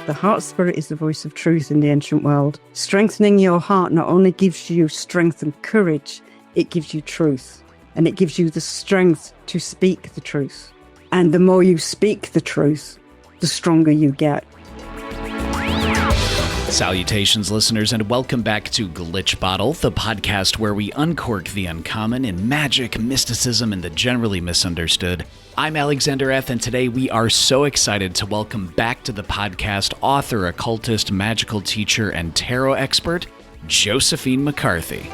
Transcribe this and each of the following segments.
The heart spirit is the voice of truth in the ancient world. Strengthening your heart not only gives you strength and courage, it gives you truth. And it gives you the strength to speak the truth. And the more you speak the truth, the stronger you get. Salutations, listeners, and welcome back to Glitch Bottle, the podcast where we uncork the uncommon in magic, mysticism, and the generally misunderstood. I'm Alexander F., and today we are so excited to welcome back to the podcast author, occultist, magical teacher, and tarot expert, Josephine McCarthy.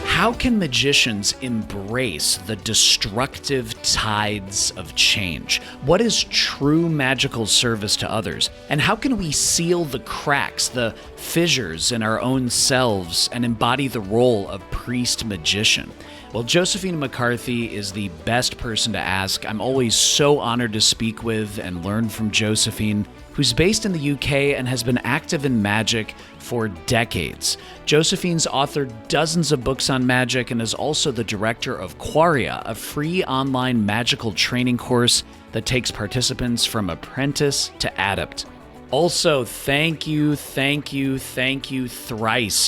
How can magicians embrace the destructive tides of change? What is true magical service to others? And how can we seal the cracks, the fissures in our own selves and embody the role of priest-magician? Well, Josephine McCarthy is the best person to ask. I'm always so honored to speak with and learn from Josephine, who's based in the UK and has been active in magic for decades. Josephine's authored dozens of books on magic and is also the director of Quaria, a free online magical training course that takes participants from apprentice to adept. Also, thank you thrice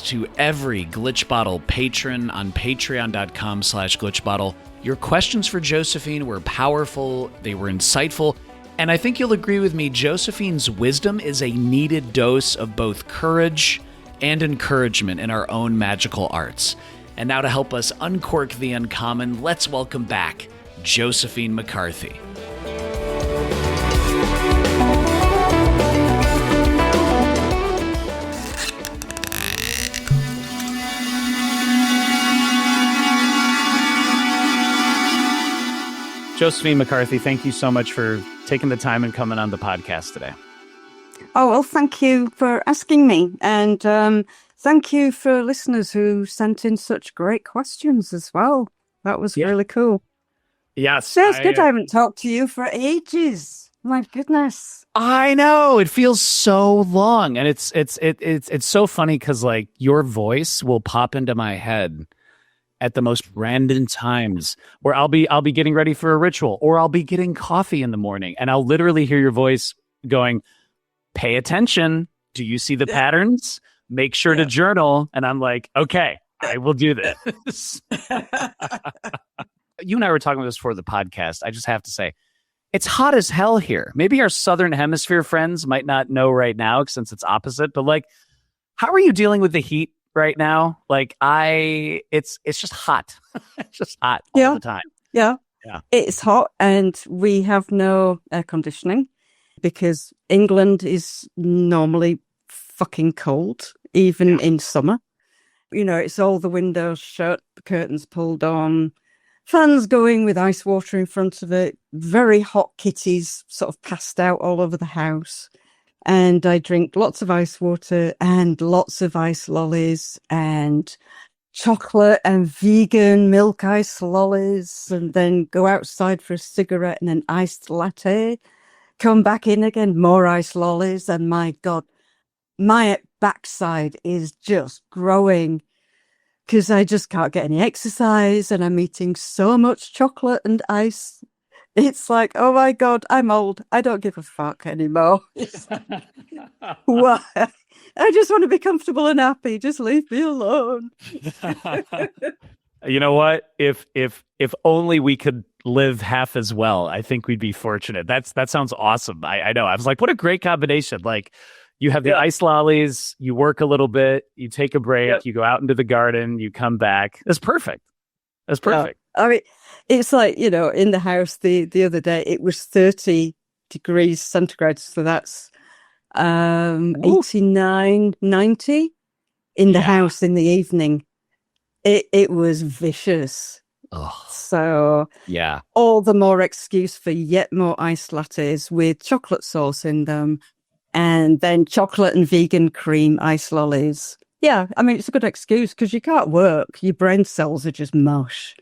to every Glitch Bottle patron on patreon.com/glitchbottle. Your questions for Josephine were powerful, they were insightful, and I think you'll agree with me, Josephine's wisdom is a needed dose of both courage and encouragement in our own magical arts. And now to help us uncork the uncommon, let's welcome back Josephine McCarthy. Josephine McCarthy, thank you so much for taking the time and coming on the podcast today. Oh, well, thank you for asking me. And thank you for listeners who sent in such great questions as well. That was really cool. Yes. Sounds good. I haven't talked to you for ages. My goodness. I know. It feels so long. And it's so funny because like your voice will pop into my head at the most random times where I'll be getting ready for a ritual or I'll be getting coffee in the morning and I'll literally hear your voice going, pay attention. Do you see the patterns? Make sure to journal. And I'm like, okay, I will do this. You and I were talking about this before the podcast. I just have to say, it's hot as hell here. Maybe our Southern Hemisphere friends might not know right now since it's opposite, but like, how are you dealing with the heat right now? Like it's just hot. It's just hot all the time. Yeah. It's hot and we have no air conditioning because England is normally fucking cold, even in summer. You know, it's all the windows shut, the curtains pulled on, fans going with ice water in front of it, very hot kitties sort of passed out all over the house. And I drink lots of ice water and lots of ice lollies and chocolate and vegan milk ice lollies, and then go outside for a cigarette and an iced latte, come back in again, more ice lollies. And my God, my backside is just growing because I just can't get any exercise and I'm eating so much chocolate and ice. It's like, oh my God, I'm old. I don't give a fuck anymore. Why? I just want to be comfortable and happy. Just leave me alone. You know what? If only we could live half as well, I think we'd be fortunate. That sounds awesome. I know. I was like, what a great combination. Like you have the ice lollies, you work a little bit, you take a break, you go out into the garden, you come back. That's perfect. That's perfect. Yeah. I mean, it's like, you know, in the house the other day, it was 30 degrees centigrade. So that's 89, 90 in the house in the evening. It was vicious. Oh. So all the more excuse for yet more iced lattes with chocolate sauce in them. And then chocolate and vegan cream ice lollies. Yeah, I mean, it's a good excuse because you can't work. Your brain cells are just mush.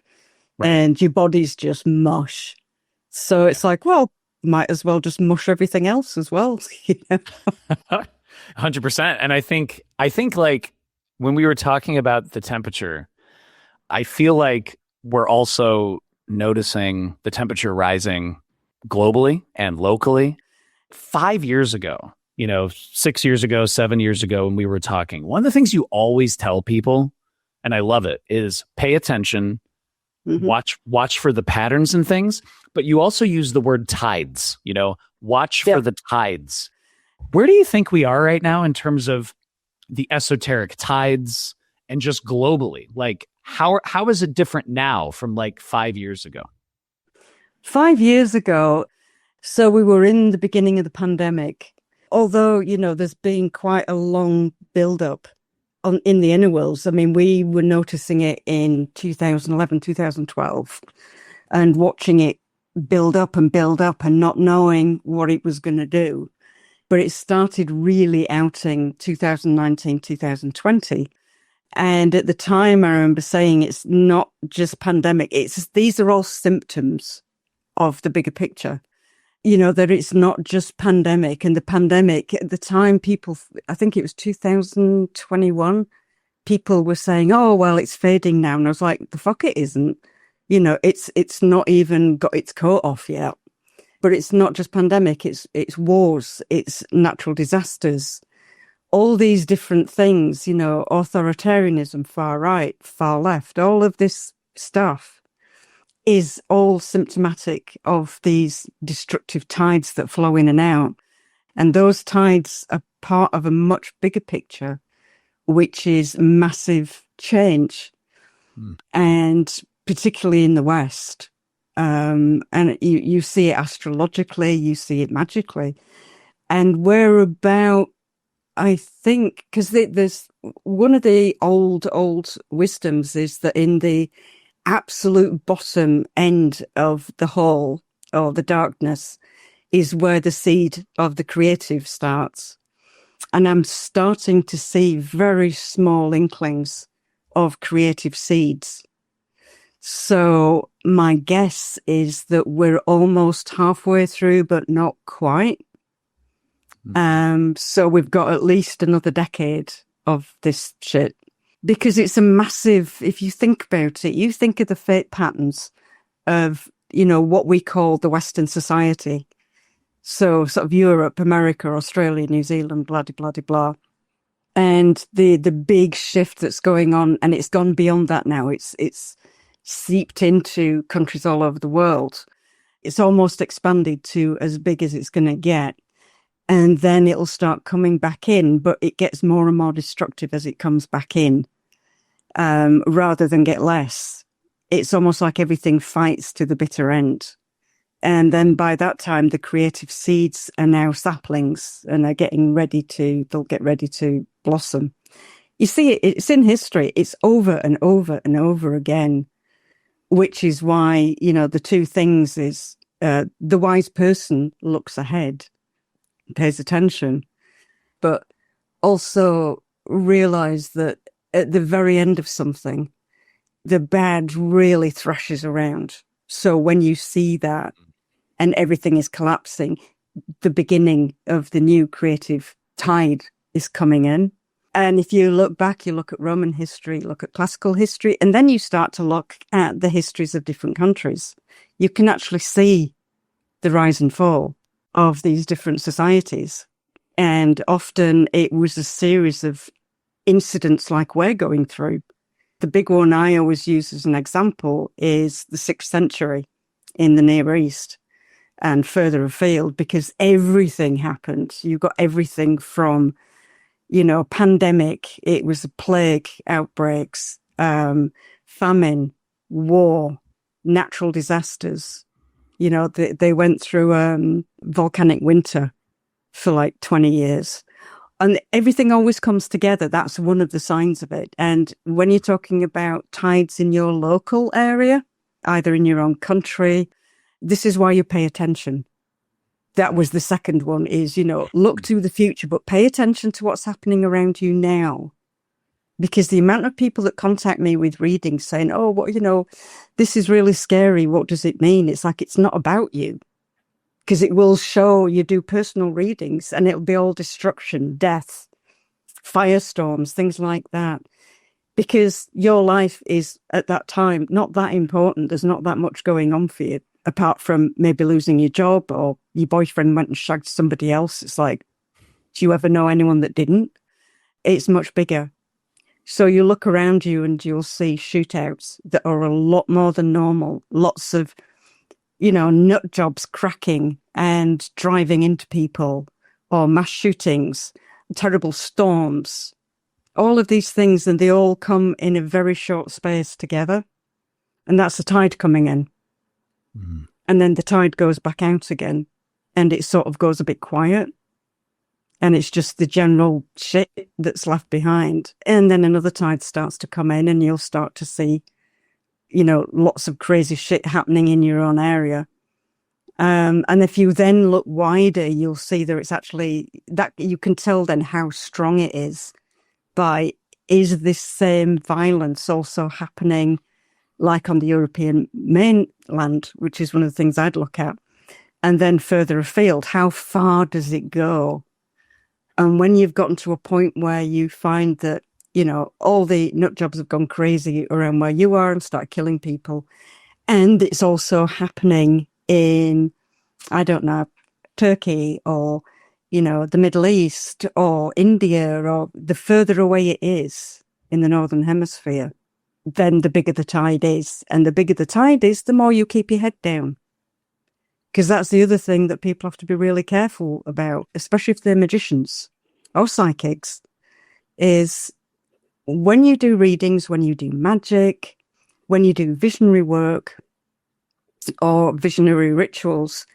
Right. And your body's just mush. So it's like, well, might as well just mush everything else as well. 100%. And I think like when we were talking about the temperature, I feel like we're also noticing the temperature rising globally and locally. 5 years ago, 6 years ago, 7 years ago, when we were talking, one of the things you always tell people, and I love it, is pay attention, watch for the patterns and things. But you also use the word tides, watch for the tides. Where do you think we are right now in terms of the esoteric tides and just globally? Like, how is it different now from like 5 years ago? 5 years ago, so we were in the beginning of the pandemic. Although, there's been quite a long build-up in the inner worlds. I mean, we were noticing it in 2011, 2012, and watching it build up and not knowing what it was going to do. But it started really outing 2019, 2020. And at the time, I remember saying it's not just pandemic. These are all symptoms of the bigger picture. That it's not just pandemic. And the pandemic, at the time, I think it was 2021, people were saying, oh, well, it's fading now. And I was like, the fuck it isn't. It's not even got its coat off yet. But it's not just pandemic. It's wars. It's natural disasters. All these different things, authoritarianism, far right, far left, all of this stuff is all symptomatic of these destructive tides that flow in and out. And those tides are part of a much bigger picture, which is massive change. And particularly in the West. And you see it astrologically, you see it magically. And we're about, I think, because there's one of the old wisdoms is that in the absolute bottom end of the hole or the darkness is where the seed of the creative starts. And I'm starting to see very small inklings of creative seeds. So my guess is that we're almost halfway through, but not quite. So we've got at least another decade of this shit. Because it's a massive, if you think about it, you think of the fate patterns of, what we call the Western society. So sort of Europe, America, Australia, New Zealand, blah, blah, blah, blah. And the big shift that's going on, and it's gone beyond that now. It's seeped into countries all over the world. It's almost expanded to as big as it's going to get. And then it'll start coming back in, but it gets more and more destructive as it comes back in. Rather than get less. It's almost like everything fights to the bitter end. And then by that time, the creative seeds are now saplings and they'll get ready to blossom. You see, it's in history. It's over and over and over again, which is why, the two things is the wise person looks ahead, pays attention, but also realize that at the very end of something, the bad really thrashes around. So when you see that and everything is collapsing, the beginning of the new creative tide is coming in. And if you look back, you look at Roman history, look at classical history, and then you start to look at the histories of different countries. You can actually see the rise and fall of these different societies. And often it was a series of incidents like we're going through. The big one I always use as an example is the 6th century in the Near East and further afield, because everything happened. You got everything from, pandemic, it was a plague, outbreaks, famine, war, natural disasters. They went through volcanic winter for like 20 years. And everything always comes together. That's one of the signs of it. And when you're talking about tides in your local area, either in your own country, this is why you pay attention. That was the second one is, look to the future, but pay attention to what's happening around you now. Because the amount of people that contact me with readings saying, oh, this is really scary. What does it mean? It's like, it's not about you. Because it will show, you do personal readings and it'll be all destruction, death, firestorms, things like that. because your life is at that time not that important. There's not that much going on for you, apart from maybe losing your job or your boyfriend went and shagged somebody else. It's like, do you ever know anyone that didn't? It's much bigger. So you look around you and you'll see shootouts that are a lot more than normal. Lots of, nut jobs cracking and driving into people, or mass shootings, terrible storms, all of these things. And they all come in a very short space together. And that's the tide coming in. Mm. And then the tide goes back out again and it sort of goes a bit quiet. And it's just the general shit that's left behind. And then another tide starts to come in and you'll start to see, lots of crazy shit happening in your own area. And if you then look wider, you'll see that it's actually, that you can tell then how strong it is by, is this same violence also happening like on the European mainland, which is one of the things I'd look at. And then further afield, how far does it go? And when you've gotten to a point where you find that, all the nut jobs have gone crazy around where you are and start killing people, and it's also happening in, I don't know, Turkey or, the Middle East or India, or the further away it is in the Northern Hemisphere, then the bigger the tide is. And the bigger the tide is, the more you keep your head down. Because that's the other thing that people have to be really careful about, especially if they're magicians or psychics, is when you do readings, when you do magic, when you do visionary work or visionary rituals,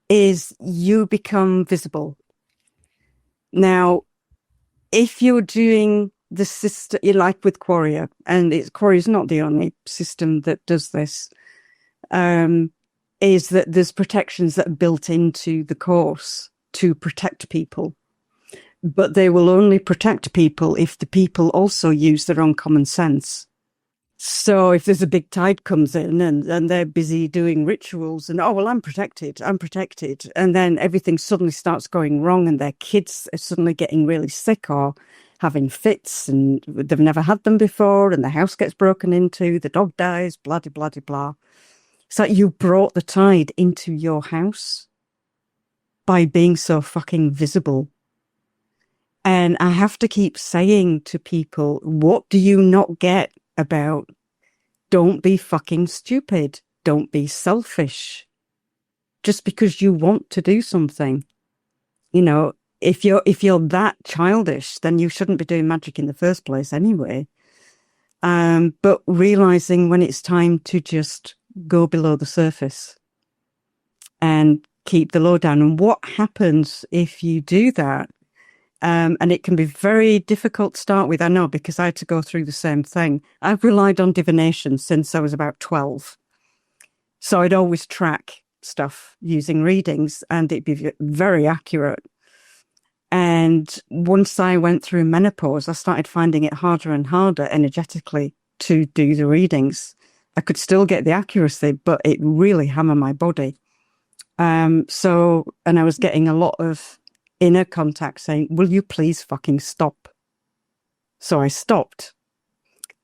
is you become visible. Now, if you're doing the system, like with Quarrier, and Quarrier is not the only system that does this, is that there's protections that are built into the course to protect people. But they will only protect people if the people also use their own common sense. So if there's a big tide comes in and they're busy doing rituals and, I'm protected. And then everything suddenly starts going wrong and their kids are suddenly getting really sick or having fits and they've never had them before and the house gets broken into, the dog dies, blah, blah, blah, blah. It's like you brought the tide into your house by being so fucking visible. And I have to keep saying to people, what do you not get about don't be fucking stupid? Don't be selfish. Just because you want to do something. If you're that childish, then you shouldn't be doing magic in the first place anyway. But realizing when it's time to just go below the surface and keep the load down. And what happens if you do that? And it can be very difficult to start with, I know, because I had to go through the same thing. I've relied on divination since I was about 12. So I'd always track stuff using readings and it'd be very accurate. And once I went through menopause, I started finding it harder and harder energetically to do the readings. I could still get the accuracy, but it really hammered my body. And I was getting a lot of inner contact saying, will you please fucking stop? So I stopped.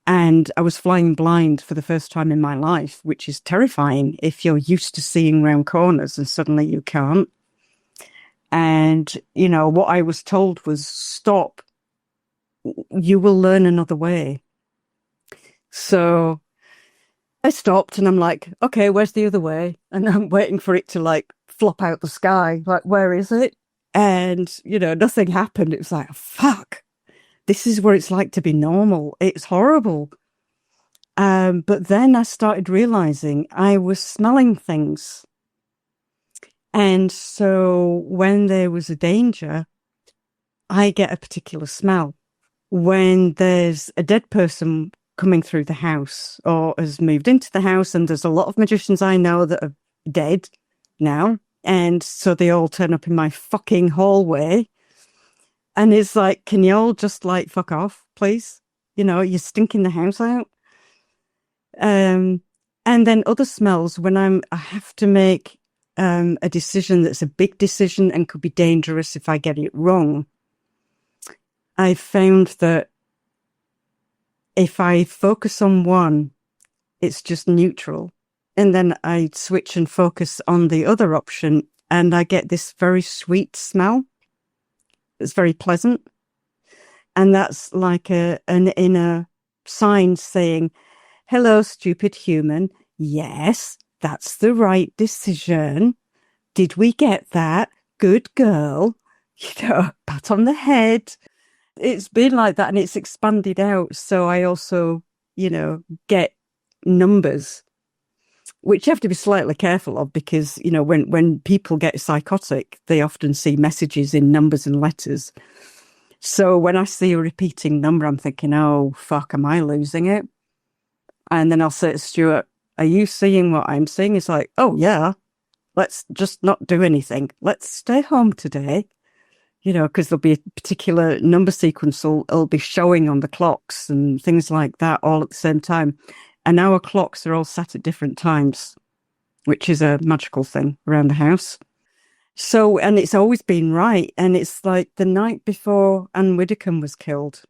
And I was flying blind for the first time in my life, which is terrifying if you're used to seeing round corners and suddenly you can't. And, what I was told was, stop. You will learn another way. So I stopped and I'm like, okay, where's the other way? And I'm waiting for it to flop out the sky. Like, where is it? And, nothing happened. It was like, fuck, this is what it's like to be normal. It's horrible. But then I started realizing I was smelling things. And so when there was a danger, I get a particular smell. When there's a dead person coming through the house or has moved into the house, and there's a lot of magicians I know that are dead now. And so they all turn up in my fucking hallway. And it's like, can you all just fuck off, please? You're stinking the house out. And then other smells when I have to make a decision that's a big decision and could be dangerous if I get it wrong. I found that if I focus on one, it's just neutral. And then I switch and focus on the other option, and I get this very sweet smell. It's very pleasant. And that's like an inner sign saying, hello, stupid human. Yes, that's the right decision. Did we get that? Good girl. Pat on the head. It's been like that, and it's expanded out. So I also, get numbers, which you have to be slightly careful of, because, when people get psychotic, they often see messages in numbers and letters. So when I see a repeating number, I'm thinking, oh, fuck, am I losing it? And then I'll say to Stuart, are you seeing what I'm seeing? It's like, oh, yeah, let's just not do anything. Let's stay home today, because there'll be a particular number sequence will be showing on the clocks and things like that all at the same time. And our clocks are all set at different times, which is a magical thing around the house. So, and it's always been right. And it's like the night before Anne Widdecombe was killed,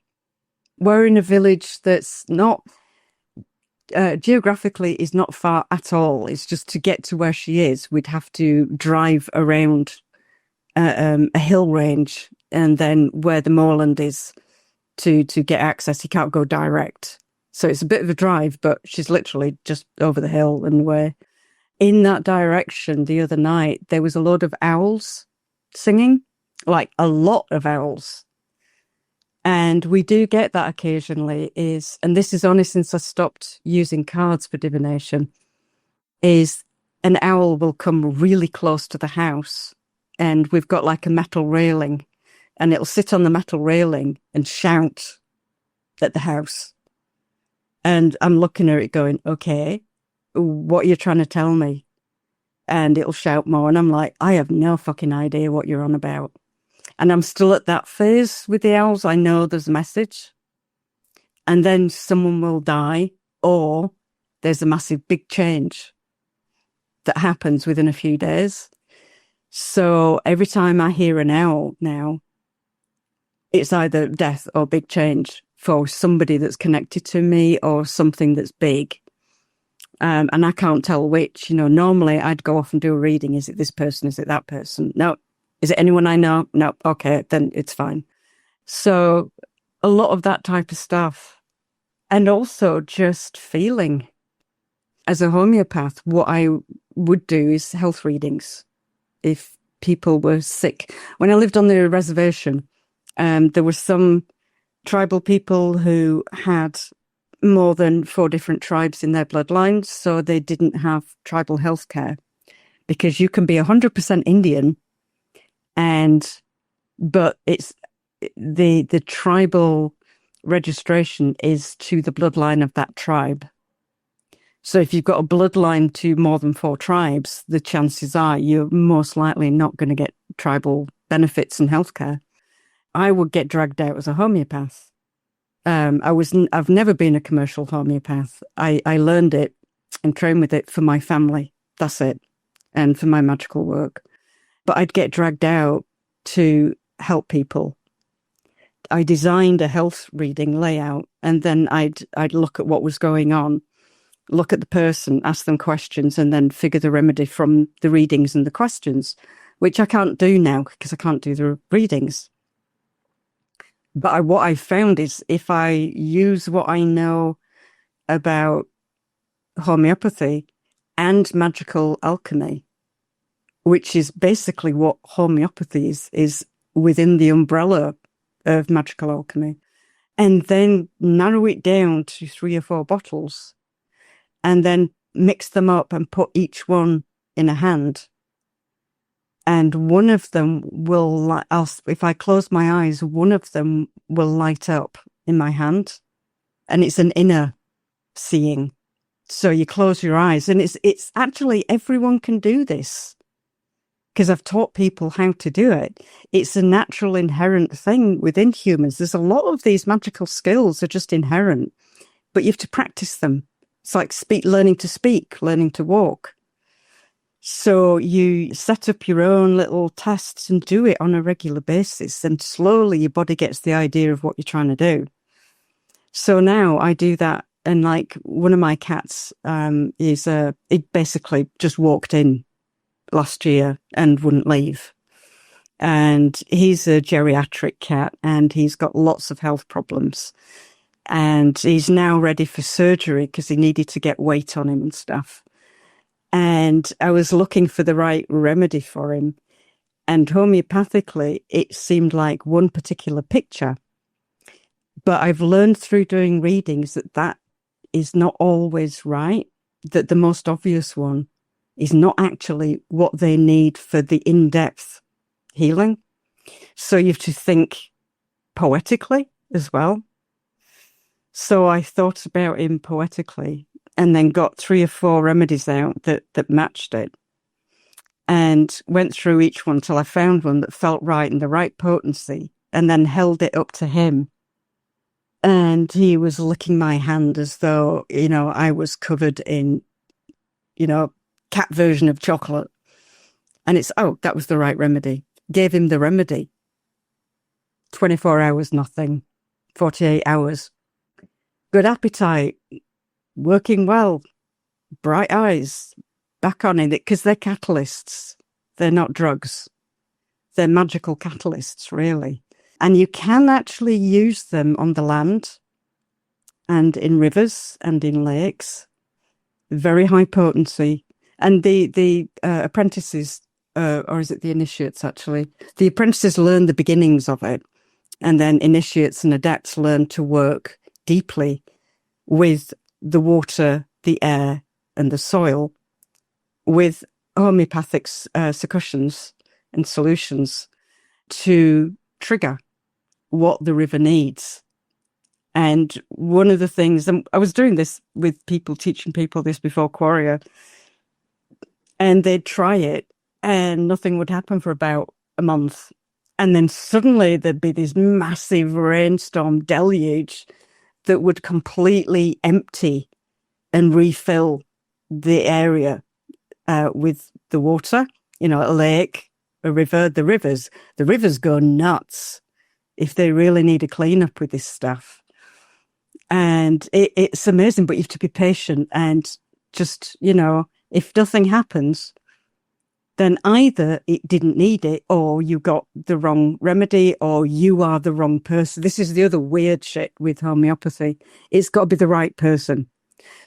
we're in a village that's not, geographically is not far at all. It's just to get to where she is, we'd have to drive around a hill range, and then where the moorland is to get access. You can't go direct. So it's a bit of a drive, but she's literally just over the hill and away. In that direction, the other night, there was a load of owls singing, like a lot of owls. And we do get that occasionally, and this is only since I stopped using cards for divination, is an owl will come really close to the house, and we've got like a metal railing, and it'll sit on the metal railing and shout at the house. And I'm looking at it going, okay, what are you trying to tell me? And it'll shout more. And I'm like, I have no fucking idea what you're on about. And I'm still at that phase with the owls. I know there's a message. And then someone will die, or there's a massive big change that happens within a few days. So every time I hear an owl now, it's either death or big change for somebody that's connected to me or something that's big. And I can't tell which. Normally I'd go off and do a reading. Is it this person? Is it that person? No. Is it anyone I know? No. Okay, then it's fine. So a lot of that type of stuff. And also just feeling. As a homeopath, what I would do is health readings. If people were sick. When I lived on the reservation, there were some tribal people who had more than 4 different tribes in their bloodlines, so they didn't have tribal health care, because you can be 100% Indian, but it's the tribal registration is to the bloodline of that tribe. So if you've got a bloodline to more than 4 tribes, the chances are you're most likely not going to get tribal benefits and healthcare. I would get dragged out as a homeopath. I've never been a commercial homeopath. I learned it and trained with it for my family. That's it. And for my magical work. But I'd get dragged out to help people. I designed a health reading layout, and then I'd look at what was going on, look at the person, ask them questions, and then figure the remedy from the readings and the questions, which I can't do now because I can't do the readings. But what I found is if I use what I know about homeopathy and magical alchemy, which is basically what homeopathy is within the umbrella of magical alchemy, and then narrow it down to 3 or 4 bottles, and then mix them up and put each one in a hand. And one of them will, if I close my eyes, one of them will light up in my hand. And it's an inner seeing. So you close your eyes, and it's actually, everyone can do this. Because I've taught people how to do it. It's a natural, inherent thing within humans. There's a lot of these magical skills are just inherent, but you have to practice them. It's like learning to speak, learning to walk. So you set up your own little tests and do it on a regular basis, and slowly your body gets the idea of what you're trying to do. So now I do that. And like one of my cats it basically just walked in last year and wouldn't leave. And he's a geriatric cat and he's got lots of health problems. And he's now ready for surgery because he needed to get weight on him and stuff. And I was looking for the right remedy for him. And homeopathically, it seemed like one particular picture. But I've learned through doing readings that is not always right, that the most obvious one is not actually what they need for the in-depth healing. So you have to think poetically as well. So I thought about him poetically and then got 3 or 4 remedies out that matched it and went through each one till I found one that felt right and the right potency, and then held it up to him. And he was licking my hand as though, I was covered in, cat version of chocolate. And that was the right remedy. Gave him the remedy. 24 hours, nothing. 48 hours. Good appetite. Working well. Bright eyes. Back on it. Because they're catalysts. They're not drugs. They're magical catalysts, really. And you can actually use them on the land and in rivers and in lakes. Very high potency. And the apprentices, or is it the initiates actually? The apprentices learn the beginnings of it. And then initiates and adepts learn to work deeply with the water, the air, and the soil, with homeopathic succussions and solutions to trigger what the river needs. And one of the things, and I was doing this with people, teaching people this before Quarrier, and they'd try it and nothing would happen for about a month. And then suddenly there'd be this massive rainstorm deluge that would completely empty and refill the area with the water, a lake, a river, the rivers go nuts if they really need a cleanup with this stuff. And it's amazing, but you have to be patient and just, if nothing happens, then either it didn't need it or you got the wrong remedy or you are the wrong person. This is the other weird shit with homeopathy. It's got to be the right person.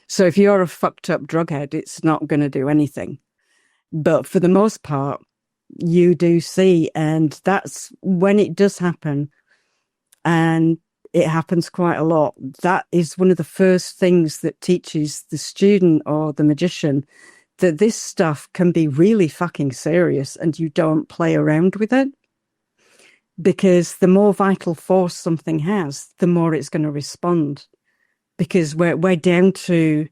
So if you're a fucked up drug head, it's not going to do anything. But for the most part, you do see, and that's when it does happen. And it happens quite a lot. That is one of the first things that teaches the student or the magician that this stuff can be really fucking serious and you don't play around with it. Because the more vital force something has, the more it's going to respond. Because we're down to,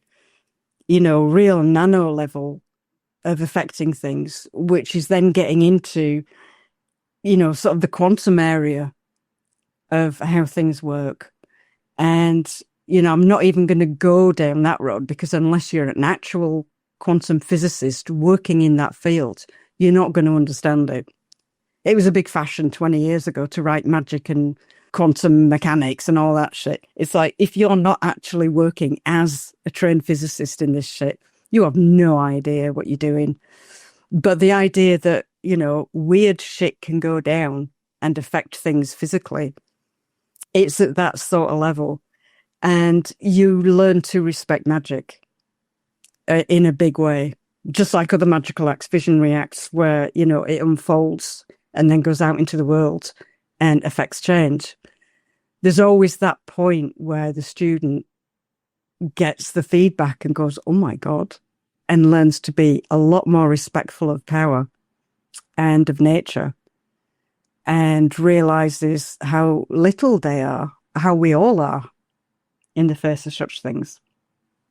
real nano level of affecting things, which is then getting into, sort of the quantum area of how things work. And, I'm not even going to go down that road because unless you're an actual quantum physicist working in that field, you're not going to understand it. It was a big fashion 20 years ago to write magic and quantum mechanics and all that shit. It's like, if you're not actually working as a trained physicist in this shit, you have no idea what you're doing. But the idea that, weird shit can go down and affect things physically, it's at that sort of level. And you learn to respect magic in a big way, just like other magical acts, visionary acts, where, it unfolds and then goes out into the world and affects change. There's always that point where the student gets the feedback and goes, oh my God, and learns to be a lot more respectful of power and of nature, and realizes how little they are, how we all are in the face of such things.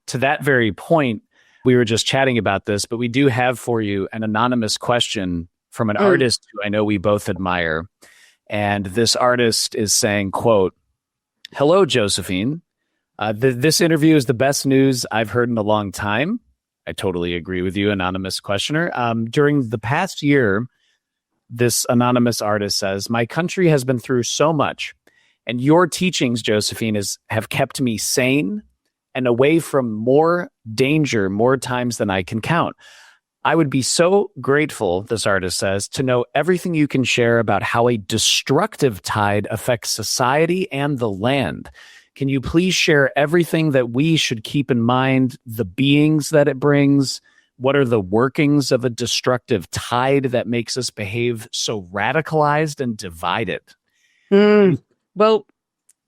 To that very point, we were just chatting about this, but we do have for you an anonymous question from an artist who I know we both admire. And this artist is saying, quote, "Hello, Josephine. This interview is the best news I've heard in a long time." I totally agree with you, anonymous questioner. During the past year, this anonymous artist says, "My country has been through so much, And your teachings, Josephine, have kept me sane and away from more danger more times than I can count. I would be so grateful, this artist says, to know everything you can share about how a destructive tide affects society and the land. Can you please share everything that we should keep in mind, the beings that it brings? What are the workings of a destructive tide that makes us behave so radicalized and divided? Well,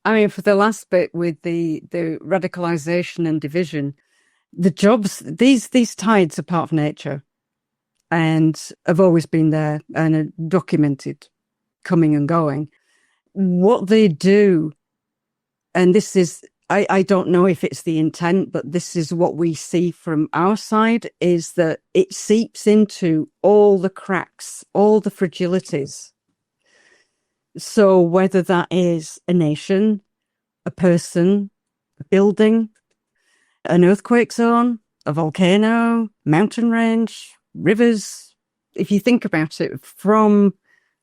I mean, for the last bit with the radicalization and division, the jobs, these tides are part of nature and have always been there and are documented coming and going. What they do, and this is, I don't know if it's the intent, but this is what we see from our side, is that it seeps into all the cracks, all the fragilities. So whether that is a nation, a person, a building, an earthquake zone, a volcano, mountain range, rivers, if you think about it, from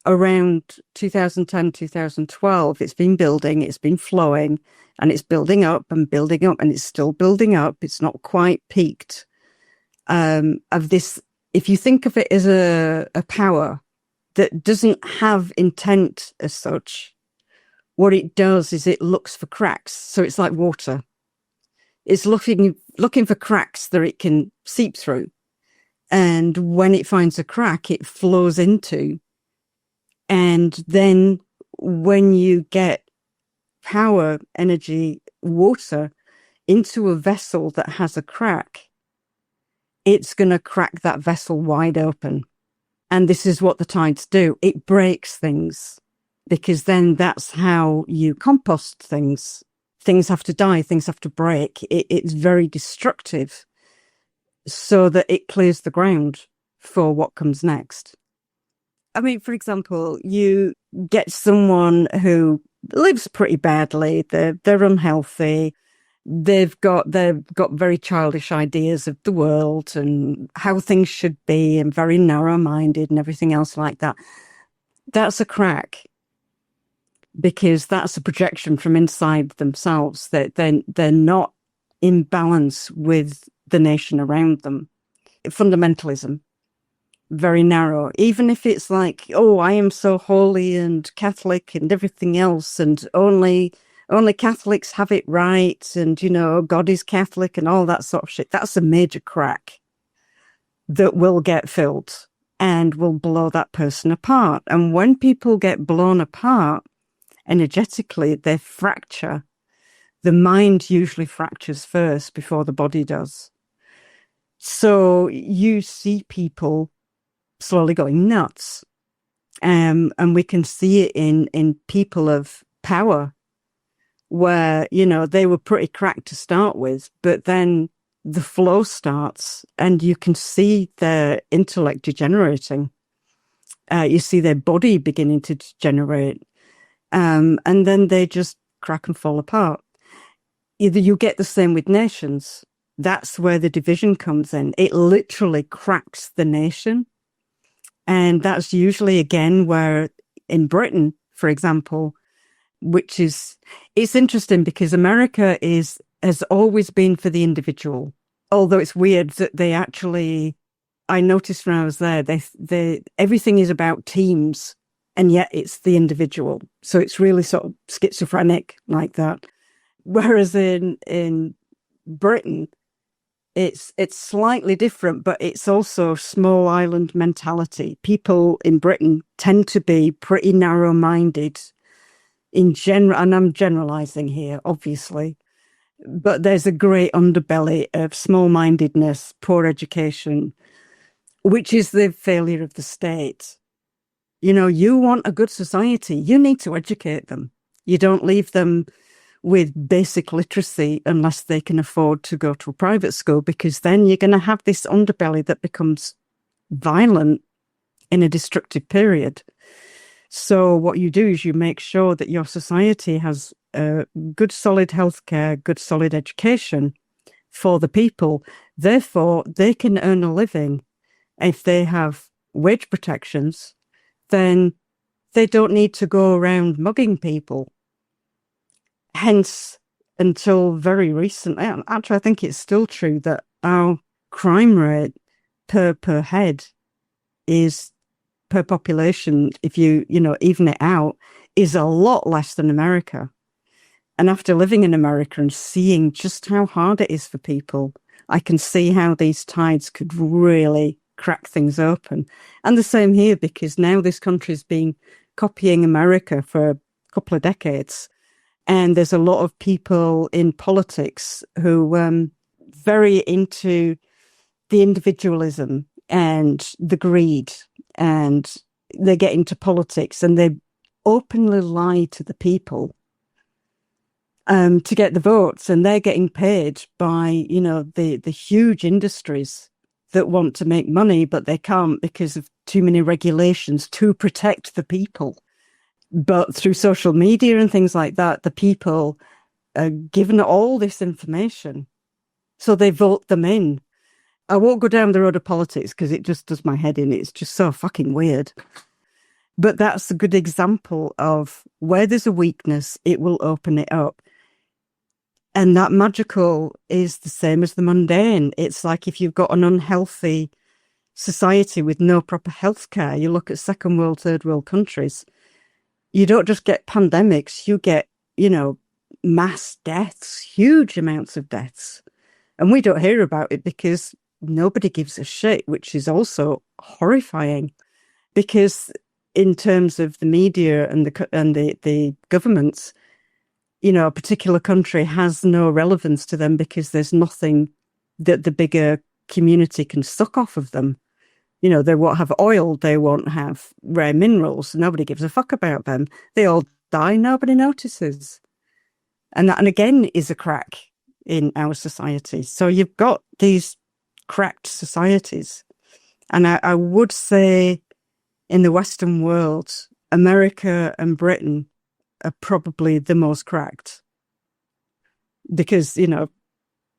around 2010, 2012, it's been building, it's been flowing, and it's building up, and it's still building up. It's not quite peaked. Of this, if you think of it as a power that doesn't have intent as such, what it does is it looks for cracks. So it's like water. It's looking for cracks that it can seep through. And when it finds a crack, it flows into. And then when you get power, energy, water into a vessel that has a crack, it's going to crack that vessel wide open. And this is what the tides do. It breaks things, because then that's how you compost things. Things have to die, things have to break. It's very destructive, so that it clears the ground for what comes next. I mean, for example, you get someone who lives pretty badly, they're unhealthy, they've got very childish ideas of the world and how things should be, and very narrow-minded and everything else like that. That's a crack, because that's a projection from inside themselves, that they're not in balance with the nation around them. Fundamentalism, very narrow. Even if it's like, oh, I am so holy and Catholic and everything else, and only Catholics have it right, and, you know, God is Catholic and all that sort of shit. That's a major crack that will get filled and will blow that person apart. And when people get blown apart energetically, they fracture. The mind usually fractures first before the body does. So you see people slowly going nuts. And we can see it in people of power, where, you know, they were pretty cracked to start with, but then the flow starts and you can see their intellect degenerating. You see their body beginning to degenerate. And then they just crack and fall apart. Either you get the same with nations. That's where the division comes in. It literally cracks the nation. And that's usually, again, where in Britain, for example, which is, it's interesting because America has always been for the individual. Although it's weird that they actually, I noticed when I was there, they everything is about teams, and yet it's the individual. So it's really sort of schizophrenic like that. Whereas in Britain, it's slightly different, but it's also small island mentality. People in Britain tend to be pretty narrow-minded in general, and I'm generalizing here, obviously, but there's a great underbelly of small-mindedness, poor education, which is the failure of the state. You know, you want a good society, you need to educate them. You don't leave them with basic literacy unless they can afford to go to a private school, because then you're going to have this underbelly that becomes violent in a destructive period. So what you do is you make sure that your society has good, solid healthcare, good, solid education for the people. Therefore, they can earn a living. If they have wage protections, then they don't need to go around mugging people. Hence, until very recently, and actually I think it's still true, that our crime rate per head is, per population, if you even it out, is a lot less than America. And after living in America and seeing just how hard it is for people, I can see how these tides could really crack things open. And the same here, because now this country's been copying America for a couple of decades. And there's a lot of people in politics who very into the individualism and the greed, and they get into politics and they openly lie to the people to get the votes, and they're getting paid by, the huge industries that want to make money, but they can't because of too many regulations to protect the people. But through social media and things like that, the people are given all this information, so they vote them in. I won't go down the road of politics because it just does my head in. It's just so fucking weird. But that's a good example of where there's a weakness, it will open it up. And that magical is the same as the mundane. It's like if you've got an unhealthy society with no proper healthcare, you look at second world, third world countries, you don't just get pandemics, you get, mass deaths, huge amounts of deaths. And we don't hear about it because nobody gives a shit, which is also horrifying. Because in terms of the media and the governments, a particular country has no relevance to them because there's nothing that the bigger community can suck off of them. They won't have oil, they won't have rare minerals. Nobody gives a fuck about them. They all die, nobody notices. And that, and again, is a crack in our society. So you've got these cracked societies. And I would say in the Western world, America and Britain are probably the most cracked because,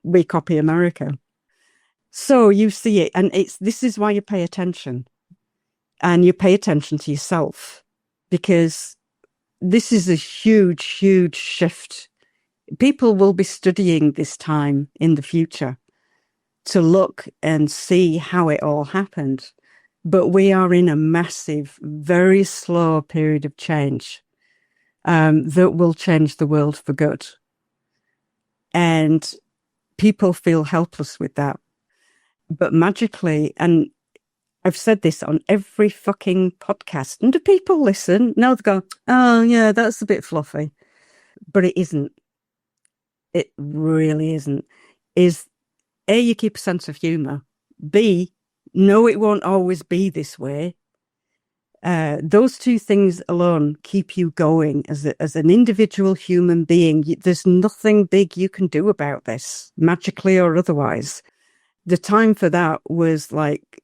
we copy America. So you see it, and this is why you pay attention, and you pay attention to yourself, because this is a huge, huge shift. People will be studying this time in the future to look and see how it all happened. But we are in a massive, very slow period of change that will change the world for good. And people feel helpless with that. But magically, and I've said this on every fucking podcast, and do people listen? No, they go, oh yeah, that's a bit fluffy. But it isn't. It really isn't. Is A, you keep a sense of humour. B, no, it won't always be this way. Those two things alone keep you going as an individual human being. There's nothing big you can do about this, magically or otherwise. The time for that was like,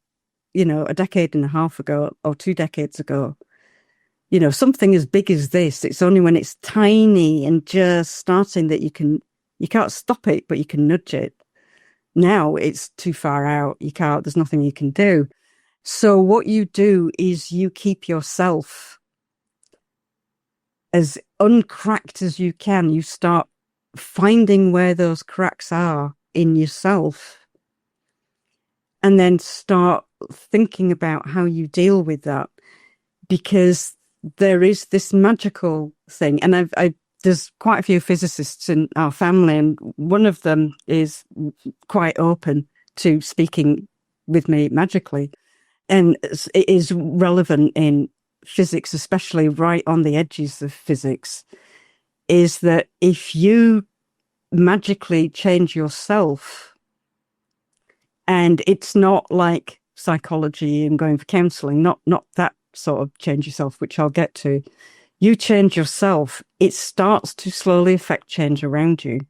a decade and a half ago or 2 decades ago. Something as big as this, it's only when it's tiny and just starting that you can't stop it, but you can nudge it. Now it's too far out. There's nothing you can do. So what you do is you keep yourself as uncracked as you can. You start finding where those cracks are in yourself, and then start thinking about how you deal with that, because there is this magical thing. And there's quite a few physicists in our family, and one of them is quite open to speaking with me magically. And it is relevant in physics, especially right on the edges of physics, is that if you magically change yourself, and it's not like psychology and going for counselling, not that sort of change yourself, which I'll get to. You change yourself, it starts to slowly affect change around you.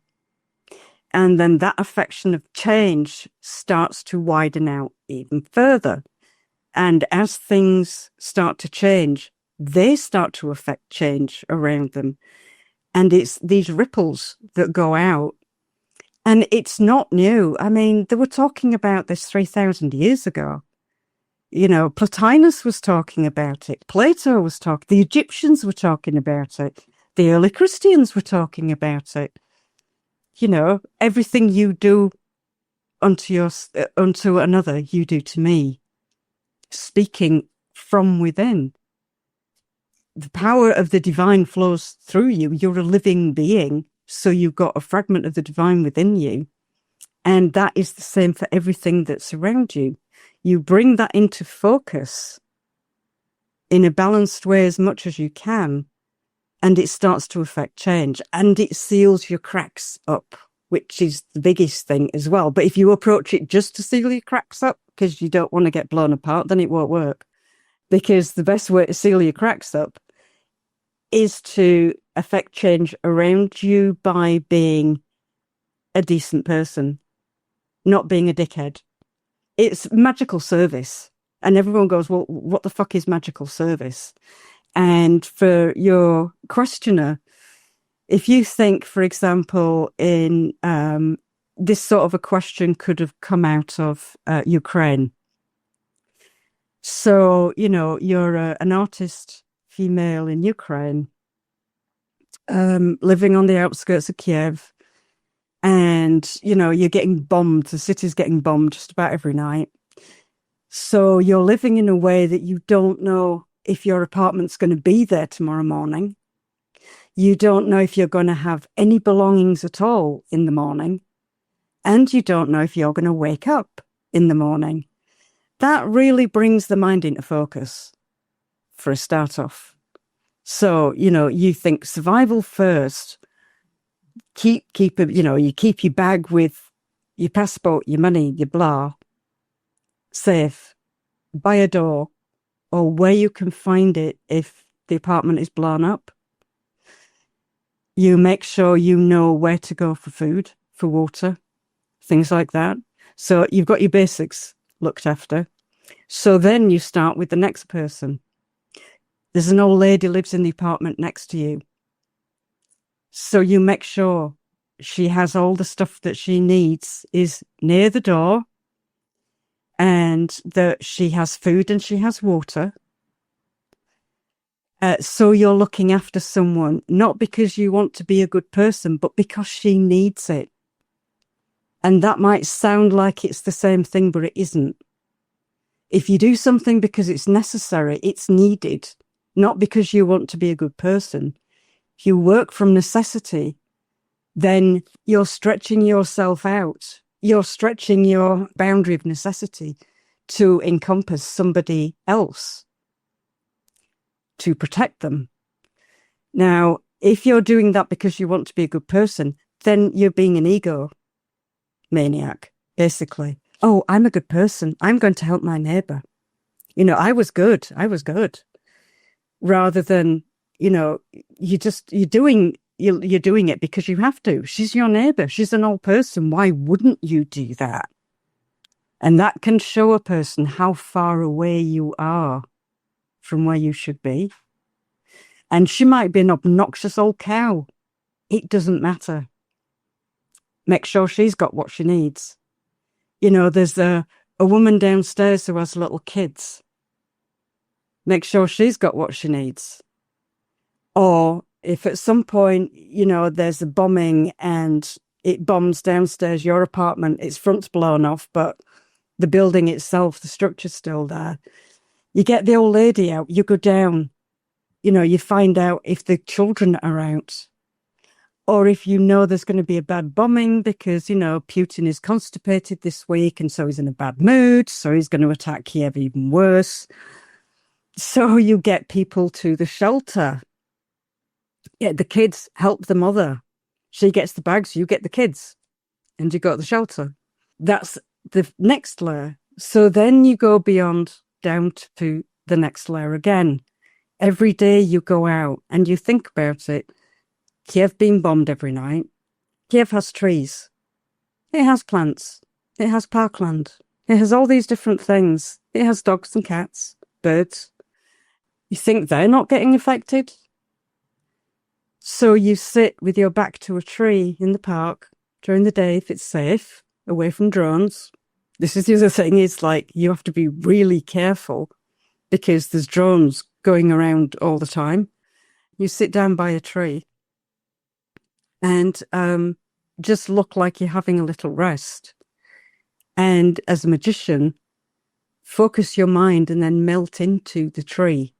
And then that affection of change starts to widen out even further. And as things start to change, they start to affect change around them. And it's these ripples that go out. And it's not new. I mean, they were talking about this 3,000 years ago. Plotinus was talking about it. Plato was talking. The Egyptians were talking about it. The early Christians were talking about it. You know, everything you do unto another, you do to me. Speaking from within. The power of the divine flows through you. You're a living being, so you've got a fragment of the divine within you. And that is the same for everything that's around you. You bring that into focus in a balanced way as much as you can, and it starts to affect change, and it seals your cracks up, which is the biggest thing as well. But if you approach it just to seal your cracks up because you don't want to get blown apart, then it won't work. Because the best way to seal your cracks up is to affect change around you by being a decent person, not being a dickhead. It's magical service. And everyone goes, well, what the fuck is magical service? And for your questioner, if you think, for example, in this sort of a question could have come out of Ukraine. So, you know, you're an artist female in Ukraine, living on the outskirts of Kiev. And, you know, you're getting bombed. The city's getting bombed just about every night. So you're living in a way that you don't know if your apartment's going to be there tomorrow morning. You don't know if you're going to have any belongings at all in the morning. And you don't know if you're going to wake up in the morning. That really brings the mind into focus for a start off. So, you know, you think survival first. You keep your bag with your passport, your money, your blah, safe, by a door, or where you can find it if the apartment is blown up. You make sure you know where to go for food, for water, things like that. So you've got your basics looked after. So then you start with the next person. There's an old lady lives in the apartment next to you. So you make sure she has all the stuff that she needs is near the door, and that she has food and she has water. So you're looking after someone, not because you want to be a good person, but because she needs it. And that might sound like it's the same thing, but it isn't. If you do something because it's necessary, it's needed, not because you want to be a good person. If you work from necessity, then you're stretching yourself out. You're stretching your boundary of necessity to encompass somebody else, to protect them. Now, if you're doing that because you want to be a good person, then you're being an ego maniac, basically. Oh, I'm a good person. I'm going to help my neighbor. You know, I was good. Rather than, you know, you're doing it because you have to. She's your neighbor. She's an old person. Why wouldn't you do that? And that can show a person how far away you are from where you should be. And she might be an obnoxious old cow. It doesn't matter. Make sure she's got what she needs. You know, there's a woman downstairs who has little kids. Make sure she's got what she needs. Or if at some point, you know, there's a bombing and it bombs downstairs your apartment, its front's blown off, but the building itself, the structure's still there. You get the old lady out, you go down, you know, you find out if the children are out. Or if you know there's going to be a bad bombing because, you know, Putin is constipated this week and so he's in a bad mood, so he's going to attack Kiev even worse. So you get people to the shelter. Yeah, the kids help the mother. She gets the bags, you get the kids, and you go to the shelter. That's the next layer. So then you go beyond down to the next layer again. Every day you go out and you think about it. Kiev being bombed every night. Kiev has trees. It has plants. It has parkland. It has all these different things. It has dogs and cats, birds. You think they're not getting affected? So you sit with your back to a tree in the park during the day if it's safe, away from drones. This is the other thing, is like you have to be really careful because there's drones going around all the time. You sit down by a tree and just look like you're having a little rest. And as a magician, focus your mind and then melt into the tree.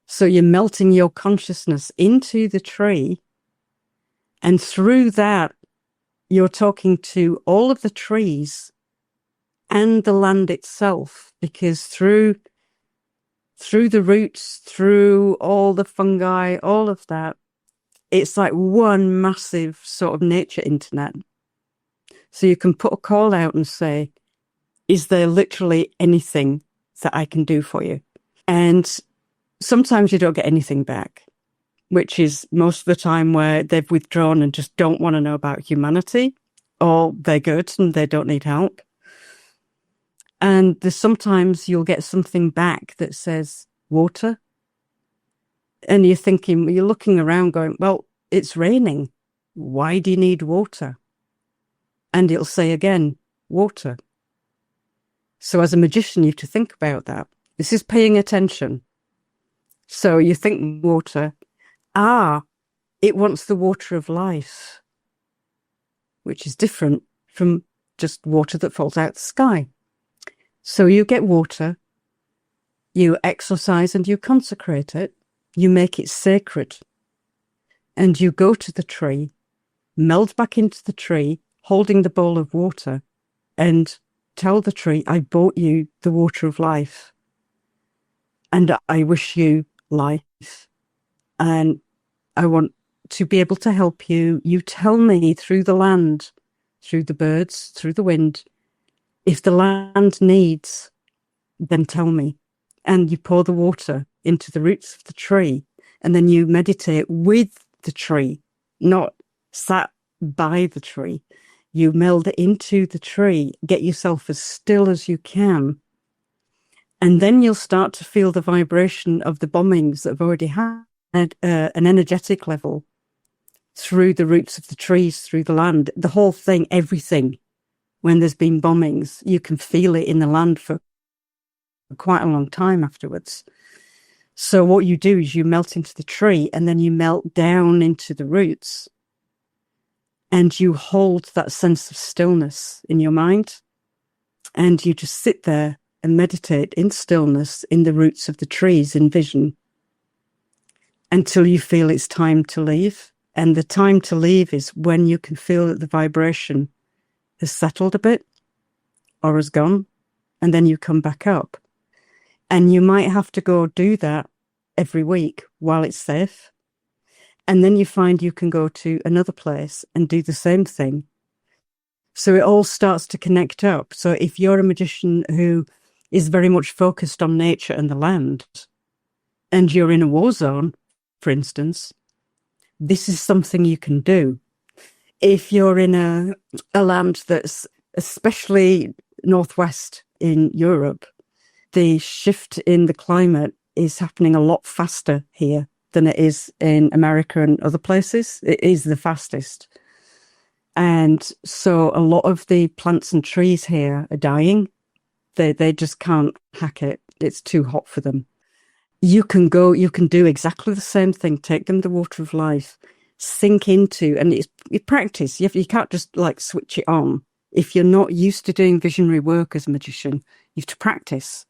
So you're melting your consciousness into the tree. And through that, you're talking to all of the trees and the land itself, because through the roots, through all the fungi, all of that, it's like one massive sort of nature internet. So you can put a call out and say, is there literally anything that I can do for you? And sometimes you don't get anything back, which is most of the time where they've withdrawn and just don't want to know about humanity, or they're good and they don't need help. And there's sometimes you'll get something back that says water. And you're looking around going, well, it's raining. Why do you need water? And it'll say again, water. So as a magician, you have to think about that. This is paying attention. So you think water. It wants the water of life, which is different from just water that falls out of the sky. So you get water, you exorcise and you consecrate it, you make it sacred, and you go to the tree, melt back into the tree, holding the bowl of water, and tell the tree, I brought you the water of life, and I wish you life, and I want to be able to help you. You tell me through the land, through the birds, through the wind, if the land needs, then tell me. And you pour the water into the roots of the tree, and then you meditate with the tree, not sat by the tree. You meld into the tree, get yourself as still as you can, and then you'll start to feel the vibration of the bombings that have already had an energetic level through the roots of the trees, through the land, the whole thing, everything. When there's been bombings, you can feel it in the land for quite a long time afterwards. So what you do is you melt into the tree and then you melt down into the roots and you hold that sense of stillness in your mind and you just sit there and meditate in stillness in the roots of the trees in vision until you feel it's time to leave. And the time to leave is when you can feel that the vibration has settled a bit or has gone, and then you come back up. And you might have to go do that every week while it's safe. And then you find you can go to another place and do the same thing. So it all starts to connect up. So if you're a magician who is very much focused on nature and the land, and you're in a war zone, for instance, this is something you can do. If you're in a land that's especially northwest in Europe, the shift in the climate is happening a lot faster here than it is in America and other places. It is the fastest. And so a lot of the plants and trees here are dying. They just can't hack it. It's too hot for them. You can do exactly the same thing. Take them the water of life, sink into, and it's practice. You can't just like switch it on. If you're not used to doing visionary work as a magician, you have to practice.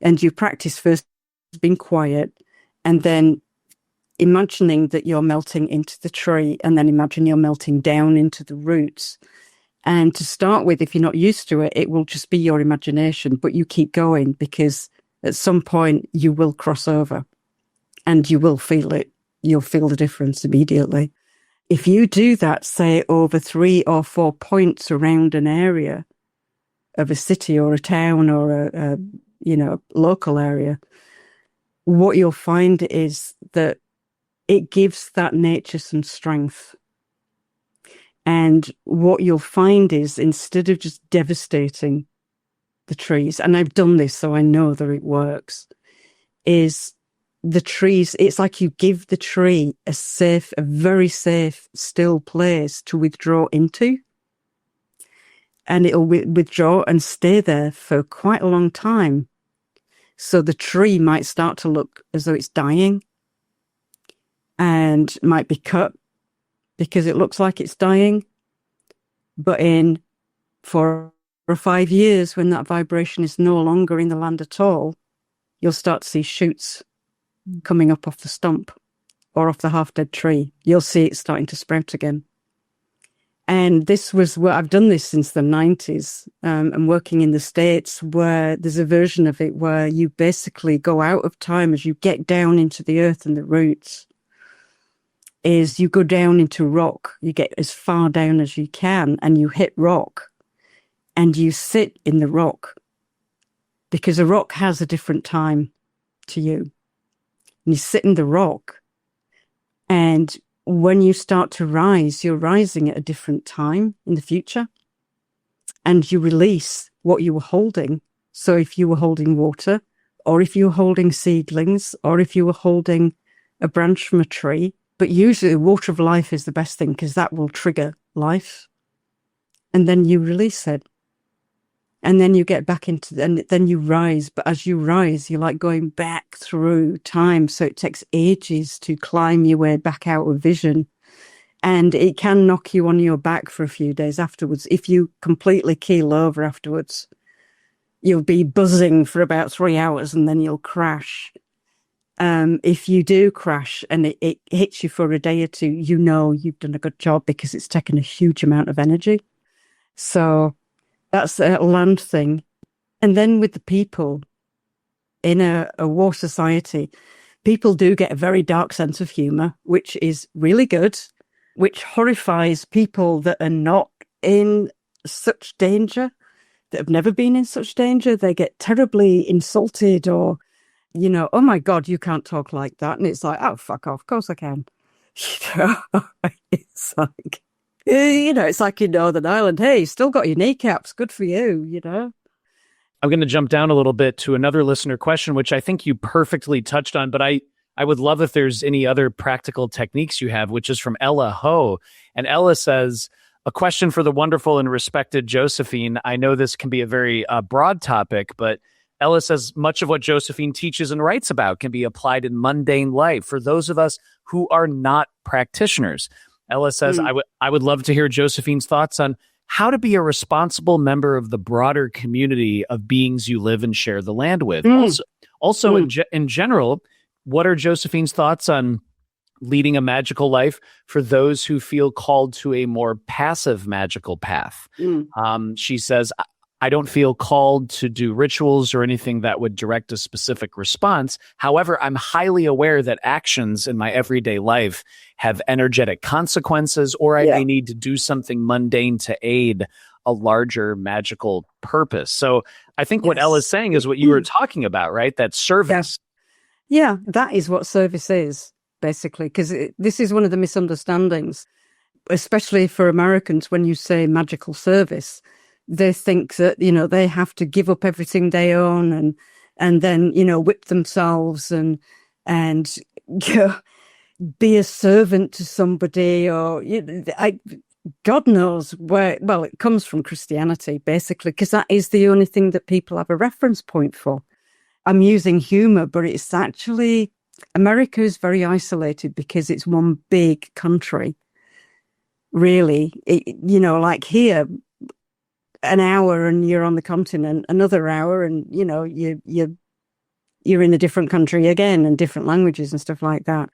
And you practice first being quiet and then imagining that you're melting into the tree and then imagine you're melting down into the roots. And to start with, if you're not used to it, it will just be your imagination, but you keep going because at some point you will cross over and you will feel it. You'll feel the difference immediately. If you do that, say, over 3 or 4 points around an area of a city or a town or a local area, what you'll find is that it gives that nature some strength. And what you'll find is instead of just devastating the trees, and I've done this so I know that it works, is the trees, it's like you give the tree a very safe, still place to withdraw into. And it'll withdraw and stay there for quite a long time. So the tree might start to look as though it's dying. and might be cut because it looks like it's dying. But in 4 or 5 years, when that vibration is no longer in the land at all, you'll start to see shoots coming up off the stump or off the half-dead tree. You'll see it starting to sprout again. And this was what I've done this since the 90s. I'm working in the States where there's a version of it where you basically go out of time as you get down into the earth and the roots. Is you go down into rock, you get as far down as you can and you hit rock and you sit in the rock because a rock has a different time to you. And you sit in the rock and when you start to rise, you're rising at a different time in the future and you release what you were holding. So if you were holding water or if you were holding seedlings or if you were holding a branch from a tree, but usually water of life is the best thing because that will trigger life. And then you release it. And then you get back into, and then you rise. But as you rise, you're like going back through time. So it takes ages to climb your way back out of vision. And it can knock you on your back for a few days afterwards. If you completely keel over afterwards, you'll be buzzing for about 3 hours and then you'll crash. If you do crash and it hits you for a day or two, you know you've done a good job because it's taken a huge amount of energy. So that's a land thing. And then with the people in a war society, people do get a very dark sense of humor, which is really good, which horrifies people that are not in such danger, that have never been in such danger. They get terribly insulted or, you know, oh my God, you can't talk like that. And it's like, oh, fuck off. Of course I can. You know, it's like, you know, it's like in Northern Ireland. Hey, you still got your kneecaps. Good for you, you know. I'm going to jump down a little bit to another listener question, which I think you perfectly touched on, but I would love if there's any other practical techniques you have, which is from Ella Ho. And Ella says, a question for the wonderful and respected Josephine. I know this can be a very broad topic, but Ella says much of what Josephine teaches and writes about can be applied in mundane life for those of us who are not practitioners. Ella says, I would love to hear Josephine's thoughts on how to be a responsible member of the broader community of beings you live and share the land with. Also in general, what are Josephine's thoughts on leading a magical life for those who feel called to a more passive magical path? She says, I don't feel called to do rituals or anything that would direct a specific response. However, I'm highly aware that actions in my everyday life have energetic consequences, or I may need to do something mundane to aid a larger magical purpose. So I think what Ella's saying is what you were talking about, right? That service. Yeah, that is what service is, basically, because this is one of the misunderstandings, especially for Americans. When you say magical service, they think that, you know, they have to give up everything they own and then, you know, whip themselves and you know, be a servant to somebody, or God knows where. Well, it comes from Christianity, basically, because that is the only thing that people have a reference point for. I'm using humor, but it's actually, America is very isolated because it's one big country. Really, you know, like here, an hour and you're on the continent, another hour and, you know, you're in a different country again and different languages and stuff like that.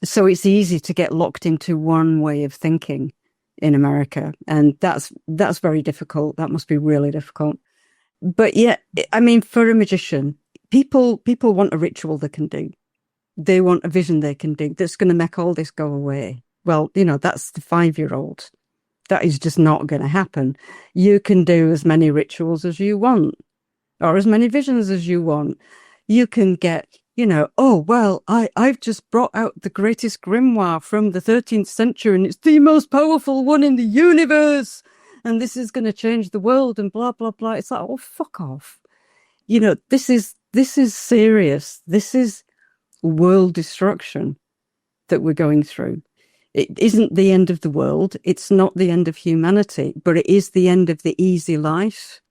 So it's easy to get locked into one way of thinking in America. And that's very difficult. That must be really difficult. But yeah, I mean, for a magician, people want a ritual they can do. They want a vision they can do that's going to make all this go away. Well, you know, that's the 5-year-old. That is just not going to happen. You can do as many rituals as you want, or as many visions as you want. You can get, you know, oh, well, I've just brought out the greatest grimoire from the 13th century, and it's the most powerful one in the universe, and this is going to change the world, and blah, blah, blah. It's like, oh, fuck off. You know, this is serious. This is world destruction that we're going through. It isn't the end of the world. It's not the end of humanity, but it is the end of the easy life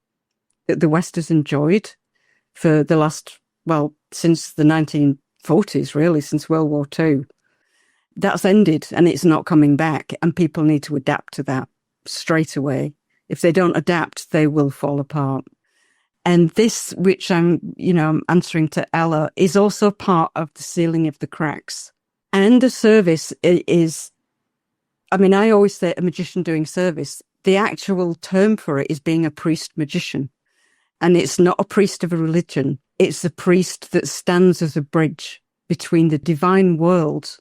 that the West has enjoyed for the last, well, since the 1940s, really, since World War II. that's ended and it's not coming back. And people need to adapt to that straight away. If they don't adapt, they will fall apart. And this, which I'm answering to Ella, is also part of the sealing of the cracks. And a service is, I always say a magician doing service. The actual term for it is being a priest magician. And it's not a priest of a religion. It's a priest that stands as a bridge between the divine world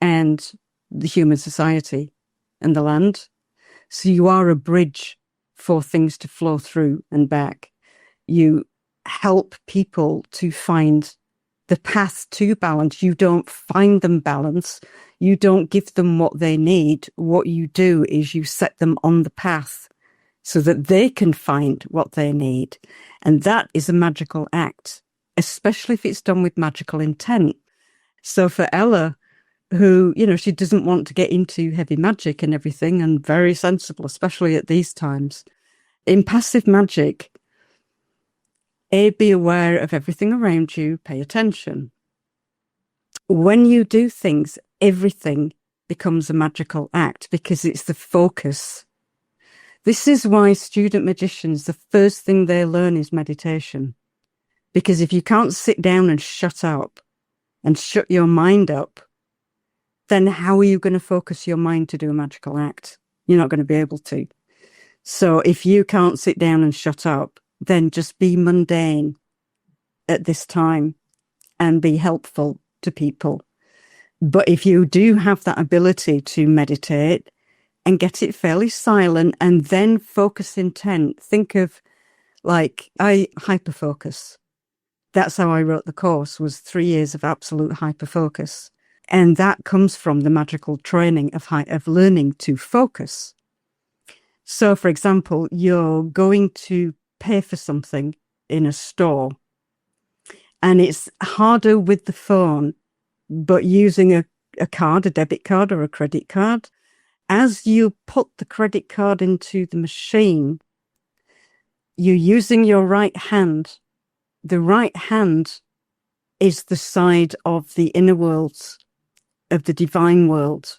and the human society and the land. So you are a bridge for things to flow through and back. You help people to find the path to balance. You don't find them balance. You don't give them what they need. What you do is you set them on the path so that they can find what they need. And that is a magical act, especially if it's done with magical intent. So for Ella, who, she doesn't want to get into heavy magic and everything, and very sensible, especially at these times, in passive magic, be aware of everything around you, pay attention. When you do things, everything becomes a magical act because it's the focus. This is why student magicians, the first thing they learn is meditation. Because if you can't sit down and shut up and shut your mind up, then how are you going to focus your mind to do a magical act? You're not going to be able to. So if you can't sit down and shut up, then just be mundane at this time and be helpful to people. But if you do have that ability to meditate and get it fairly silent and then focus intent, think of like I hyperfocus. That's how I wrote the course, was 3 years of absolute hyperfocus. And that comes from the magical training of learning to focus. So, for example, you're going to pay for something in a store, and it's harder with the phone, but using a card, a debit card or a credit card, as you put the credit card into the machine, you're using your right hand. The right hand is the side of the inner world, of the divine world.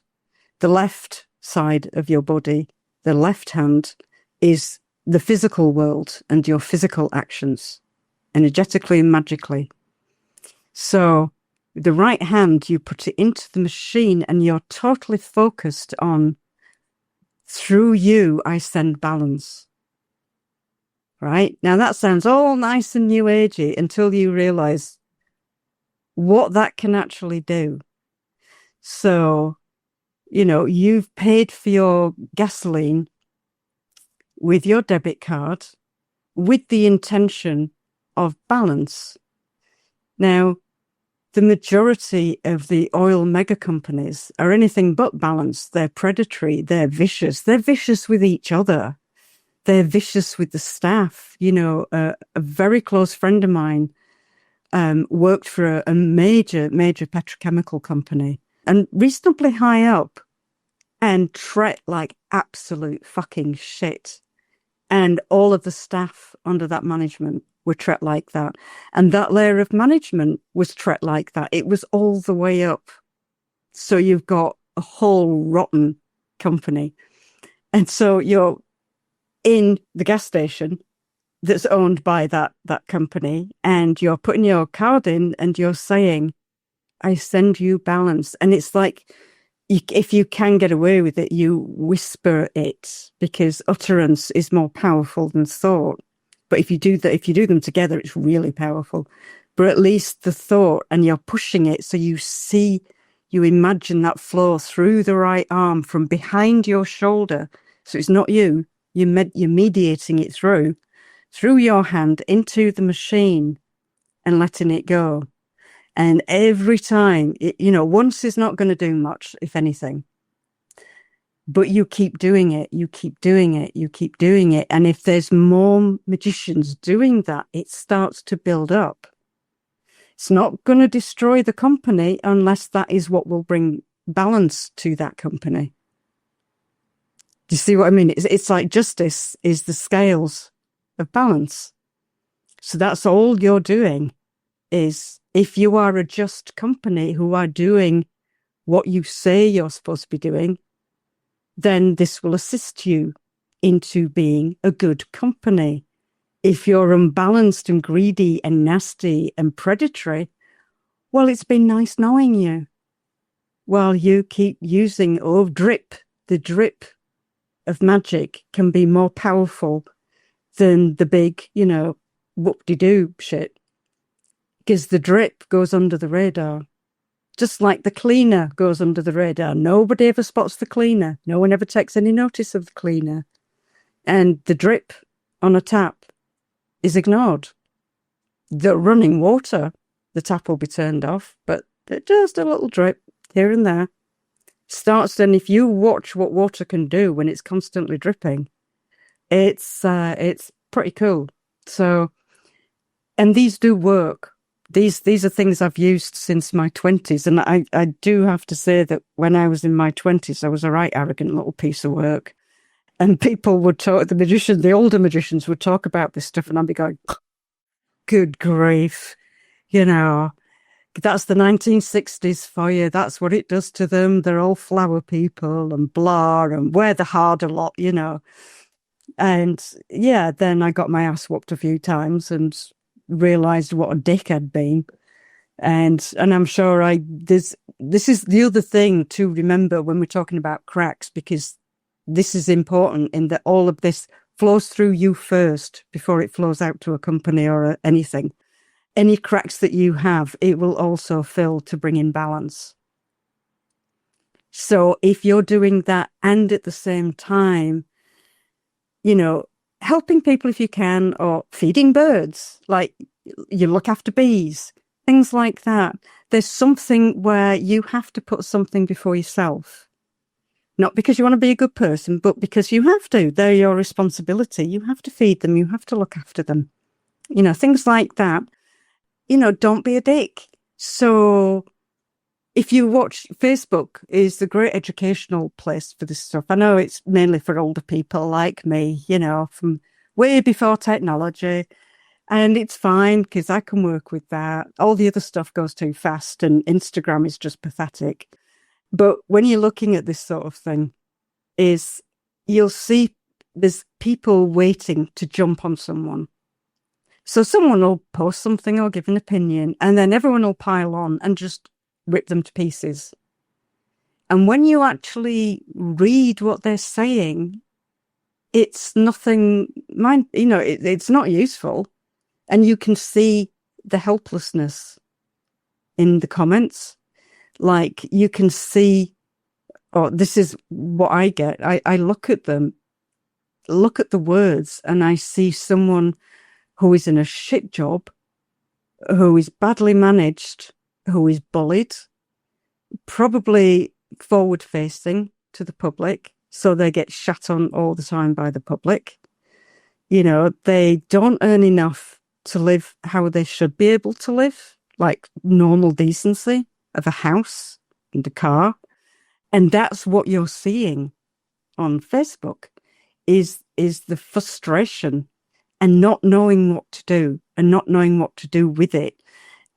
The left side of your body, the left hand, is the physical world and your physical actions, energetically and magically. So the right hand, you put it into the machine and you're totally focused on, through you, I send balance. Right? Now that sounds all nice and new agey until you realize what that can actually do. So, you've paid for your gasoline with your debit card with the intention of balance. Now, the majority of the oil mega companies are anything but balanced. They're predatory. They're vicious. They're vicious with each other. They're vicious with the staff. A very close friend of mine worked for a major petrochemical company and reasonably high up and treat like absolute fucking shit. And all of the staff under that management were treated like that. And that layer of management was treated like that. It was all the way up. So you've got a whole rotten company. And so you're in the gas station that's owned by that company, and you're putting your card in and you're saying, I send you balance. And it's like, if you can get away with it, you whisper it because utterance is more powerful than thought. But if you do them together, it's really powerful. But at least the thought, and you're pushing it, so you imagine that flow through the right arm from behind your shoulder. So it's not you. You're mediating it through your hand into the machine and letting it go. And every time, once is not going to do much, if anything. But you keep doing it, you keep doing it, you keep doing it. And if there's more magicians doing that, it starts to build up. It's not going to destroy the company unless that is what will bring balance to that company. Do you see what I mean? It's like justice is the scales of balance. So that's all you're doing is, if you are a just company who are doing what you say you're supposed to be doing, then this will assist you into being a good company. If you're unbalanced and greedy and nasty and predatory, well, it's been nice knowing you. While you keep using, the drip of magic can be more powerful than the big, whoop-de-doo shit. Because the drip goes under the radar. Just like the cleaner goes under the radar. Nobody ever spots the cleaner. No one ever takes any notice of the cleaner. And the drip on a tap is ignored. The running water, the tap will be turned off, but just a little drip here and there starts. And if you watch what water can do when it's constantly dripping, it's pretty cool. So, and these do work. These are things I've used since my 20s. And I do have to say that when I was in my 20s, I was a right arrogant little piece of work. And people would talk, the older magicians would talk about this stuff, and I'd be going, good grief, that's the 1960s for you. That's what it does to them. They're all flower people and blah, and wear the hard a lot, And yeah, then I got my ass whooped a few times and realized what a dick I'd been. And I'm sure this is the other thing to remember when we're talking about cracks, because this is important in that all of this flows through you first before it flows out to a company or anything. Any cracks that you have, it will also fill to bring in balance. So if you're doing that and at the same time, helping people if you can, or feeding birds, like you look after bees, things like that. There's something where you have to put something before yourself. Not because you want to be a good person, but because you have to. They're your responsibility. You have to feed them. You have to look after them. Things like that. Don't be a dick. So if you watch, Facebook is the great educational place for this stuff. I know it's mainly for older people like me, from way before technology. And it's fine because I can work with that. All the other stuff goes too fast and Instagram is just pathetic. But when you're looking at this sort of thing, you'll see there's people waiting to jump on someone. So someone will post something or give an opinion, and then everyone will pile on and just rip them to pieces. And when you actually read what they're saying, it's nothing, it's not useful. And you can see the helplessness in the comments. Like you can see, this is what I get. I look at them, look at the words, and I see someone who is in a shit job, who is badly managed, who is bullied, probably forward facing to the public. So they get shat on all the time by the public. They don't earn enough to live how they should be able to live, like normal decency of a house and a car. And that's what you're seeing on Facebook is the frustration and not knowing what to do and not knowing what to do with it.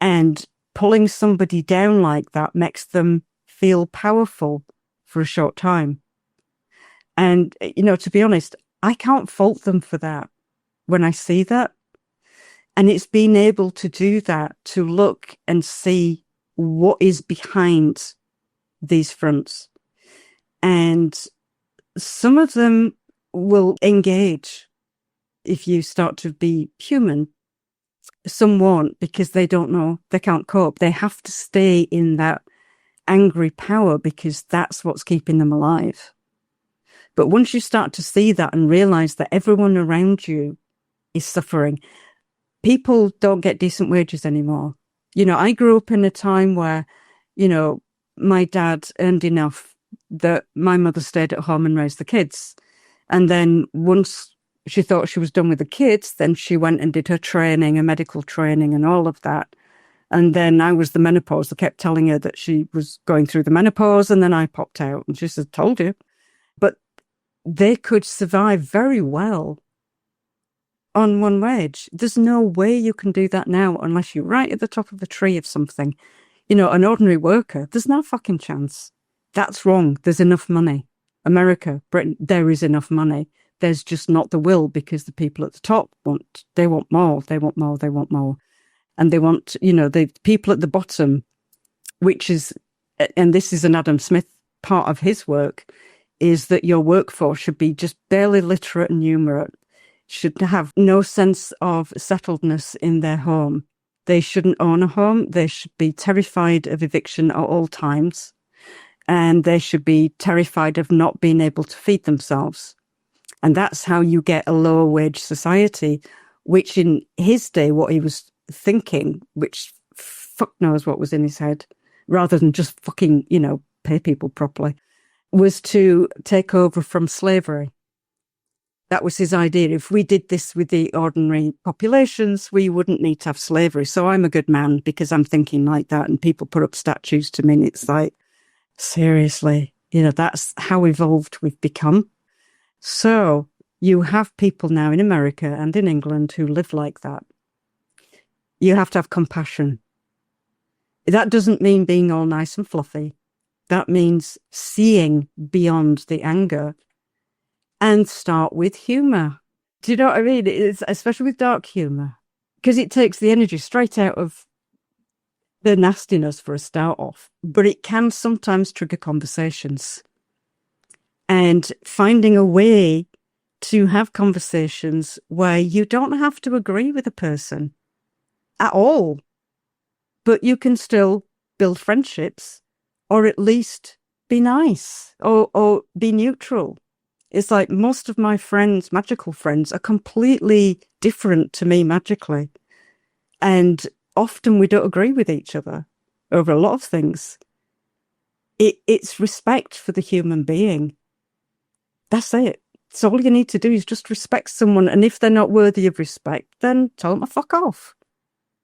And pulling somebody down like that makes them feel powerful for a short time. And, to be honest, I can't fault them for that when I see that. And it's being able to do that, to look and see what is behind these fronts. And some of them will engage if you start to be human. Some won't, because they don't know, they can't cope. They have to stay in that angry power because that's what's keeping them alive. But once you start to see that and realize that everyone around you is suffering, people don't get decent wages anymore. I grew up in a time where, my dad earned enough that my mother stayed at home and raised the kids. And then once she thought she was done with the kids, then she went and did her training, her medical training and all of that. And then I was the menopause. I kept telling her that she was going through the menopause, and then I popped out and she said, told you. But they could survive very well on one wage. There's no way you can do that now unless you're right at the top of the tree of something. An ordinary worker, there's no fucking chance. That's wrong. There's enough money. America, Britain, there is enough money. There's just not the will, because the people at the top want more, they want more, they want more. And they want, the people at the bottom, which is, and this is an Adam Smith part of his work, is that your workforce should be just barely literate and numerate, should have no sense of settledness in their home. They shouldn't own a home. They should be terrified of eviction at all times. And they should be terrified of not being able to feed themselves. And that's how you get a lower wage society, which in his day, what he was thinking, which fuck knows what was in his head, rather than just fucking, pay people properly, was to take over from slavery. That was his idea. If we did this with the ordinary populations, we wouldn't need to have slavery. So I'm a good man because I'm thinking like that. And people put up statues to me. And it's like, seriously, that's how evolved we've become. So you have people now in America and in England who live like that. You have to have compassion. That doesn't mean being all nice and fluffy. That means seeing beyond the anger and start with humour. Do you know what I mean? It's, especially with dark humour, because it takes the energy straight out of the nastiness for a start off, but it can sometimes trigger conversations. And finding a way to have conversations where you don't have to agree with a person at all, but you can still build friendships, or at least be nice, or be neutral. It's like most of my friends, magical friends, are completely different to me magically. And often we don't agree with each other over a lot of things. It's respect for the human being. That's it. So all you need to do is just respect someone. And if they're not worthy of respect, then tell them to fuck off.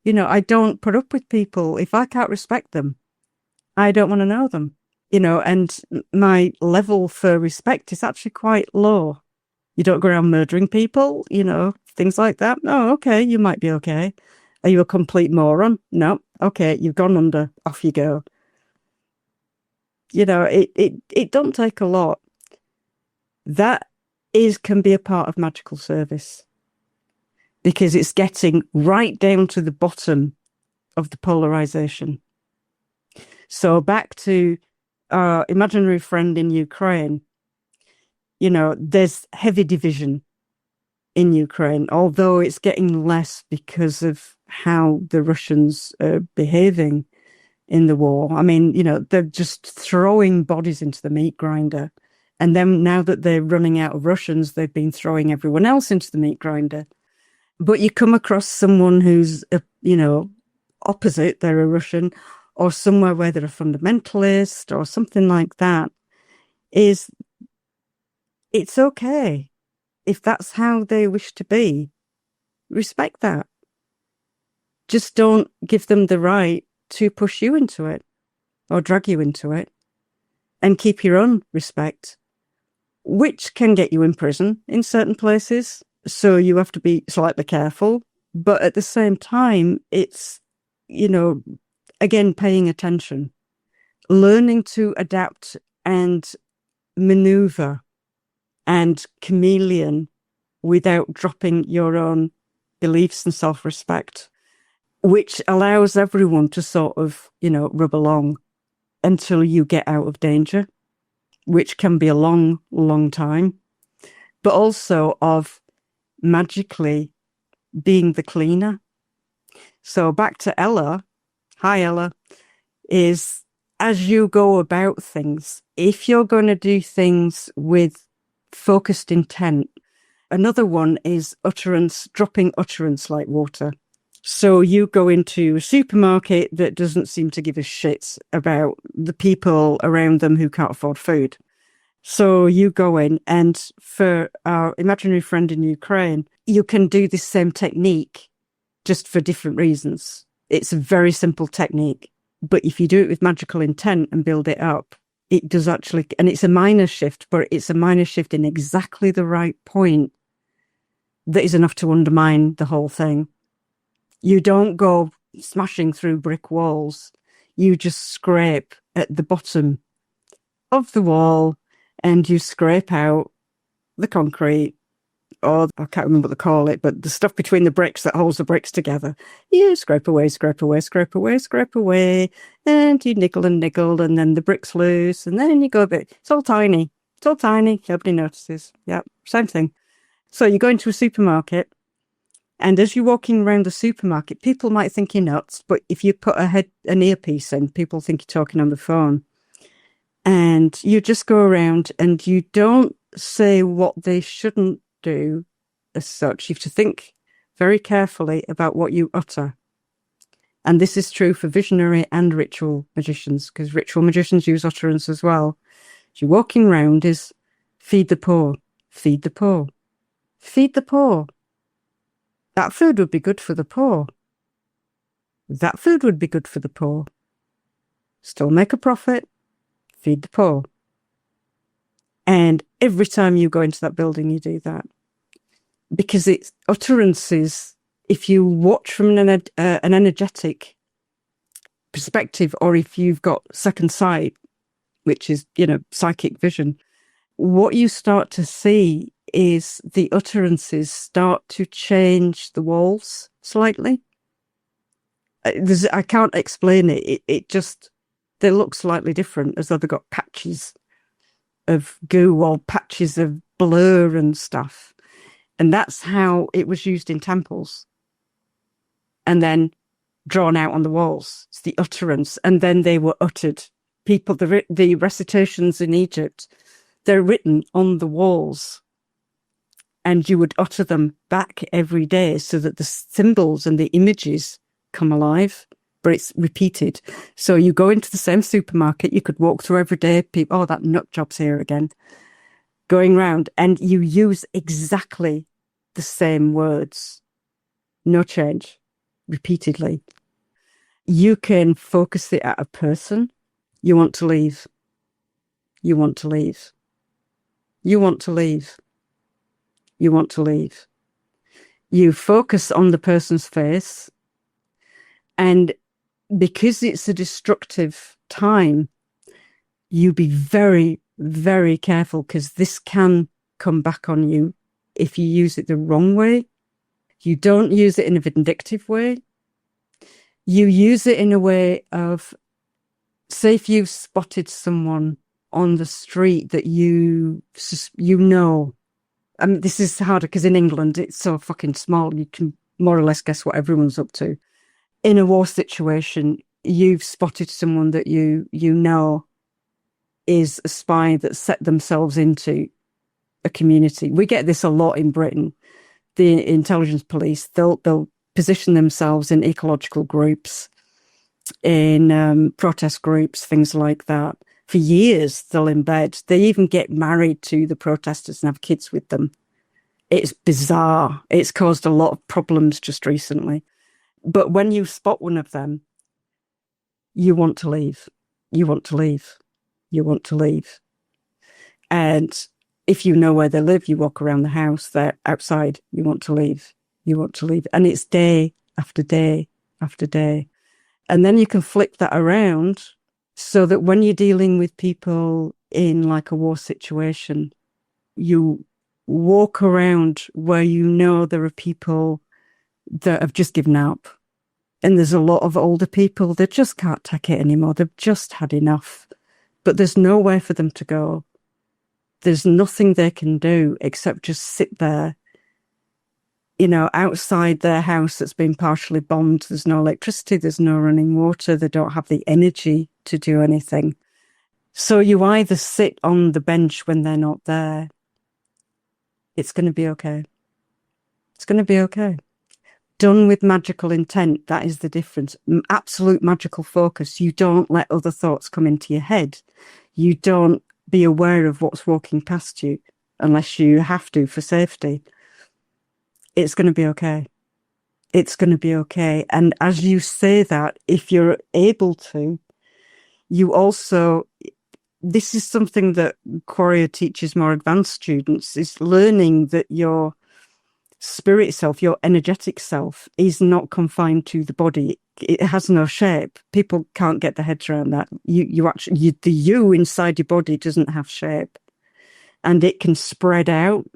I don't put up with people. If I can't respect them, I don't want to know them. And my level for respect is actually quite low. You don't go around murdering people, things like that. Oh, okay, you might be okay. Are you a complete moron? No. Okay, you've gone under. Off you go. It don't take a lot. That can be a part of magical service, because it's getting right down to the bottom of the polarization. So back to our imaginary friend in Ukraine, there's heavy division in Ukraine, although it's getting less because of how the Russians are behaving in the war. I mean, they're just throwing bodies into the meat grinder. And then now that they're running out of Russians, they've been throwing everyone else into the meat grinder. But you come across someone who's, opposite, they're a Russian, or somewhere where they're a fundamentalist or something like that, it's okay. If that's how they wish to be, respect that. Just don't give them the right to push you into it or drag you into it, and keep your own respect, which can get you in prison in certain places. So you have to be slightly careful. But at the same time, it's, again, paying attention, learning to adapt and maneuver and chameleon without dropping your own beliefs and self-respect, which allows everyone to sort of, rub along until you get out of danger, which can be a long, long time, but also of magically being the cleaner. So back to Ella. Hi, Ella. Is as you go about things, if you're going to do things with focused intent, another one is utterance, dropping utterance like water. So you go into a supermarket that doesn't seem to give a shit about the people around them who can't afford food. So you go in, and for our imaginary friend in Ukraine, you can do this same technique just for different reasons. It's a very simple technique. But if you do it with magical intent and build it up, it does actually, and it's a minor shift, but it's a minor shift in exactly the right point that is enough to undermine the whole thing. You don't go smashing through brick walls. you just scrape at the bottom of the wall and you scrape out the concrete, or I can't remember what they call it, but the stuff between the bricks that holds the bricks together. You scrape away, scrape away, scrape away, scrape away, and you niggle, and then the brick's loose, and then you go a bit. It's all tiny. It's all tiny. Nobody notices. Yep, same thing. So you go into a supermarket, and as you're walking around the supermarket, people might think you're nuts, but if you put an earpiece in, people think you're talking on the phone. And you just go around and you don't say what they shouldn't do as such. You have to think very carefully about what you utter. And this is true for visionary and ritual magicians, because ritual magicians use utterance as well. As you're walking around is feed the poor, feed the poor, feed the poor. That food would be good for the poor. That food would be good for the poor. Still make a profit, feed the poor. And every time you go into that building, you do that. Because it's utterances, if you watch from an energetic perspective, or if you've got second sight, which is, psychic vision, what you start to see is the utterances start to change the walls slightly. I can't explain it. It just, they look slightly different, as though they've got patches of goo or patches of blur and stuff. And that's how it was used in temples. And then drawn out on the walls. It's the utterance. And then they were uttered. People, the recitations in Egypt, they're written on the walls. And you would utter them back every day so that the symbols and the images come alive. But it's repeated. So you go into the same supermarket, you could walk through every day, people, oh, that nut job's here again, going round, and you use exactly the same words. No change, repeatedly. You can focus it at a person. You want to leave. You want to leave. You want to leave. You want to leave. You focus on the person's face, and because it's a destructive time, you be very, very careful, because this can come back on you if you use it the wrong way. You don't use it in a vindictive way. You use it in a way of, say if you've spotted someone on the street that you know. I mean, this is harder because in England it's so fucking small, you can more or less guess what everyone's up to. In a war situation, you've spotted someone that you know is a spy that set themselves into a community. We get this a lot in Britain. The intelligence police, they'll position themselves in ecological groups, in protest groups, things like that. For years, they'll embed. They even get married to the protesters and have kids with them. It's bizarre. It's caused a lot of problems just recently. But when you spot one of them, you want to leave. You want to leave. You want to leave. And if you know where they live, you walk around the house, they're outside, you want to leave. You want to leave. And it's day after day after day. And then you can flip that around so that when you're dealing with people in like a war situation, you walk around where you know there are people that have just given up. And there's a lot of older people that just can't take it anymore. They've just had enough. But there's nowhere for them to go. There's nothing they can do except just sit there, outside their house that's been partially bombed. There's no electricity, there's no running water. They don't have the energy to do anything. So you either sit on the bench when they're not there. It's going to be okay. It's going to be okay. Done with magical intent, that is the difference. Absolute magical focus. You don't let other thoughts come into your head. You don't be aware of what's walking past you unless you have to for safety. It's going to be okay. It's going to be okay. And as you say that, if you're able to, you also, this is something that Quarrier teaches more advanced students, is learning that your spirit self, your energetic self, is not confined to the body. it has no shape. People can't get their heads around that. The you inside your body doesn't have shape, and it can spread out.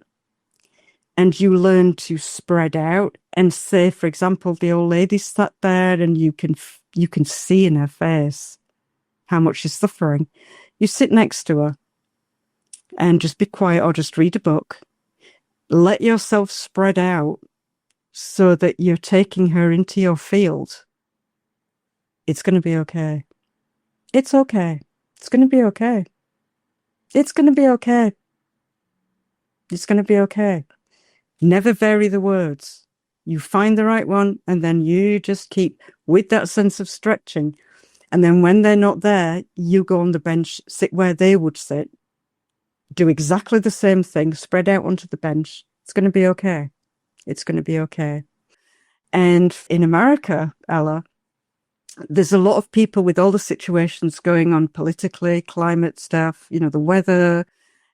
And you learn to spread out. And say, for example, the old lady sat there, and you can see in her face how much she's suffering. You sit next to her and just be quiet, or just read a book. Let yourself spread out so that you're taking her into your field. It's going to be okay. It's okay. It's going to be okay. It's going to be okay. It's going to be okay. Never vary the words. You find the right one, and then you just keep with that sense of stretching. And then when they're not there, you go on the bench, sit where they would sit, do exactly the same thing, spread out onto the bench. It's going to be okay. It's going to be okay. And in America, Ella, there's a lot of people with all the situations going on politically, climate stuff, the weather,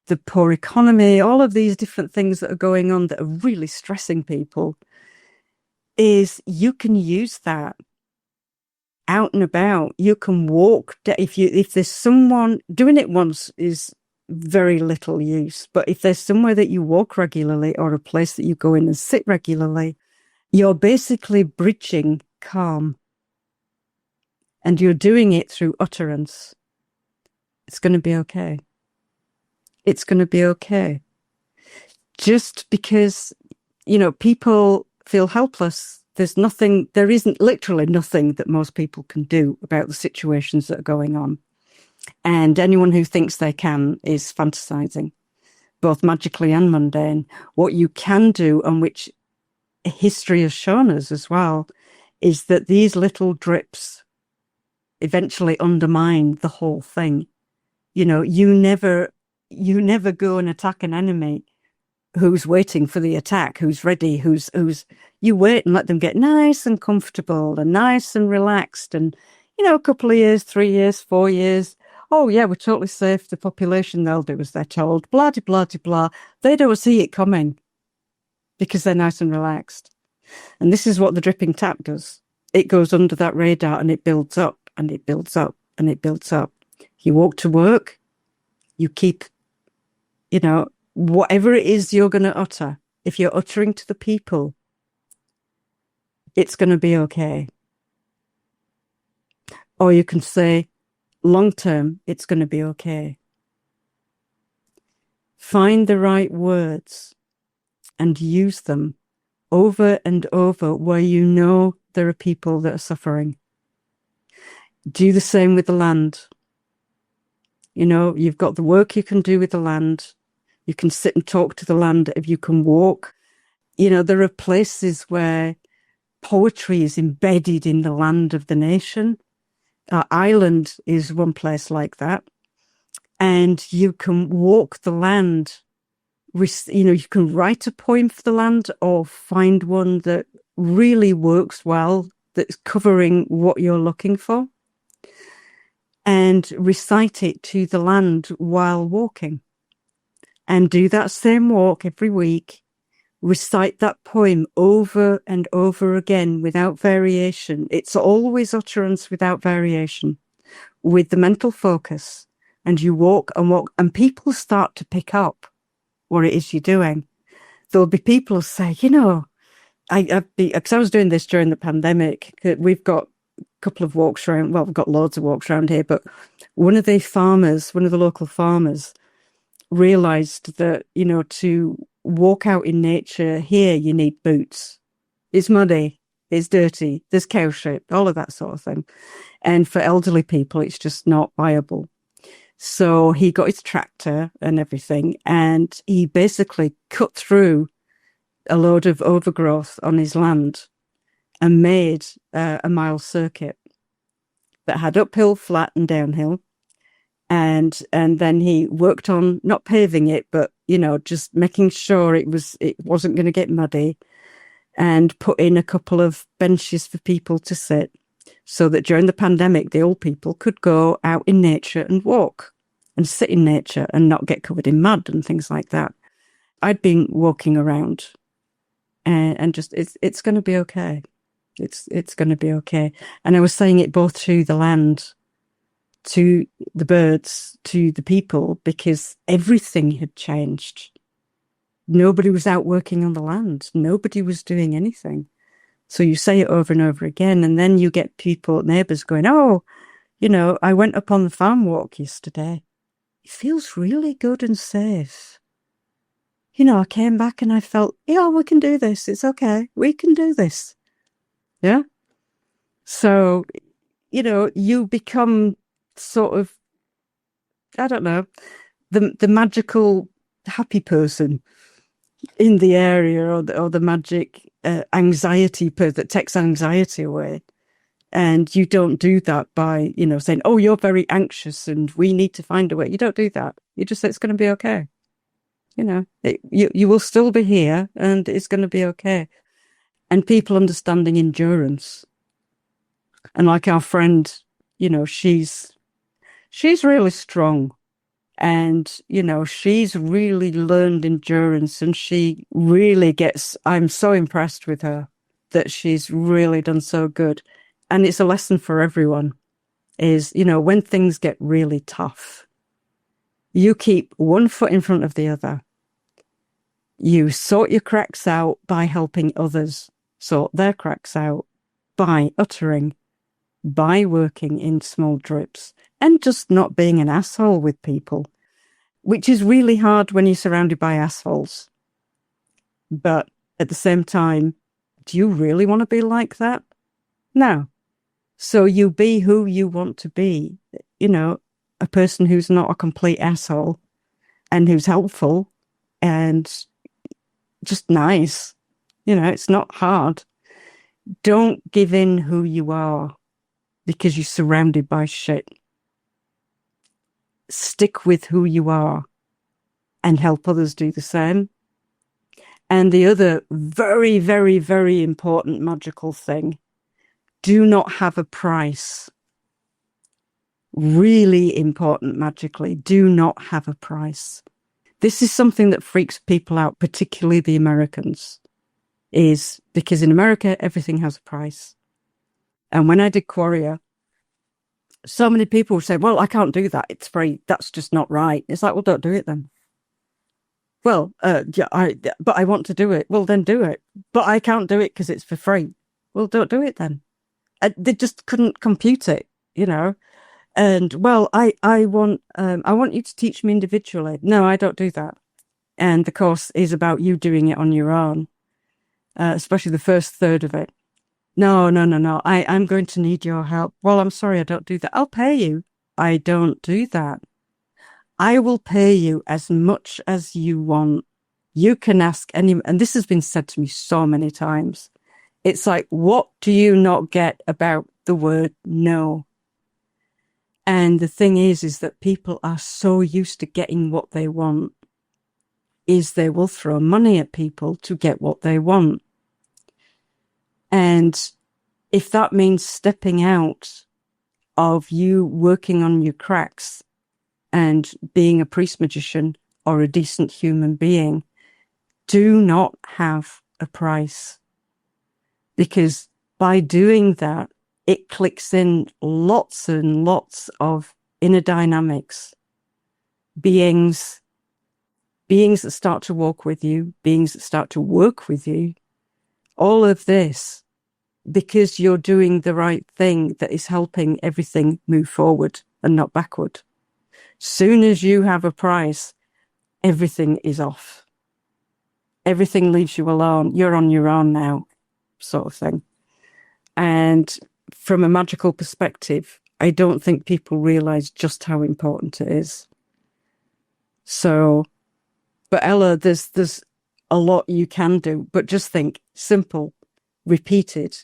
the poor economy, all of these different things that are going on that are really stressing people, is you can use that out and about. You can walk. If there's someone doing it once is very little use, but if there's somewhere that you walk regularly, or a place that you go in and sit regularly, you're basically bridging calm. And you're doing it through utterance. It's going to be okay. It's going to be okay. Just because, people feel helpless, there isn't literally nothing that most people can do about the situations that are going on. And anyone who thinks they can is fantasizing, both magically and mundane. What you can do, and which history has shown us as well, is that these little drips eventually undermine the whole thing. You never go and attack an enemy who's waiting for the attack, who's ready, you wait and let them get nice and comfortable and nice and relaxed. And, a couple of years, 3 years, 4 years. Oh yeah, we're totally safe. The population, they'll do as they're told, blah, de, blah, de, blah. They don't see it coming because they're nice and relaxed. And this is what the dripping tap does. It goes under that radar, and it builds up. And it builds up, and it builds up. You walk to work, you keep, whatever it is you're going to utter, if you're uttering to the people, it's going to be okay. Or you can say, long term, it's going to be okay. Find the right words and use them over and over where there are people that are suffering. Do the same with the land. You've got the work you can do with the land. You can sit and talk to the land. If you can walk, there are places where poetry is embedded in the land of the nation. Ireland is one place like that. And you can walk the land. You can write a poem for the land, or find one that really works well, that's covering what you're looking for, and recite it to the land while walking. And do that same walk every week. Recite that poem over and over again without variation. It's always utterance without variation, with the mental focus. And you walk, and people start to pick up what it is you're doing. There'll be people who say, because I was doing this during the pandemic. We've got couple of walks around. Well, we've got loads of walks around here, but one of the local farmers realized that, to walk out in nature here, you need boots. It's muddy, it's dirty, there's cow shit, all of that sort of thing. And for elderly people, it's just not viable. So he got his tractor and everything, and he basically cut through a load of overgrowth on his land and made a mile circuit that had uphill, flat, and downhill. And then he worked on not paving it, but just making sure it wasn't going to get muddy, and put in a couple of benches for people to sit, so that during the pandemic, the old people could go out in nature and walk and sit in nature and not get covered in mud and things like that. I'd been walking around, and just it's going to be okay. It's going to be okay. And I was saying it both to the land, to the birds, to the people, because everything had changed. Nobody was out working on the land. Nobody was doing anything. So you say it over and over again, and then you get people, neighbours going, oh, I went up on the farm walk yesterday. It feels really good and safe. I came back and I felt, we can do this. It's okay. We can do this. Yeah. So, you become sort of, I don't know, the magical happy person in the area, or the magic anxiety person that takes anxiety away. And you don't do that by, saying, oh, you're very anxious and we need to find a way. You don't do that. You just say it's going to be okay. You will still be here and it's going to be okay. And people understanding endurance. And like our friend, she's really strong. And, she's really learned endurance, and she really I'm so impressed with her that she's really done so good. And it's a lesson for everyone is, when things get really tough, you keep one foot in front of the other. You sort your cracks out by helping others sort their cracks out, by uttering, by working in small drips, and just not being an asshole with people, which is really hard when you're surrounded by assholes. But at the same time, do you really want to be like that? No. So you be who you want to be, a person who's not a complete asshole and who's helpful and just nice. It's not hard. Don't give in who you are because you're surrounded by shit. Stick with who you are and help others do the same. And the other very, very, very important magical thing, do not have a price. Really important magically, do not have a price. This is something that freaks people out, particularly the Americans, is because in America, everything has a price. And when I did Quarrier, so many people say, well, I can't do that. It's free. That's just not right. It's like, well, don't do it then. Well, but I want to do it. Well, then do it. But I can't do it because it's for free. Well, don't do it then. They just couldn't compute it, And well, I want you to teach me individually. No, I don't do that. And the course is about you doing it on your own, especially the first third of it. No. I'm going to need your help. Well, I'm sorry, I don't do that. I'll pay you. I don't do that. I will pay you as much as you want. You can ask anyone, and this has been said to me so many times. It's like, what do you not get about the word no? And the thing is that people are so used to getting what they want, is they will throw money at people to get what they want. And if that means stepping out of you working on your cracks and being a priest magician or a decent human being, do not have a price. Because by doing that, it clicks in lots and lots of inner dynamics, beings that start to walk with you, beings that start to work with you, all of this, because you're doing the right thing that is helping everything move forward and not backward. Soon as you have a price, everything is off. Everything leaves you alone. You're on your own now, sort of thing. And from a magical perspective, I don't think people realize just how important it is. So, but Ella, there's a lot you can do, but just think simple, repeated.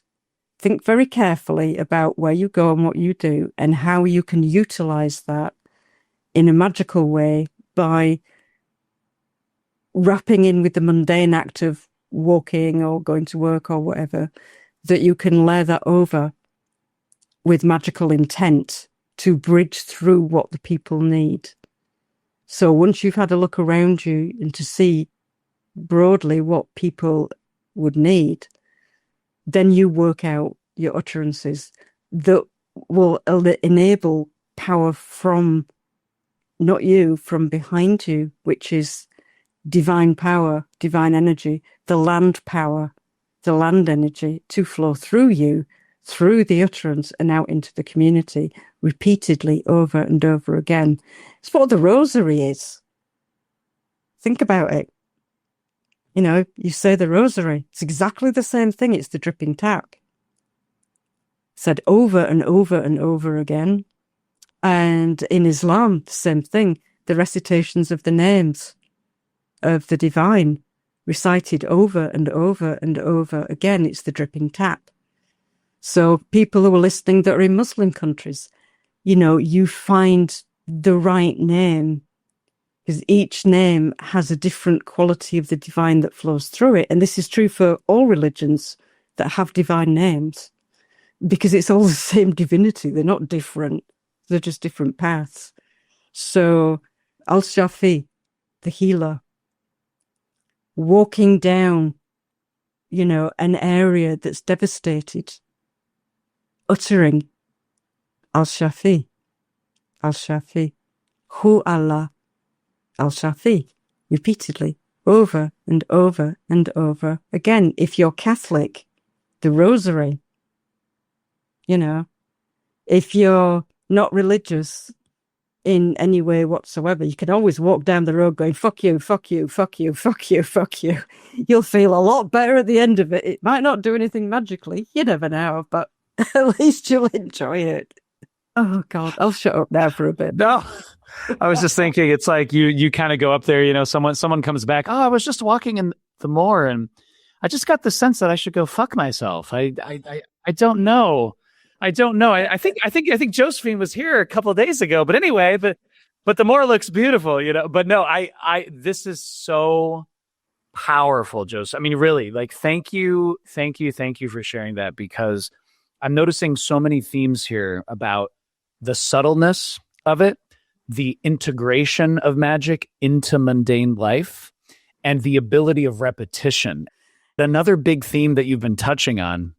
Think very carefully about where you go and what you do and how you can utilize that in a magical way by wrapping in with the mundane act of walking or going to work or whatever, that you can layer that over with magical intent to bridge through what the people need. So once you've had a look around you and to see broadly what people would need, then you work out your utterances that will enable power from not you, from behind you, which is divine power, divine energy, the land power, the land energy to flow through you, through the utterance and out into the community repeatedly over and over again. It's what the rosary is. Think about it. You know, you say the rosary. It's exactly the same thing. It's the dripping tap. Said over and over and over again. And in Islam, the same thing. The recitations of the names of the divine recited over and over and over again. It's the dripping tap. So people who are listening that are in Muslim countries, you know, you find the right name, because each name has a different quality of the divine that flows through it. And this is true for all religions that have divine names, because it's all the same divinity. They're not different. They're just different paths. So Al-Shafi, the healer, walking down, you know, an area that's devastated, uttering Al-Shafi, Al-Shafi, Hu Allah, Al-Shafi, repeatedly, over and over and over again. If you're Catholic, the rosary, you know, if you're not religious in any way whatsoever, you can always walk down the road going, fuck you, fuck you, fuck you, fuck you, fuck you. You'll feel a lot better at the end of it. It might not do anything magically. You never know, but at least you'll enjoy it. Oh, God, I'll shut up now for a bit. No, I was just thinking, it's like you kind of go up there, you know, someone comes back. Oh, I was just walking in the moor and I just got the sense that I should go fuck myself. I don't know. I don't know. I think Josephine was here a couple of days ago, but anyway, but the moor looks beautiful, you know. But no, this is so powerful, Joseph. I mean, really, like, thank you for sharing that, because I'm noticing so many themes here about the subtleness of it, the integration of magic into mundane life, and the ability of repetition. Another big theme that you've been touching on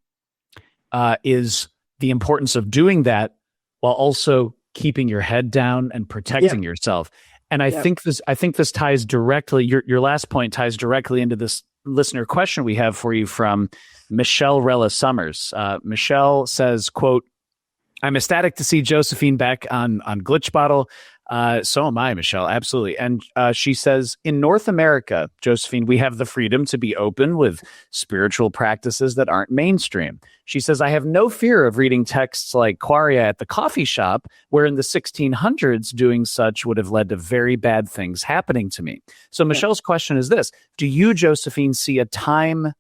is the importance of doing that while also keeping your head down and protecting yourself. And I think this ties directly, your last point ties directly into this listener question we have for you from Michelle Rella Summers. Michelle says, quote, "I'm ecstatic to see Josephine back on Glitch Bottle. So am I, Michelle. Absolutely." And she says, "In North America, Josephine, we have the freedom to be open with spiritual practices that aren't mainstream." She says, "I have no fear of reading texts like Quaria at the coffee shop, where in the 1600s doing such would have led to very bad things happening to me." So Michelle's question is this: do you, Josephine, see a time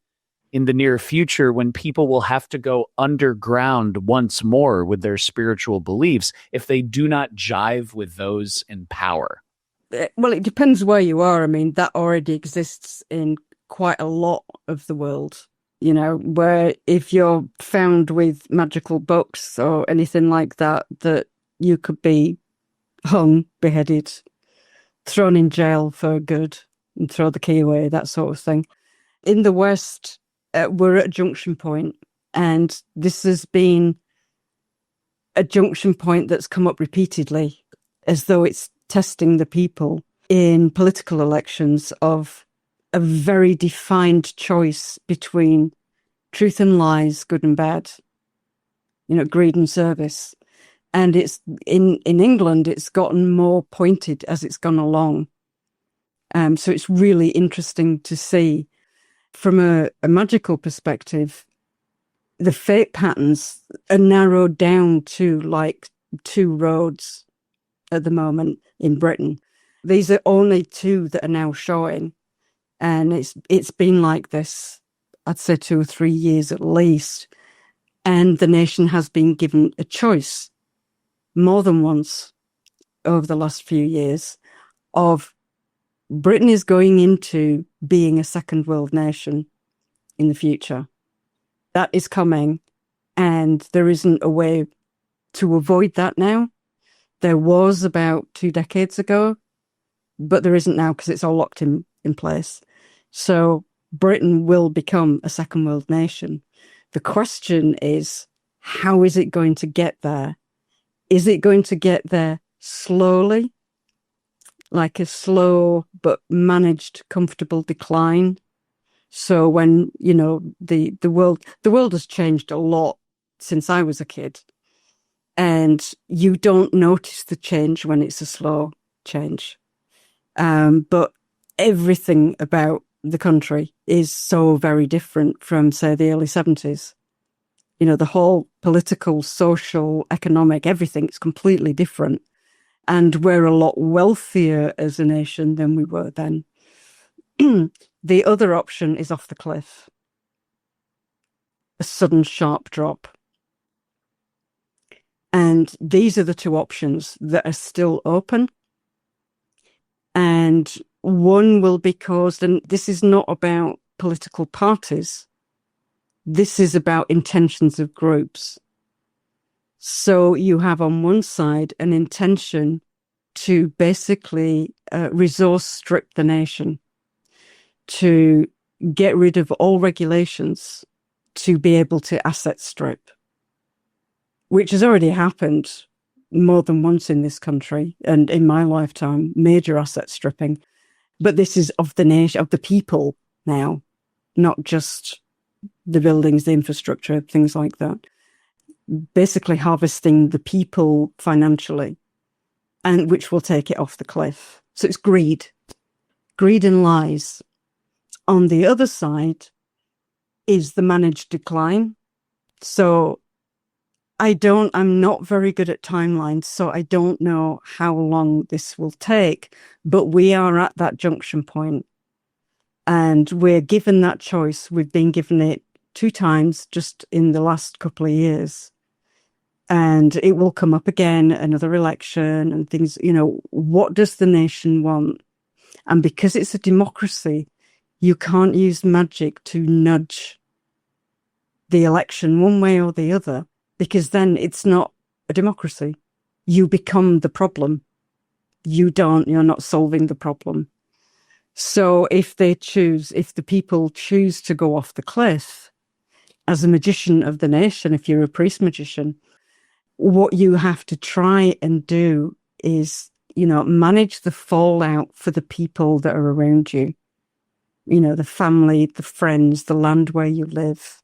in the near future when people will have to go underground once more with their spiritual beliefs if they do not jive with those in power? Well, it depends where you are. I mean, that already exists in quite a lot of the world, you know, where if you're found with magical books or anything like that, that you could be hung, beheaded, thrown in jail for good and throw the key away, that sort of thing. In the West, we're at a junction point, and this has been a junction point that's come up repeatedly, as though it's testing the people in political elections of a very defined choice between truth and lies, good and bad, you know, greed and service. And it's in England, it's gotten more pointed as it's gone along. So it's really interesting to see. From a magical perspective, the fate patterns are narrowed down to like 2 roads at the moment in Britain. These are only 2 that are now showing. And it's been like this, I'd say 2 or 3 years at least. And the nation has been given a choice more than once over the last few years of Britain is going into being a second world nation in the future. That is coming, and there isn't a way to avoid that now. There was about 2 decades ago, but there isn't now because it's all locked in place. So Britain will become a second world nation. The question is, how is it going to get there? Is it going to get there slowly, like a slow but managed, comfortable decline? So when, the world has changed a lot since I was a kid, and you don't notice the change when it's a slow change. But everything about the country is so very different from, say, the early 70s. The whole political, social, economic, everything's completely different. And we're a lot wealthier as a nation than we were then. The other option is off the cliff. A sudden sharp drop. And these are the two options that are still open. And one will be caused, and this is not about political parties. This is about intentions of groups. So you have on one side an intention to basically resource strip the nation, to get rid of all regulations, to be able to asset strip, which has already happened more than once in this country and in my lifetime, major asset stripping. But this is of the nation, of the people now, not just the buildings, the infrastructure, things like that. Basically harvesting the people financially, and which will take it off the cliff. So it's greed and lies. On the other side is the managed decline. So I'm not very good at timelines, so I don't know how long this will take, but we are at that junction point and we're given that choice. We've been given it 2 times just in the last couple of years, and it will come up again, another election and things. What does the nation want? And because it's a democracy, you can't use magic to nudge the election one way or the other, because then it's not a democracy. You become the problem. You're not solving the problem. So if the people choose to go off the cliff, as a magician of the nation, if you're a priest magician, what you have to try and do is, manage the fallout for the people that are around you. The family, the friends, the land where you live,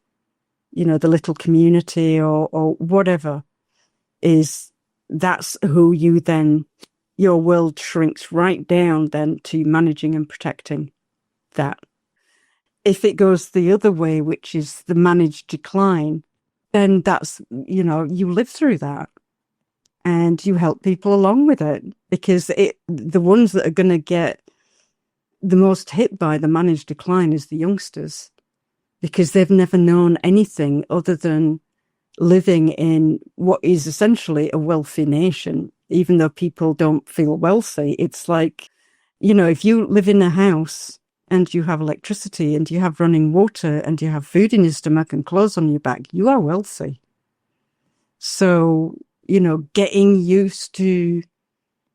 the little community or whatever that's who you then, your world shrinks right down then to managing and protecting that. If it goes the other way, which is the managed decline, then that's, you live through that and you help people along with it, because the ones that are going to get the most hit by the managed decline is the youngsters, because they've never known anything other than living in what is essentially a wealthy nation. Even though people don't feel wealthy, it's like, if you live in a house and you have electricity and you have running water and you have food in your stomach and clothes on your back, you are wealthy. So, getting used to,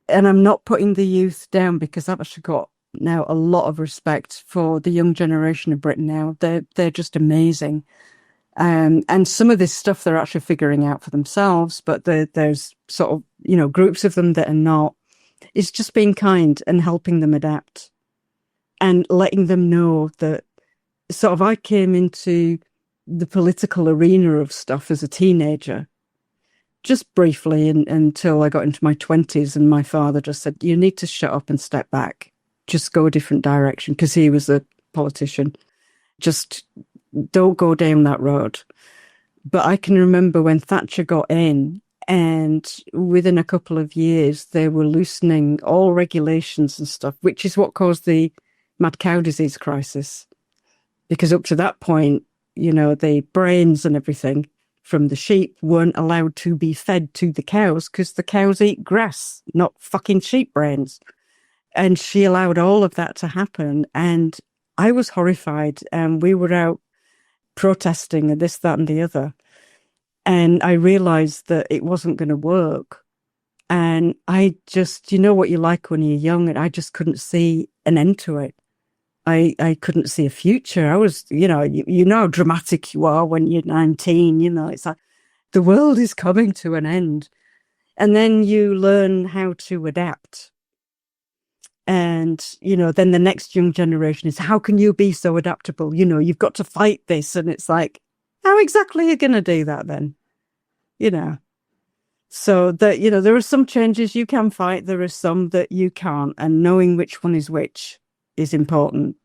and I'm not putting the youth down, because I've actually got now a lot of respect for the young generation of Britain now. They're just amazing. And some of this stuff they're actually figuring out for themselves, but there's sort of, groups of them that are not. It's just being kind and helping them adapt and letting them know that sort of I came into the political arena of stuff as a teenager, just briefly until I got into my 20s, and my father just said, you need to shut up and step back. Just go a different direction, because he was a politician. Just don't go down that road. But I can remember when Thatcher got in, and within a couple of years, they were loosening all regulations and stuff, which is what caused the mad cow disease crisis. Because up to that point, the brains and everything from the sheep weren't allowed to be fed to the cows, because the cows eat grass, not fucking sheep brains. And she allowed all of that to happen. And I was horrified. And we were out protesting and this, that, and the other. And I realized that it wasn't going to work. And I just, what you like when you're young, and I just couldn't see an end to it. I couldn't see a future. I was, you know how dramatic you are when you're 19, it's like the world is coming to an end. And then you learn how to adapt. And, then the next young generation is, how can you be so adaptable? You've got to fight this. And it's like, how exactly are you going to do that then? So that, there are some changes you can fight. There are some that you can't. And knowing which one is which is important.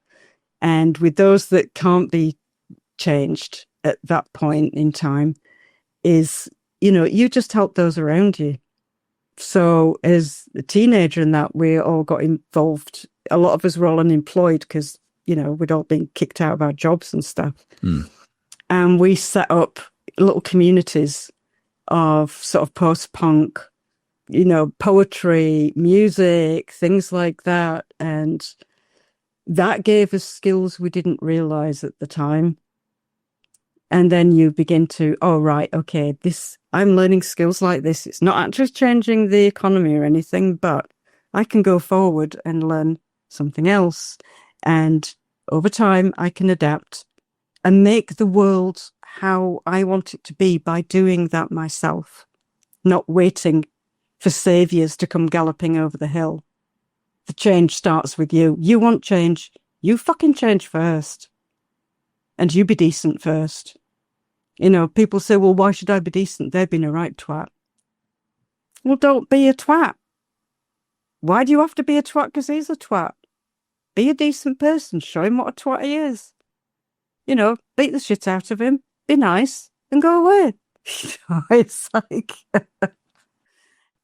And with those that can't be changed at that point in time is, you just help those around you. So as a teenager and that, we all got involved. A lot of us were all unemployed because, we'd all been kicked out of our jobs and stuff. And we set up little communities of sort of post-punk, poetry, music, things like that. And that gave us skills we didn't realize at the time. And then you begin to, okay, I'm learning skills like this. It's not actually changing the economy or anything, but I can go forward and learn something else. And over time, I can adapt and make the world how I want it to be by doing that myself, not waiting for saviors to come galloping over the hill. The change starts with you. You want change. You fucking change first. And you be decent first. People say, well, why should I be decent? They've been a right twat. Well, don't be a twat. Why do you have to be a twat? Because he's a twat. Be a decent person. Show him what a twat he is. Beat the shit out of him. Be nice and go away. It's like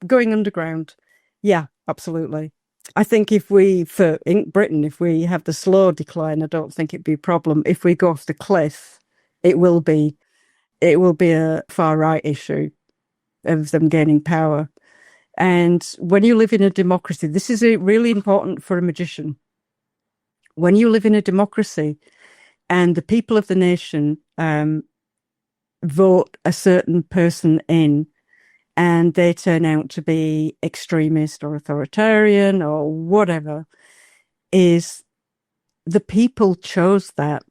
going underground. Yeah, absolutely. I think in Britain, if we have the slow decline, I don't think it'd be a problem. If we go off the cliff, it will be a far right issue of them gaining power. And when you live in a democracy, this is really important for a magician. When you live in a democracy and the people of the nation vote a certain person in, and they turn out to be extremist or authoritarian or whatever, is the people chose that.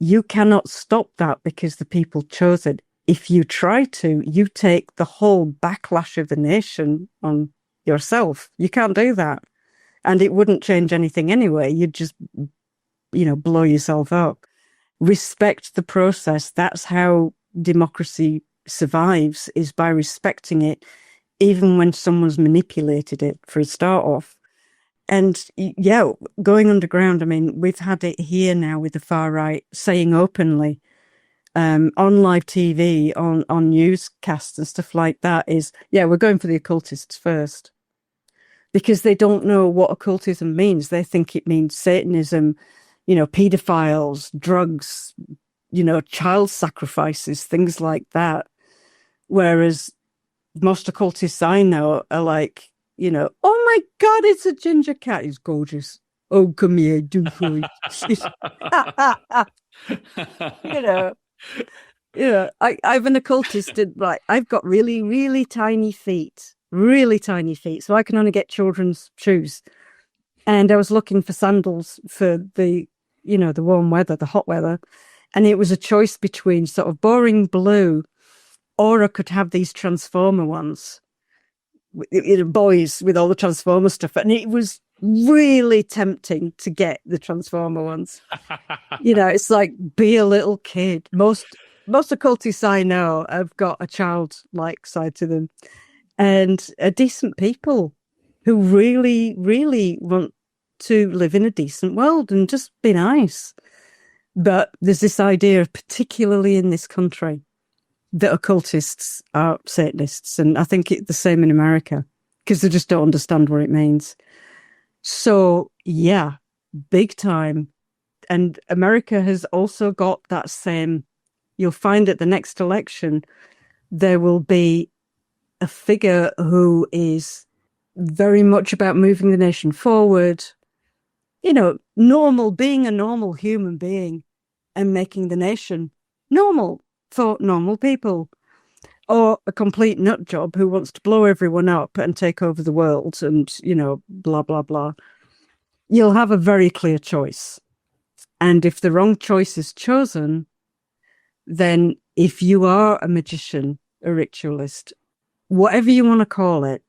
You cannot stop that because the people chose it. If you try to, you take the whole backlash of the nation on yourself. You can't do that. And it wouldn't change anything anyway. You'd just, blow yourself up. Respect the process. That's how democracy survives, is by respecting it, even when someone's manipulated it for a start off. And yeah, going underground, I mean, we've had it here now with the far right saying openly on live TV, on newscasts and stuff like that is, we're going for the occultists first. Because they don't know what occultism means. They think it means Satanism, pedophiles, drugs, child sacrifices, things like that. Whereas most occultists I know are like, oh my God, it's a ginger cat. He's gorgeous. Oh, come here, do for it. I'm an occultist. I've got really, really tiny feet, so I can only get children's shoes. And I was looking for sandals for the warm weather, the hot weather. And it was a choice between sort of boring blue, or I could have these Transformer ones, boys with all the Transformer stuff. And it was really tempting to get the Transformer ones. It's like, be a little kid. Most occultists I know have got a childlike side to them and are decent people who really, really want to live in a decent world and just be nice. But there's this idea, particularly in this country, that occultists are Satanists. And I think it's the same in America because they just don't understand what it means. So, yeah, big time. And America has also got that same, you'll find at the next election, there will be a figure who is very much about moving the nation forward, being a normal human being and making the nation normal for normal people, or a complete nut job who wants to blow everyone up and take over the world and, blah, blah, blah. you'll have a very clear choice. And if the wrong choice is chosen, then if you are a magician, a ritualist, whatever you want to call it,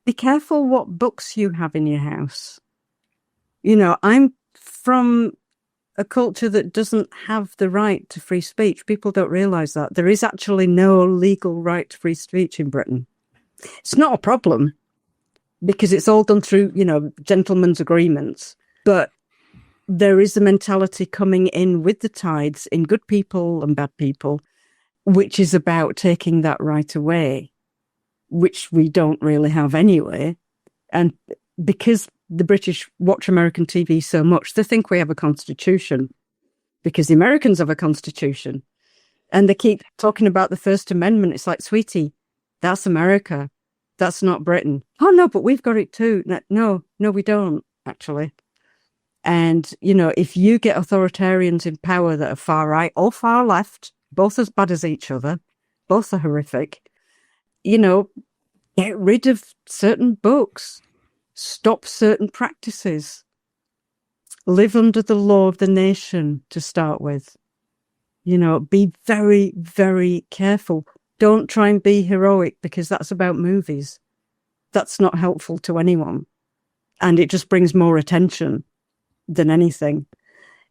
be careful what books you have in your house. You know, I'm from a culture that doesn't have the right to free speech. People don't realize that. There is actually no legal right to free speech in Britain. It's not a problem because it's all done through, you know, gentlemen's agreements. But there is a mentality coming in with the tides in good people and bad people, which is about taking that right away, which we don't really have anyway. And because the British watch American TV so much, they think we have a constitution because the Americans have a constitution. And they keep talking about the First Amendment. It's like, sweetie, that's America. That's not Britain. Oh, no, but we've got it too. No, we don't, actually. And, you know, if you get authoritarians in power that are far right or far left, both as bad as each other, both are horrific, you know, get rid of certain books, stop certain practices, live under the law of the nation to start with. You know, be very, very careful. Don't try and be heroic because that's about movies. That's not helpful to anyone. And it just brings more attention than anything.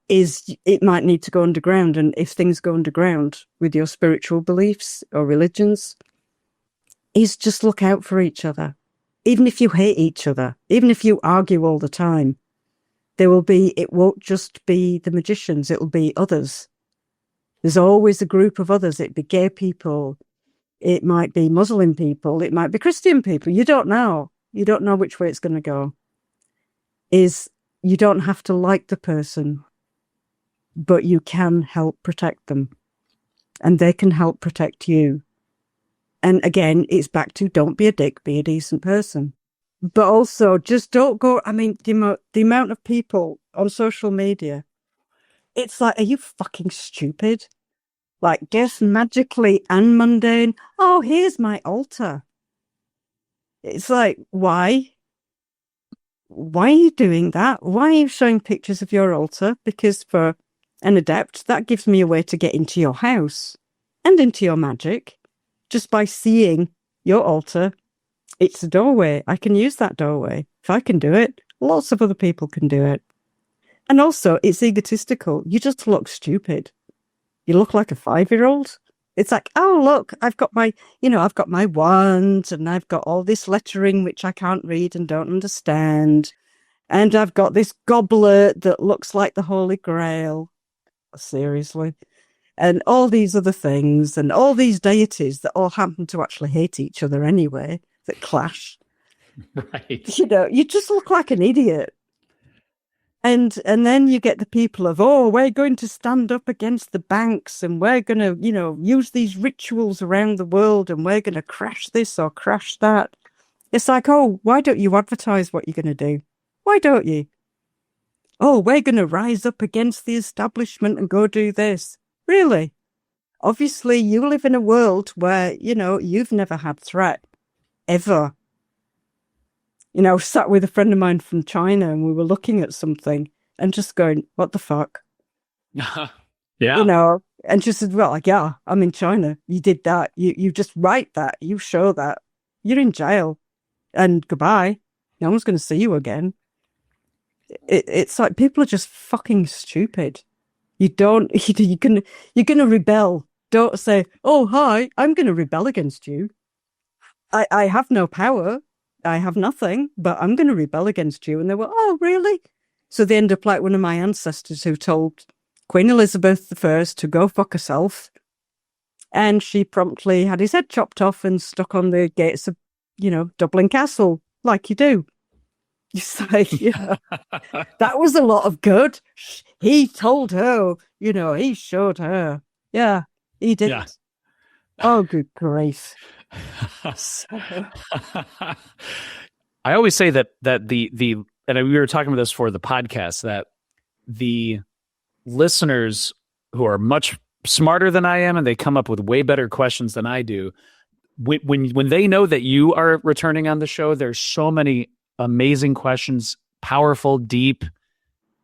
It might need to go underground. And if things go underground with your spiritual beliefs or religions, is just look out for each other. Even if you hate each other, even if you argue all the time, it won't just be the magicians, it'll be others. There's always a group of others. It'd be gay people. It might be Muslim people. It might be Christian people. You don't know. You don't know which way it's going to go. You don't have to like the person, but you can help protect them. And they can help protect you. And again, it's back to don't be a dick, be a decent person. But also just don't go, I mean, the amount of people on social media, it's like, are you fucking stupid? Like, guess magically and mundane. Oh, here's my altar. It's like, why? Why are you doing that? Why are you showing pictures of your altar? Because for an adept, that gives me a way to get into your house and into your magic. Just by seeing your altar, it's a doorway. I can use that doorway. If I can do it, lots of other people can do it. And also, it's egotistical. You just look stupid. You look like a 5-year-old. It's like, oh, look, I've got my wand and I've got all this lettering which I can't read and don't understand. And I've got this goblet that looks like the Holy Grail. Seriously. And all these other things and all these deities that all happen to actually hate each other anyway, that clash. Right. You know, you just look like an idiot. And then you get the people of, oh, we're going to stand up against the banks and we're going to, you know, use these rituals around the world and we're going to crash this or crash that. It's like, oh, why don't you advertise what you're going to do? Why don't you? Oh, we're going to rise up against the establishment and go do this. Really? Obviously, you live in a world where, you know, you've never had threat, ever. You know, I was sat with a friend of mine from China and we were looking at something and just going, what the fuck? Yeah. You know, and just said, well, like, yeah, I'm in China. You did that. You just write that. You show that. You're in jail. And goodbye. No one's going to see you again. It's like people are just fucking stupid. You're going to rebel. Don't say, oh, hi, I'm going to rebel against you. I have no power. I have nothing, but I'm going to rebel against you. And they were, oh, really? So they end up like one of my ancestors who told Queen Elizabeth I to go fuck herself. And she promptly had his head chopped off and stuck on the gates of, you know, Dublin Castle, like you do. You say, yeah, that was a lot of good. He told her, you know, he showed her. Yeah, he did. Yeah. Oh, good grief. I always say that the and we were talking about this for the podcast, that the listeners who are much smarter than I am and they come up with way better questions than I do, when they know that you are returning on the show, there's so many amazing questions powerful, deep,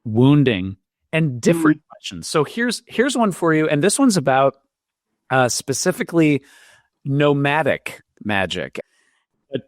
wounding, and different questions. So here's one for you, and this one's about specifically nomadic magic.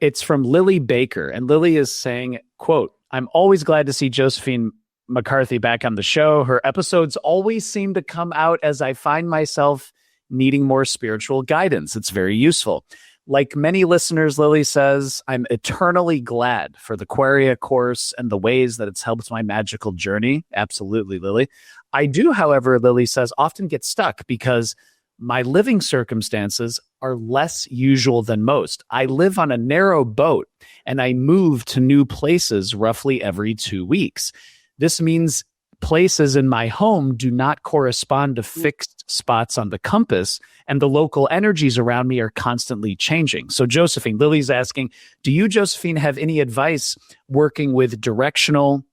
It's from Lily Baker, and Lily is saying, quote, "I'm always glad to see Josephine McCarthy back on the show. Her episodes always seem to come out as I find myself needing more spiritual guidance. It's very useful. Like many listeners," Lily says, "I'm eternally glad for the Quaria course and the ways that it's helped my magical journey." Absolutely, Lily. "I do, however," Lily says, "often get stuck because my living circumstances are less usual than most. I live on a narrow boat and I move to new places roughly every 2 weeks. This means places in my home do not correspond to fixed spots on the compass, and the local energies around me are constantly changing." So Josephine, Lily's asking, do you, Josephine, have any advice working with directional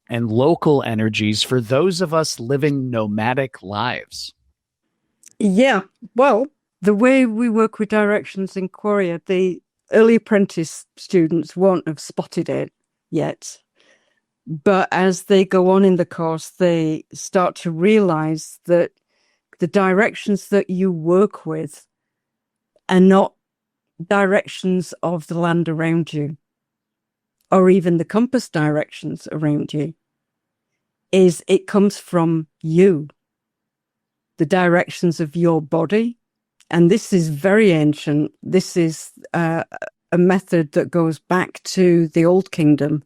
and local energies for those of us living nomadic lives? Yeah, well, the way we work with directions in Quaria, the early apprentice students won't have spotted it yet. But as they go on in the course, they start to realize that the directions that you work with are not directions of the land around you, or even the compass directions around you. It comes from you, the directions of your body. And this is very ancient. This is a method that goes back to the Old Kingdom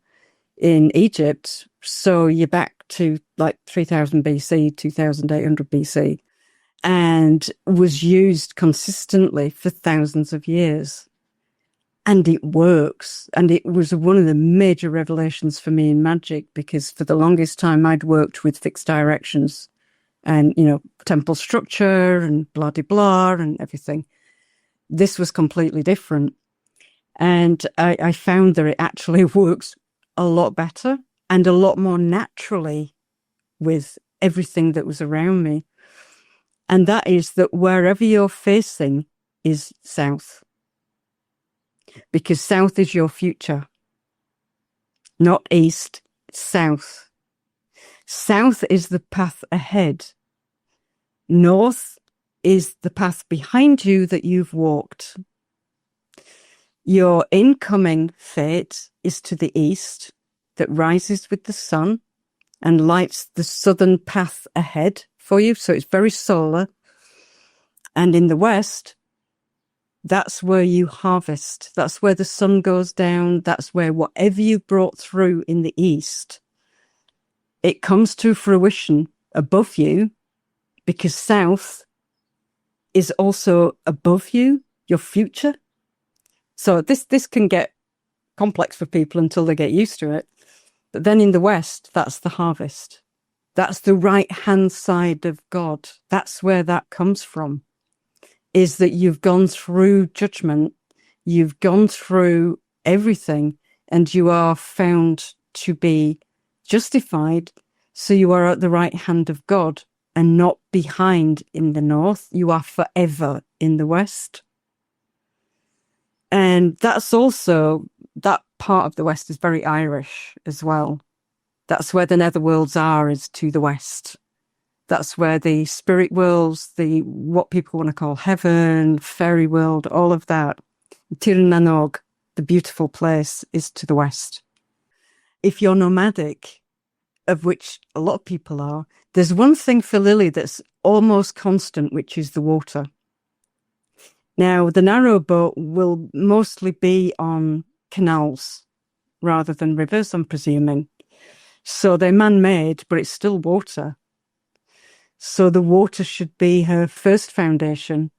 in Egypt. So you're back to like 3000 BC, 2800 BC, and was used consistently for thousands of years. And it works. And it was one of the major revelations for me in magic, because for the longest time I'd worked with fixed directions and, temple structure and blah, blah, blah and everything. This was completely different. And I found that it actually works a lot better and a lot more naturally with everything that was around me. And that is that wherever you're facing is south. Because south is your future. Not east, south. South is the path ahead. North is the path behind you that you've walked. Your incoming fate is to the east, that rises with the sun and lights the southern path ahead for you. So it's very solar. And in the west, that's where you harvest. That's where the sun goes down. That's where whatever you brought through in the east, it comes to fruition above you, because south is also above you, your future. So this can get complex for people until they get used to it. But then in the west, that's the harvest. That's the right-hand side of God. That's where that comes from, is that you've gone through judgment, you've gone through everything, and you are found to be justified. So you are at the right hand of God and not behind in the north. You are forever in the west. And that's also, that part of the west is very Irish as well. That's where the netherworlds are, is to the west. That's where the spirit worlds, what people want to call heaven, fairy world, all of that. Tirnanog, the beautiful place, is to the west. If you're nomadic, of which a lot of people are, there's one thing for Lily that's almost constant, which is the water. Now, the narrow boat will mostly be on canals rather than rivers, I'm presuming. So they're man-made, but it's still water. So the water should be her first foundation.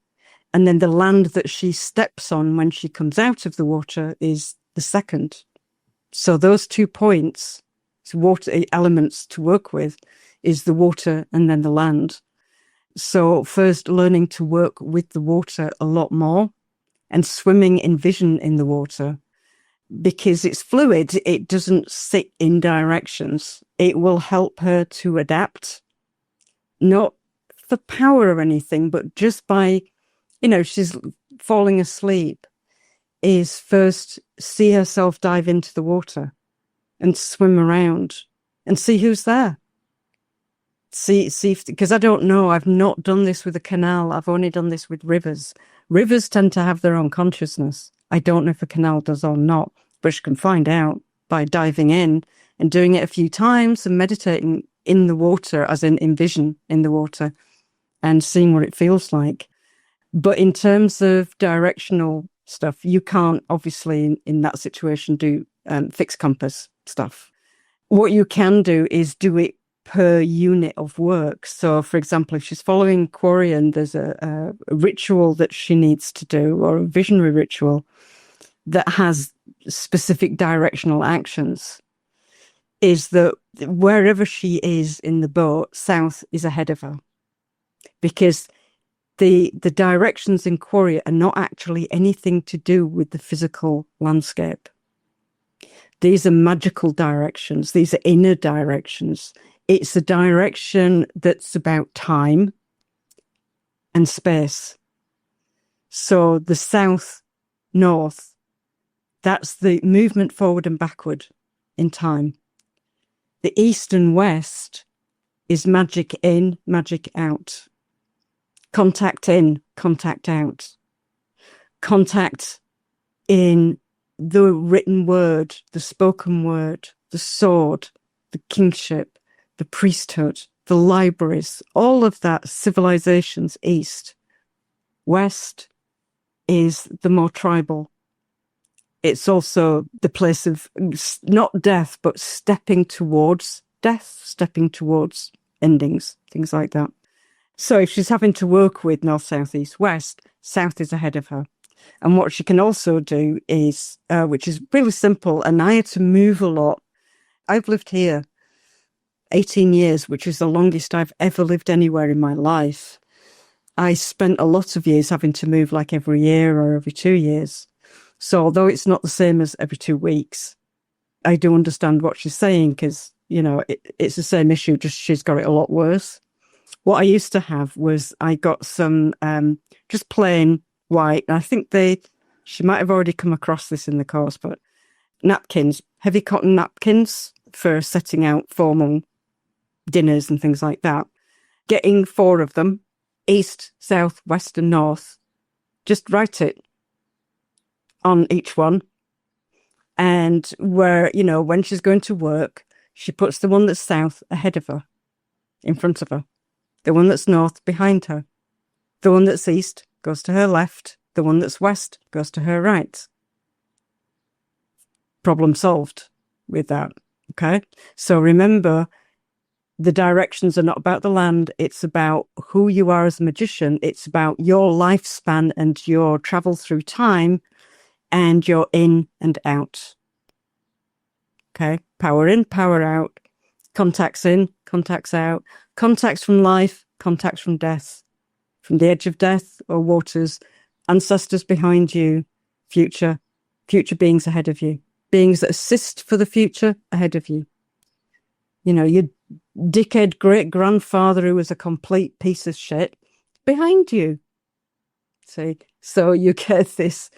And then the land that she steps on when she comes out of the water is the second. So those 2 points, water elements to work with, is the water and then the land. So first learning to work with the water a lot more and swimming in vision in the water, because it's fluid. It doesn't sit in directions. It will help her to adapt, not for power or anything, but just by, she's falling asleep, is first see herself dive into the water and swim around and see who's there. See, because I don't know. I've not done this with a canal. I've only done this with rivers. Rivers tend to have their own consciousness. I don't know if a canal does or not, but you can find out by diving in and doing it a few times and meditating in the water, as in vision in the water, and seeing what it feels like. But in terms of directional stuff, you can't obviously in that situation do fixed compass stuff. What you can do is do it per unit of work. So, for example, if she's following Quarian, there's a ritual that she needs to do, or a visionary ritual that has specific directional actions, is that wherever she is in the boat, south is ahead of her. Because the directions in Quarian are not actually anything to do with the physical landscape. These are magical directions. These are inner directions. It's a direction that's about time and space. So the south, north, that's the movement forward and backward in time. The east and west is magic in, magic out. Contact in, contact out. Contact in the written word, the spoken word, the sword, the kingship, the priesthood, the libraries, all of that, civilizations, east. West is the more tribal. It's also the place of not death, but stepping towards death, stepping towards endings, things like that. So if she's having to work with north, south, east, west, south is ahead of her. And what she can also do is, which is really simple, and I had to move a lot. I've lived here 18 years, which is the longest I've ever lived anywhere in my life. I spent a lot of years having to move like every year or every 2 years. So although it's not the same as every 2 weeks, I do understand what she's saying because, you know, it's the same issue, just she's got it a lot worse. What I used to have was I got some just plain white. I think she might have already come across this in the course, but napkins, heavy cotton napkins for setting out formal dinners and things like that. Getting 4 of them, east, south, west and north. Just write it on each one. And where, you know, when she's going to work, she puts the one that's south ahead of her, in front of her. The one that's north behind her. The one that's east goes to her left. The one that's west goes to her right. Problem solved with that. Okay? So remember, the directions are not about the land. It's about who you are as a magician. It's about your lifespan and your travel through time and your in and out. Okay? Power in, power out. Contacts in, contacts out. Contacts from life, contacts from death. From the edge of death or waters. Ancestors behind you. Future beings ahead of you. Beings that assist for the future ahead of you. You know, your dickhead great-grandfather who was a complete piece of shit behind you. See? So you get this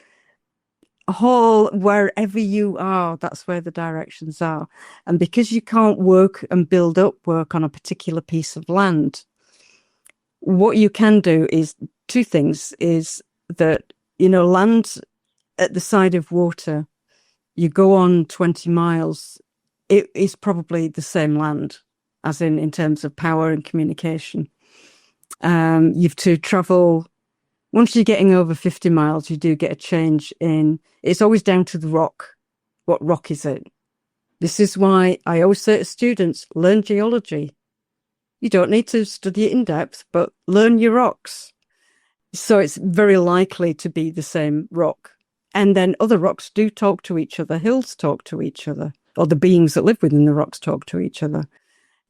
whole, wherever you are, that's where the directions are. And because you can't work and build up work on a particular piece of land, what you can do is 2 things, is that, you know, land at the side of water, you go on 20 miles, it is probably the same land, as in terms of power and communication. You've to travel, once you're getting over 50 miles, you do get a change in, it's always down to the rock. What rock is it? This is why I always say to students, learn geology. You don't need to study it in depth, but learn your rocks. So it's very likely to be the same rock. And then other rocks do talk to each other. Hills talk to each other, or the beings that live within the rocks talk to each other.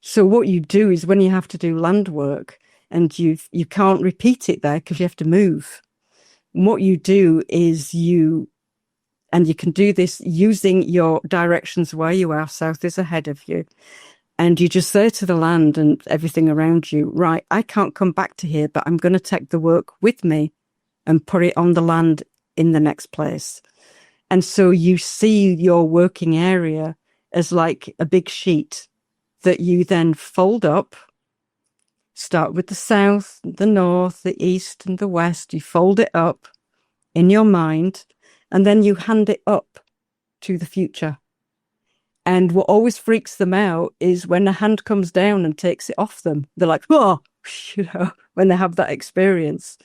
So what you do is when you have to do land work and you can't repeat it there because you have to move, what you do is and you can do this using your directions where you are, south is ahead of you. And you just say to the land and everything around you, right, I can't come back to here, but I'm going to take the work with me and put it on the land in the next place. And so you see your working area as like a big sheet that you then fold up. Start with the south, the north, the east, and the west. You fold it up in your mind, and then you hand it up to the future. And what always freaks them out is when a hand comes down and takes it off them. They're like, oh, when they have that experience.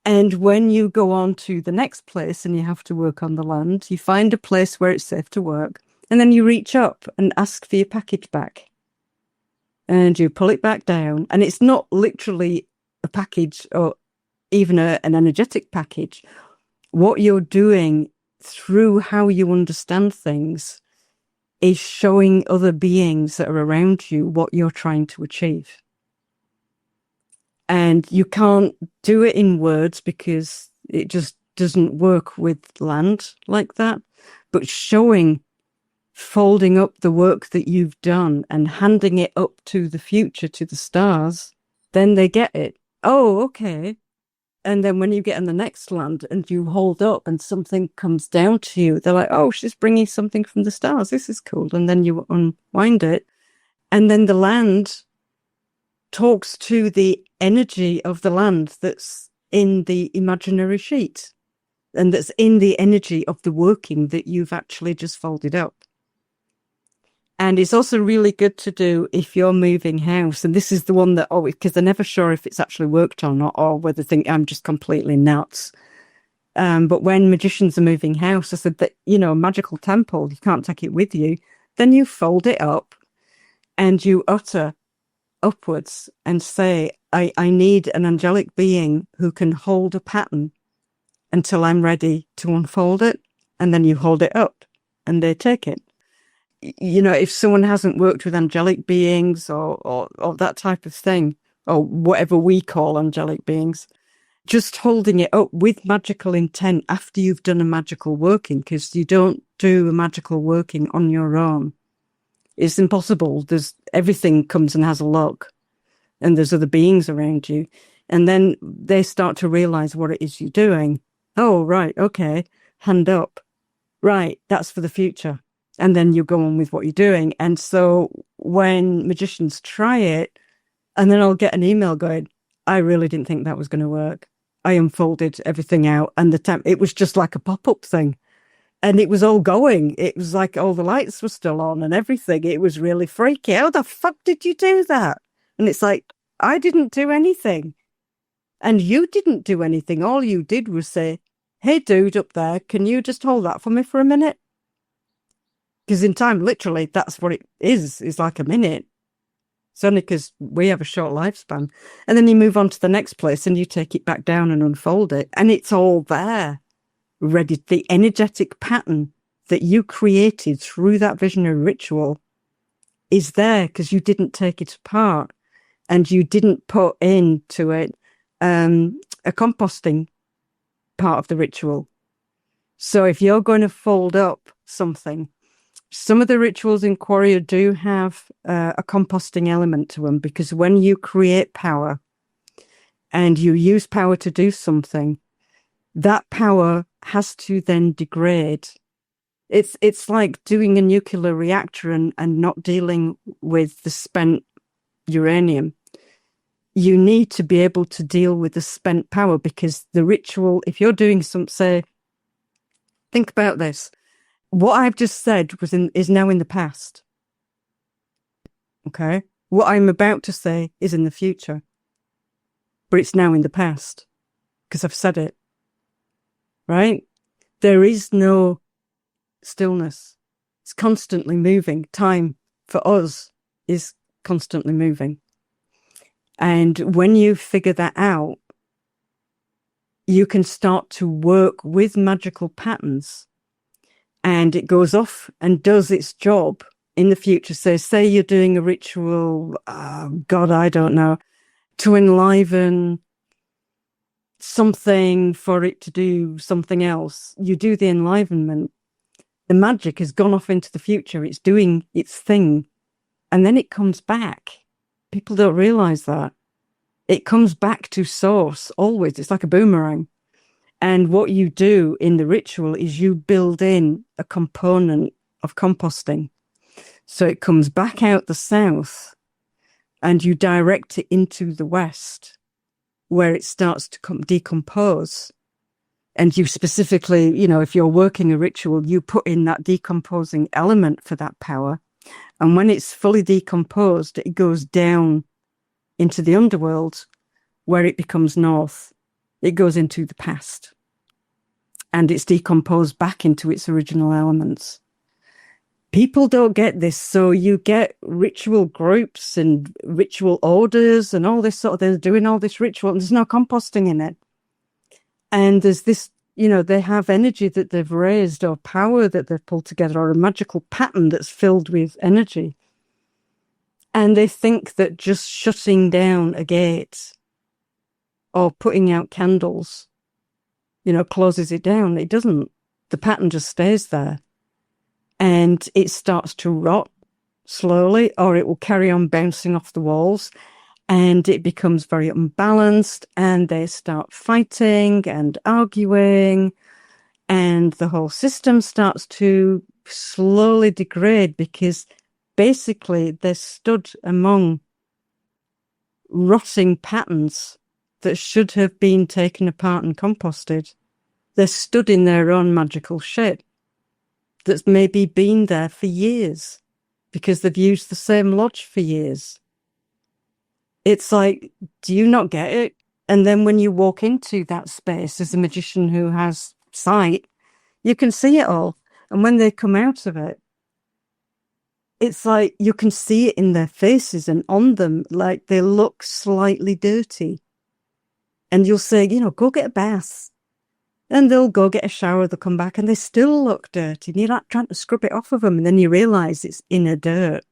And when you go on to the next place and you have to work on the land, you find a place where it's safe to work. And then you reach up and ask for your package back. And you pull it back down. And it's not literally a package or even an energetic package. What you're doing through how you understand things is showing other beings that are around you what you're trying to achieve. And you can't do it in words because it just doesn't work with land like that. But showing, folding up the work that you've done and handing it up to the future, to the stars, then they get it. Oh, okay. And then when you get in the next land and you hold up and something comes down to you, they're like, oh, she's bringing something from the stars. This is cool. And then you unwind it. And then the land talks to the energy of the land that's in the imaginary sheet and that's in the energy of the working that you've actually just folded up. And it's also really good to do if you're moving house. And this is the one that always, because they're never sure if it's actually worked or not, or whether they think I'm just completely nuts. But when magicians are moving house, I said that, a magical temple, you can't take it with you. Then you fold it up and you utter upwards and say, I need an angelic being who can hold a pattern until I'm ready to unfold it. And then you hold it up and they take it. If someone hasn't worked with angelic beings or that type of thing, or whatever we call angelic beings, just holding it up with magical intent after you've done a magical working, because you don't do a magical working on your own. It's impossible. Everything comes and has a lock, and there's other beings around you. And then they start to realize what it is you're doing. Oh, right. Okay. Hand up. Right. That's for the future. And then you go on with what you're doing. And so when magicians try it, and then I'll get an email going, I really didn't think that was going to work. I unfolded everything out, and it was just like a pop-up thing. And it was all going. It was like all the lights were still on and everything. It was really freaky. How the fuck did you do that? And it's like, I didn't do anything. And you didn't do anything. All you did was say, hey, dude up there, can you just hold that for me for a minute? Because in time, literally, that's what it is. It's like a minute. It's only because we have a short lifespan. And then you move on to the next place and you take it back down and unfold it. And it's all there, ready. The energetic pattern that you created through that visionary ritual is there because you didn't take it apart and you didn't put into it a composting part of the ritual. So if you're going to fold up something, some of the rituals in Quarrier do have a composting element to them, because when you create power and you use power to do something, that power has to then degrade. It's like doing a nuclear reactor and not dealing with the spent uranium. You need to be able to deal with the spent power, because the ritual, if you're doing say, think about this. What I've just said is now in the past. Okay? What I'm about to say is in the future. But it's now in the past because I've said it. Right? There is no stillness. It's constantly moving. Time for us is constantly moving. And when you figure that out, you can start to work with magical patterns. And it goes off and does its job in the future. So say you're doing a ritual, God, I don't know, to enliven something for it to do something else. You do the enlivenment. The magic has gone off into the future. It's doing its thing. And then it comes back. People don't realize that. It comes back to source always. It's like a boomerang. And what you do in the ritual is you build in a component of composting. So it comes back out the south and you direct it into the west where it starts to decompose. And you specifically, you know, if you're working a ritual, you put in that decomposing element for that power. And when it's fully decomposed, it goes down into the underworld where it becomes north. It goes into the past. And it's decomposed back into its original elements. People don't get this, so you get ritual groups and ritual orders and all this sort of, they're doing all this ritual and there's no composting in it. And there's this, you know, they have energy that they've raised or power that they've pulled together or a magical pattern that's filled with energy. And they think that just shutting down a gate or putting out candles, you know, closes it down. It doesn't. The pattern just stays there. And it starts to rot slowly, or it will carry on bouncing off the walls, and it becomes very unbalanced, and they start fighting and arguing, and the whole system starts to slowly degrade because basically they're stood among rotting patterns that should have been taken apart and composted. They're stood in their own magical shit that's maybe been there for years because they've used the same lodge for years. It's like, do you not get it? And then when you walk into that space as a magician who has sight, you can see it all. And when they come out of it, it's like you can see it in their faces and on them, like they look slightly dirty. And you'll say, you know, go get a bath. And they'll go get a shower, they'll come back and they still look dirty. And you're like trying to scrub it off of them. And then you realise it's inner dirt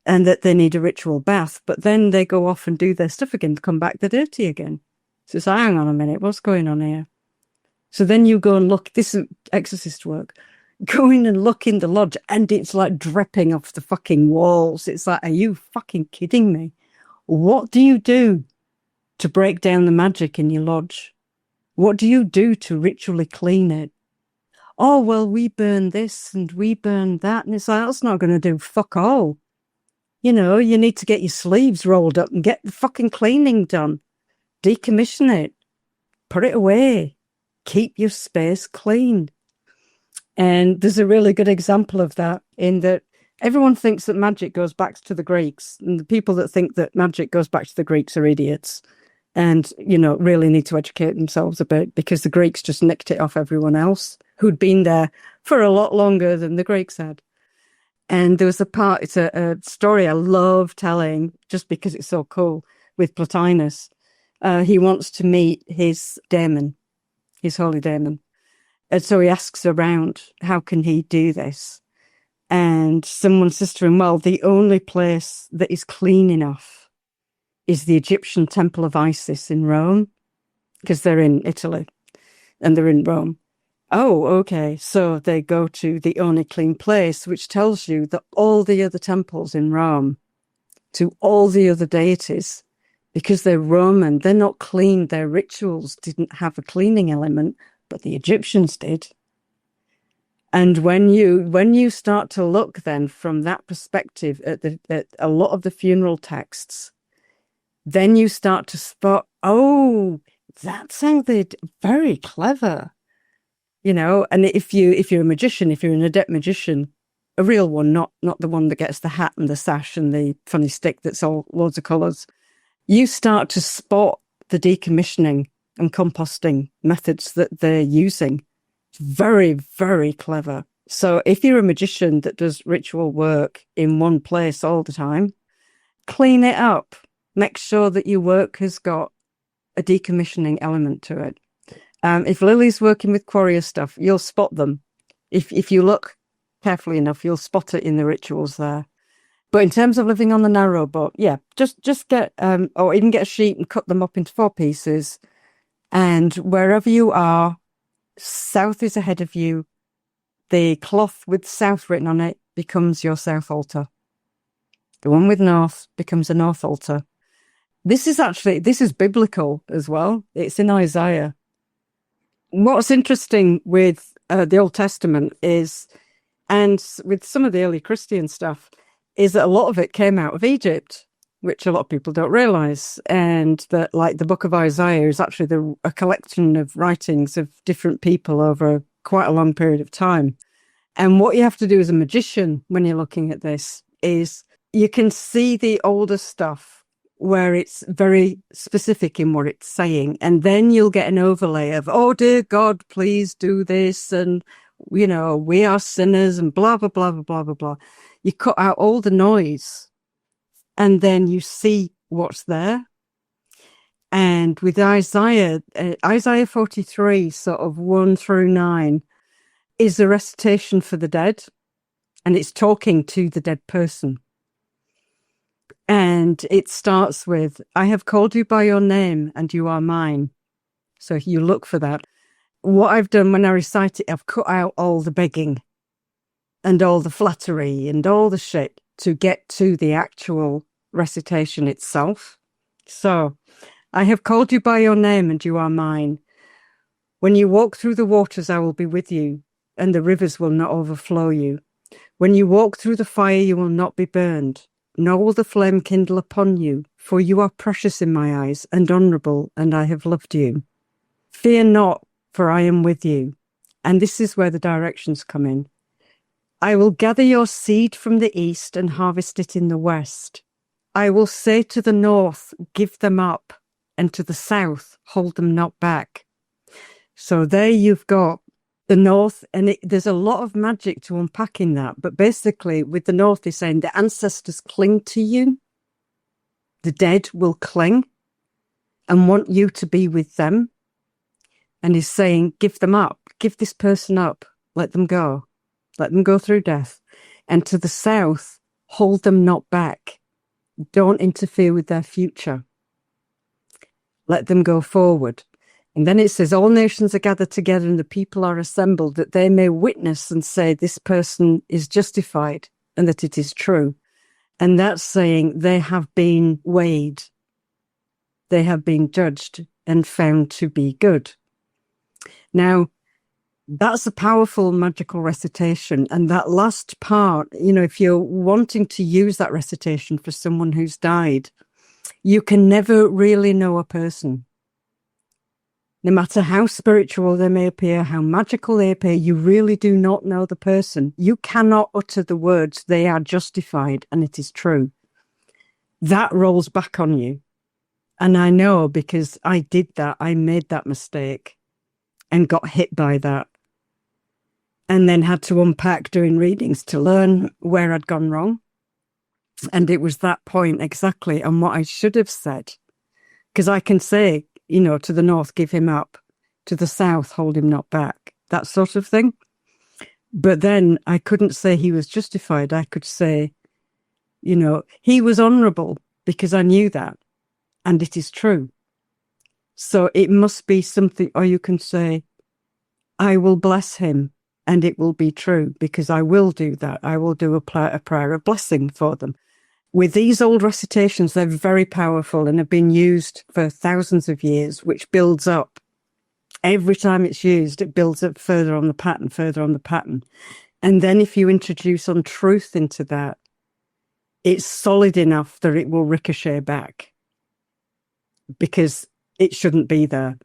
and that they need a ritual bath. But then they go off and do their stuff again, come back, they're dirty again. So it's like, hang on a minute, what's going on here? So then you go and look, this is exorcist work. Go in and look in the lodge and it's like dripping off the fucking walls. It's like, are you fucking kidding me? What do you do to break down the magic in your lodge? What do you do to ritually clean it? Oh, well, we burn this and we burn that. And it's like, that's not going to do fuck all. You know, you need to get your sleeves rolled up and get the fucking cleaning done. Decommission it. Put it away. Keep your space clean. And there's a really good example of that in that everyone thinks that magic goes back to the Greeks. And the people that think that magic goes back to the Greeks are idiots. And, you know, really need to educate themselves a bit because the Greeks just nicked it off everyone else who'd been there for a lot longer than the Greeks had. And there was it's a story I love telling just because it's so cool with Plotinus. He wants to meet his daemon, his holy daemon. And so he asks around, how can he do this? And someone says to him, well, the only place that is clean enough is the Egyptian temple of Isis in Rome, because they're in Italy and they're in Rome. Oh, okay. So they go to the only clean place, which tells you that all the other temples in Rome, to all the other deities, because they're Roman, they're not clean. Their rituals didn't have a cleaning element, but the Egyptians did. And when you start to look then from that perspective at a lot of the funeral texts, then you start to spot, oh, that's how very clever, you know. And if you're a magician, if you're an adept magician, a real one, not the one that gets the hat and the sash and the funny stick that's all loads of colours, you start to spot the decommissioning and composting methods that they're using. Very, very clever. So if you're a magician that does ritual work in one place all the time, clean it up. Make sure that your work has got a decommissioning element to it. If Lily's working with Quarrier stuff, you'll spot them. If you look carefully enough, you'll spot it in the rituals there. But in terms of living on the narrow boat, yeah, just get, or even get a sheet and cut them up into 4 pieces. And wherever you are, south is ahead of you. The cloth with south written on it becomes your south altar. The one with north becomes a north altar. This is biblical as well. It's in Isaiah. What's interesting with the Old Testament is And with some of the early Christian stuff, is that a lot of it came out of Egypt, which a lot of people don't realize. And that, like, the book of Isaiah is actually a collection of writings of different people over quite a long period of time. And what you have to do as a magician when you're looking at this is you can see the older stuff where it's very specific in what it's saying. And then you'll get an overlay of, oh, dear God, please do this. And, you know, we are sinners and blah, blah, blah, blah, blah, blah, blah. You cut out all the noise and then you see what's there. And with Isaiah 43, sort of 1 through 9, is a recitation for the dead. And it's talking to the dead person. And it starts with, I have called you by your name and you are mine. So you look for that. What I've done when I recite it, I've cut out all the begging and all the flattery and all the shit to get to the actual recitation itself. So, I have called you by your name and you are mine. When you walk through the waters, I will be with you, and the rivers will not overflow you. When you walk through the fire, you will not be burned, nor will the flame kindle upon you, for you are precious in my eyes and honourable, and I have loved you. Fear not, for I am with you. And this is where the directions come in. I will gather your seed from the east and harvest it in the west. I will say to the north, give them up, and to the south, hold them not back. So there you've got the north, and there's a lot of magic to unpack in that. But basically, with the north, they're saying the ancestors cling to you. The dead will cling and want you to be with them. And he's saying, give them up, give this person up, let them go through death. And to the south, hold them not back. Don't interfere with their future. Let them go forward. And then it says, all nations are gathered together and the people are assembled, that they may witness and say this person is justified and that it is true. And that's saying they have been weighed. They have been judged and found to be good. Now, that's a powerful magical recitation. And that last part, you know, if you're wanting to use that recitation for someone who's died, you can never really know a person. No matter how spiritual they may appear, how magical they appear, you really do not know the person. You cannot utter the words, they are justified, and it is true. That rolls back on you. And I know because I did that. I made that mistake and got hit by that. And then had to unpack doing readings to learn where I'd gone wrong. And it was that point exactly on what I should have said. Because I can say, you know, to the north, give him up. To the south, hold him not back. That sort of thing. But then I couldn't say he was justified. I could say, you know, he was honourable because I knew that. And it is true. So it must be something, or you can say, I will bless him and it will be true because I will do that. I will do a prayer of blessing for them. With these old recitations, they're very powerful and have been used for thousands of years, which builds up. Every time it's used, it builds up further on the pattern, further on the pattern. And then if you introduce untruth into that, it's solid enough that it will ricochet back because it shouldn't be there.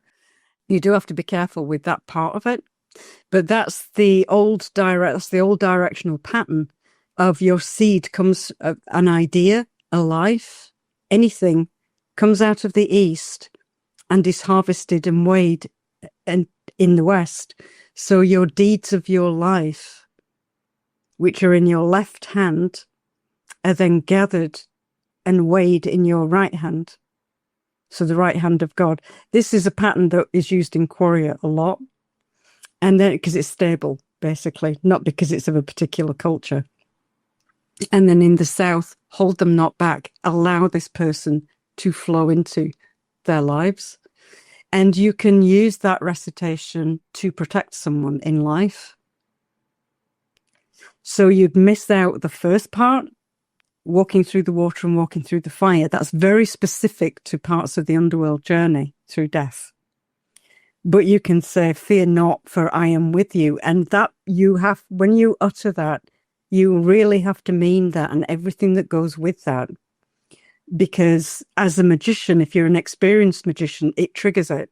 You do have to be careful with that part of it. But that's the old directional pattern of your seed comes an idea, a life, anything comes out of the east and is harvested and weighed and in the west. So your deeds of your life, which are in your left hand, are then gathered and weighed in your right hand. So the right hand of God. This is a pattern that is used in Quarrier a lot. And then because it's stable, basically, not because it's of a particular culture. And then in the south, hold them not back. Allow this person to flow into their lives. And you can use that recitation to protect someone in life. So you'd miss out the first part, walking through the water and walking through the fire. That's very specific to parts of the underworld journey through death. But you can say, fear not, for I am with you. And that when you utter that, you really have to mean that and everything that goes with that. Because as a magician, if you're an experienced magician, it triggers it.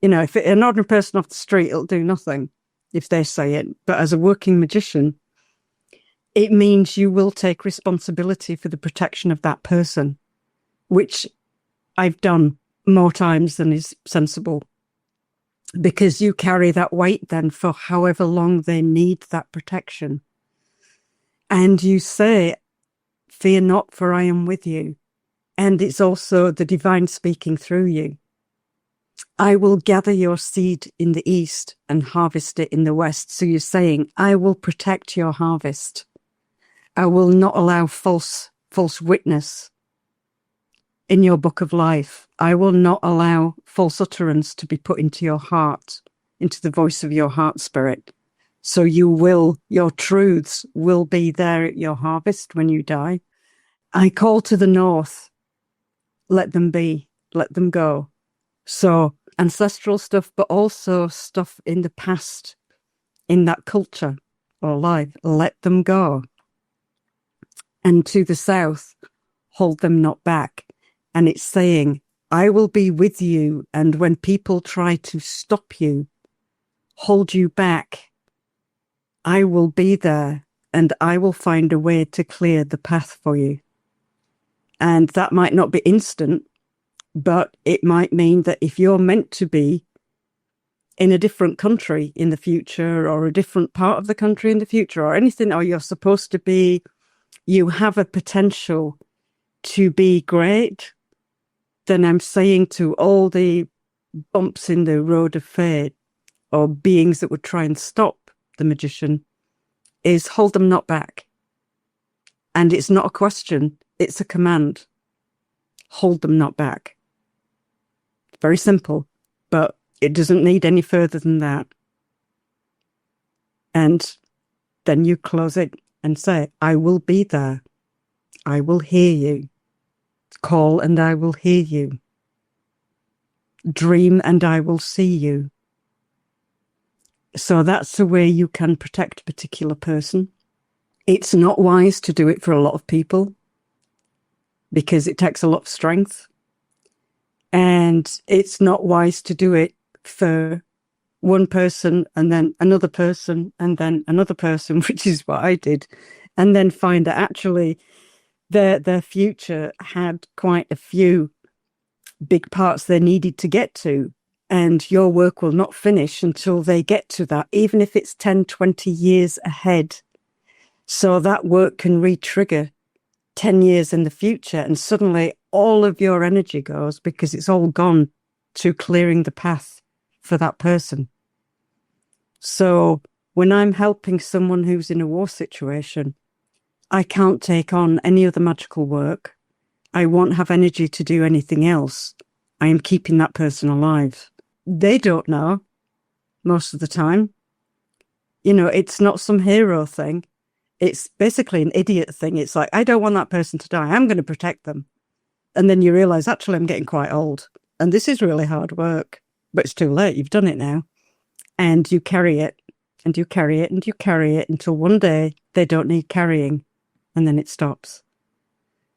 If an ordinary person off the street, it'll do nothing if they say it. But as a working magician, it means you will take responsibility for the protection of that person, which I've done more times than is sensible. Because you carry that weight then for however long they need that protection. And you say, fear not, for I am with you. And it's also the divine speaking through you. I will gather your seed in the east and harvest it in the west. So you're saying, I will protect your harvest. I will not allow false witness in your book of life. I will not allow false utterance to be put into your heart, into the voice of your heart spirit. So your truths will be there at your harvest when you die. I call to the north, let them be, let them go. So ancestral stuff, but also stuff in the past, in that culture or life, let them go. And to the south, hold them not back. And it's saying, I will be with you. And when people try to stop you, hold you back, I will be there and I will find a way to clear the path for you. And that might not be instant, but it might mean that if you're meant to be in a different country in the future, or a different part of the country in the future, or anything, or you're supposed to be, you have a potential to be great, then I'm saying to all the bumps in the road of fate, or beings that would try and stop the magician, is hold them not back. And it's not a question, it's a command. Hold them not back. Very simple, but it doesn't need any further than that. And then you close it and say, I will be there. I will hear you. Call and I will hear you. Dream and I will see you. So that's the way you can protect a particular person. It's not wise to do it for a lot of people because it takes a lot of strength. And it's not wise to do it for one person and then another person and then another person, which is what I did, and then find that actually their future had quite a few big parts they needed to get to. And your work will not finish until they get to that, even if it's 10, 20 years ahead. So that work can re-trigger 10 years in the future, and suddenly all of your energy goes because it's all gone to clearing the path for that person. So when I'm helping someone who's in a war situation, I can't take on any other magical work. I won't have energy to do anything else. I am keeping that person alive. They don't know most of the time. It's not some hero thing. It's basically an idiot thing. It's like, I don't want that person to die. I'm going to protect them. And then you realize, actually, I'm getting quite old. And this is really hard work. But it's too late. You've done it now. And you carry it. And you carry it. And you carry it until one day they don't need carrying. And then it stops.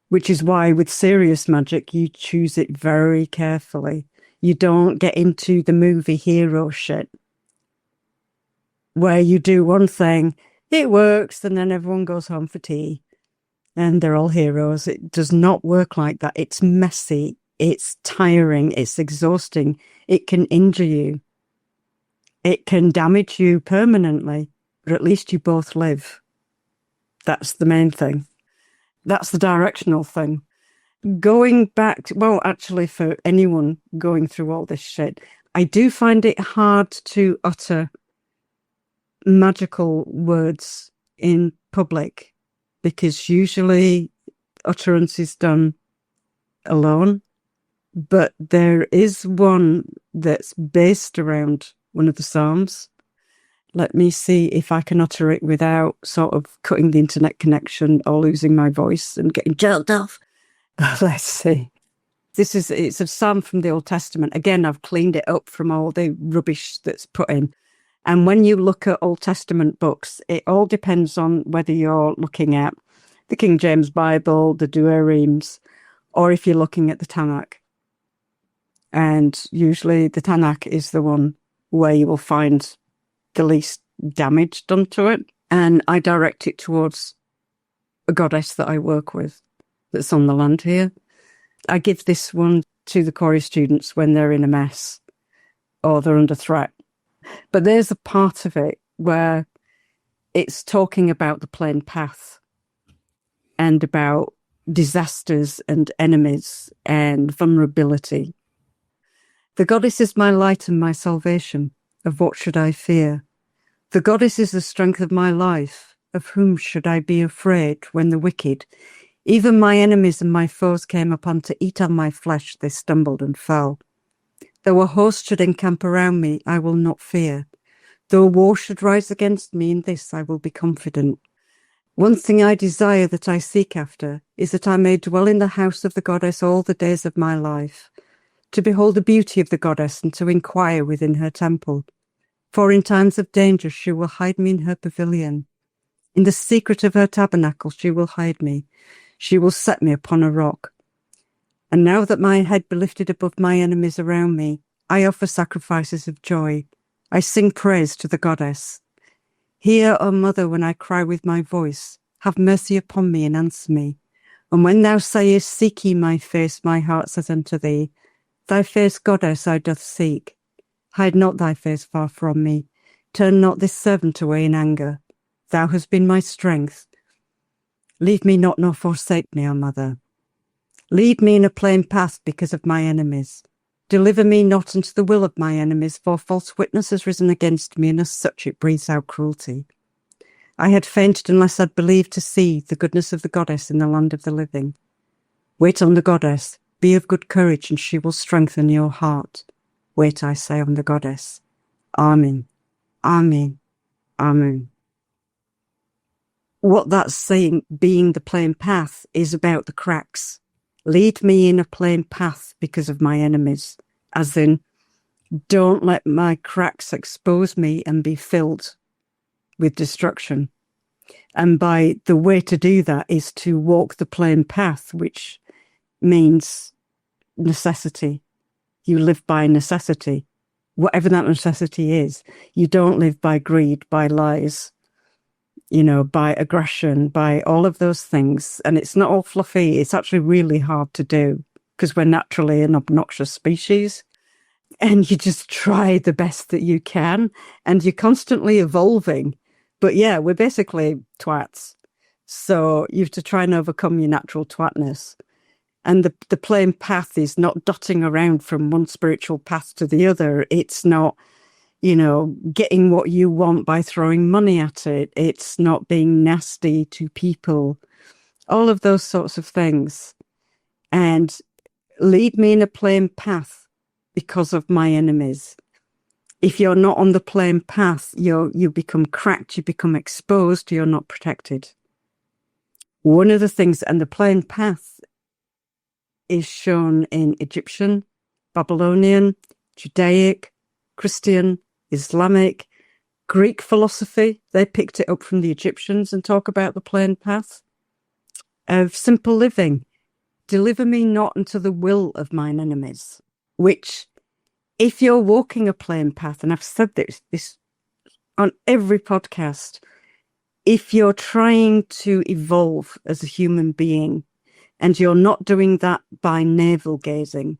Which is why with serious magic, you choose it very carefully. You don't get into the movie hero shit where you do one thing, it works, and then everyone goes home for tea and they're all heroes. It does not work like that. It's messy. It's tiring. It's exhausting. It can injure you. It can damage you permanently, but at least you both live. That's the main thing. That's the directional thing. Going back to, actually for anyone going through all this shit, I do find it hard to utter magical words in public because usually utterance is done alone. But there is one that's based around one of the Psalms. Let me see if I can utter it without sort of cutting the internet connection or losing my voice and getting jerked off. Let's see. It's a psalm from the Old Testament. Again, I've cleaned it up from all the rubbish that's put in. And when you look at Old Testament books, it all depends on whether you're looking at the King James Bible, the Douarims, or if you're looking at the Tanakh. And usually the Tanakh is the one where you will find the least damage done to it. And I direct it towards a goddess that I work with that's on the land here. I give this one to the Corey students when they're in a mess or they're under threat. But there's a part of it where it's talking about the plain path and about disasters and enemies and vulnerability. The goddess is my light and my salvation. Of what should I fear? The goddess is the strength of my life. Of whom should I be afraid when the wicked, even my enemies and my foes, came upon to eat on my flesh? They stumbled and fell. Though a host should encamp around me, I will not fear. Though war should rise against me, in this I will be confident. One thing I desire, that I seek after, is that I may dwell in the house of the goddess all the days of my life, to behold the beauty of the goddess and to inquire within her temple. For in times of danger she will hide me in her pavilion. In the secret of her tabernacle she will hide me. She will set me upon a rock. And now that my head be lifted above my enemies around me, I offer sacrifices of joy. I sing praise to the goddess. Hear, O Mother, when I cry with my voice. Have mercy upon me and answer me. And when thou sayest, seek ye my face, my heart says unto thee, thy face, goddess, I doth seek. Hide not thy face far from me. Turn not this servant away in anger. Thou hast been my strength. Leave me not nor forsake me, O Mother. Lead me in a plain path because of my enemies. Deliver me not unto the will of my enemies, for false witness has risen against me, and as such it breathes out cruelty. I had fainted unless I'd believed to see the goodness of the goddess in the land of the living. Wait on the goddess, be of good courage, and she will strengthen your heart. Wait, I say, on the goddess. Amen. Amen. Amen. What that's saying, being the plain path, is about the cracks. Lead me in a plain path because of my enemies, as in, don't let my cracks expose me and be filled with destruction. And by the way to do that is to walk the plain path, which means necessity. You live by necessity, whatever that necessity is. You don't live by greed, by lies, by aggression, by all of those things. And it's not all fluffy. It's actually really hard to do because we're naturally an obnoxious species. And you just try the best that you can. And you're constantly evolving. But yeah, we're basically twats. So you have to try and overcome your natural twatness. And the plain path is not dotting around from one spiritual path to the other. It's not, getting what you want by throwing money at it. It's not being nasty to people. All of those sorts of things. And lead me in a plain path because of my enemies. If you're not on the plain path, you become cracked, you become exposed, you're not protected. One of the things, and the plain path is shown in Egyptian, Babylonian, Judaic, Christian, Islamic, Greek philosophy. They picked it up from the Egyptians and talk about the plain path of simple living. Deliver me not unto the will of mine enemies, which, if you're walking a plain path, and I've said this on every podcast, if you're trying to evolve as a human being, and you're not doing that by navel gazing,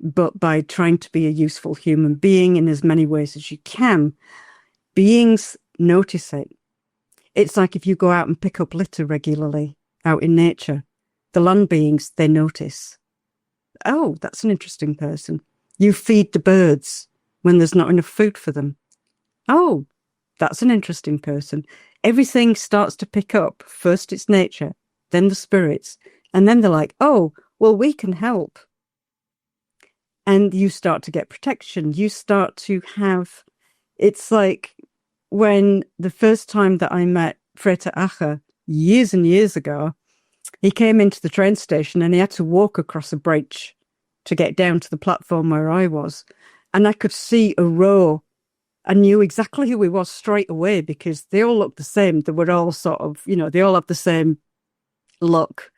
but by trying to be a useful human being in as many ways as you can, beings notice it. It's like if you go out and pick up litter regularly out in nature, the land beings, they notice. Oh, that's an interesting person. You feed the birds when there's not enough food for them. Oh, that's an interesting person. Everything starts to pick up. First it's nature, then the spirits, and then they're like, oh, well, we can help. And you start to get protection. You start to have, it's like when the first time that I met Freta Acha years and years ago, he came into the train station and he had to walk across a bridge to get down to the platform where I was. And I could see a row. I knew exactly who he was straight away because they all looked the same. They were all sort of, they all have the same look,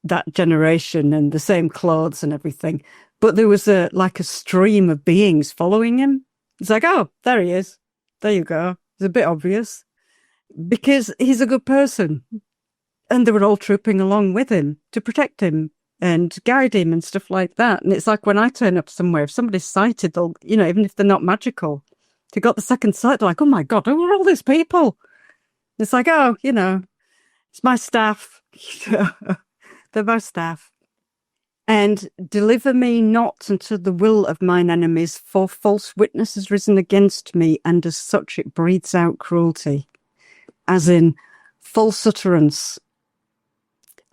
that generation, and the same clothes and everything. But there was a stream of beings following him. It's like, oh, there he is. There you go. It's a bit obvious because he's a good person. And they were all trooping along with him to protect him and guide him and stuff like that. And it's like when I turn up somewhere, if somebody's sighted, they'll, even if they're not magical, they got the second sight, they're like, oh my God, who are all these people? It's like, oh, it's my staff. They're my staff. And deliver me not unto the will of mine enemies, for false witness has risen against me, and as such it breathes out cruelty. As in false utterance.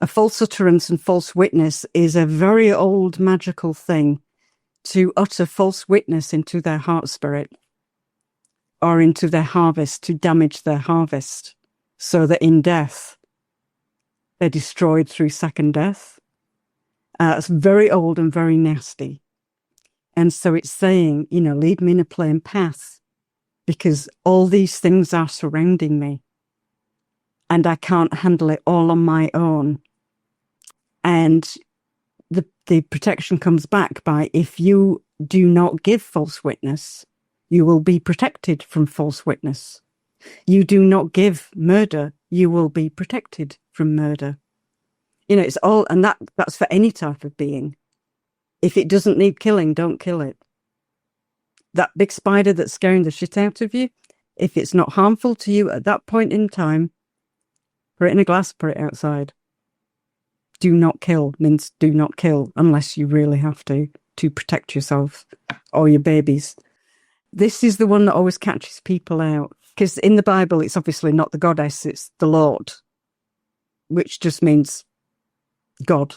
A false utterance and false witness is a very old magical thing, to utter false witness into their heart spirit or into their harvest, to damage their harvest, so that in death they're destroyed through second death. It's very old and very nasty. And so it's saying, lead me in a plain path, because all these things are surrounding me and I can't handle it all on my own. And the protection comes back by, if you do not give false witness, you will be protected from false witness. You do not give murder, you will be protected from murder. It's all, and that's for any type of being. If it doesn't need killing, don't kill it. That big spider that's scaring the shit out of you, if it's not harmful to you at that point in time, put it in a glass, put it outside. Do not kill means do not kill unless you really have to protect yourself or your babies. This is the one that always catches people out, because in the Bible, it's obviously not the goddess, it's the Lord, which just means God,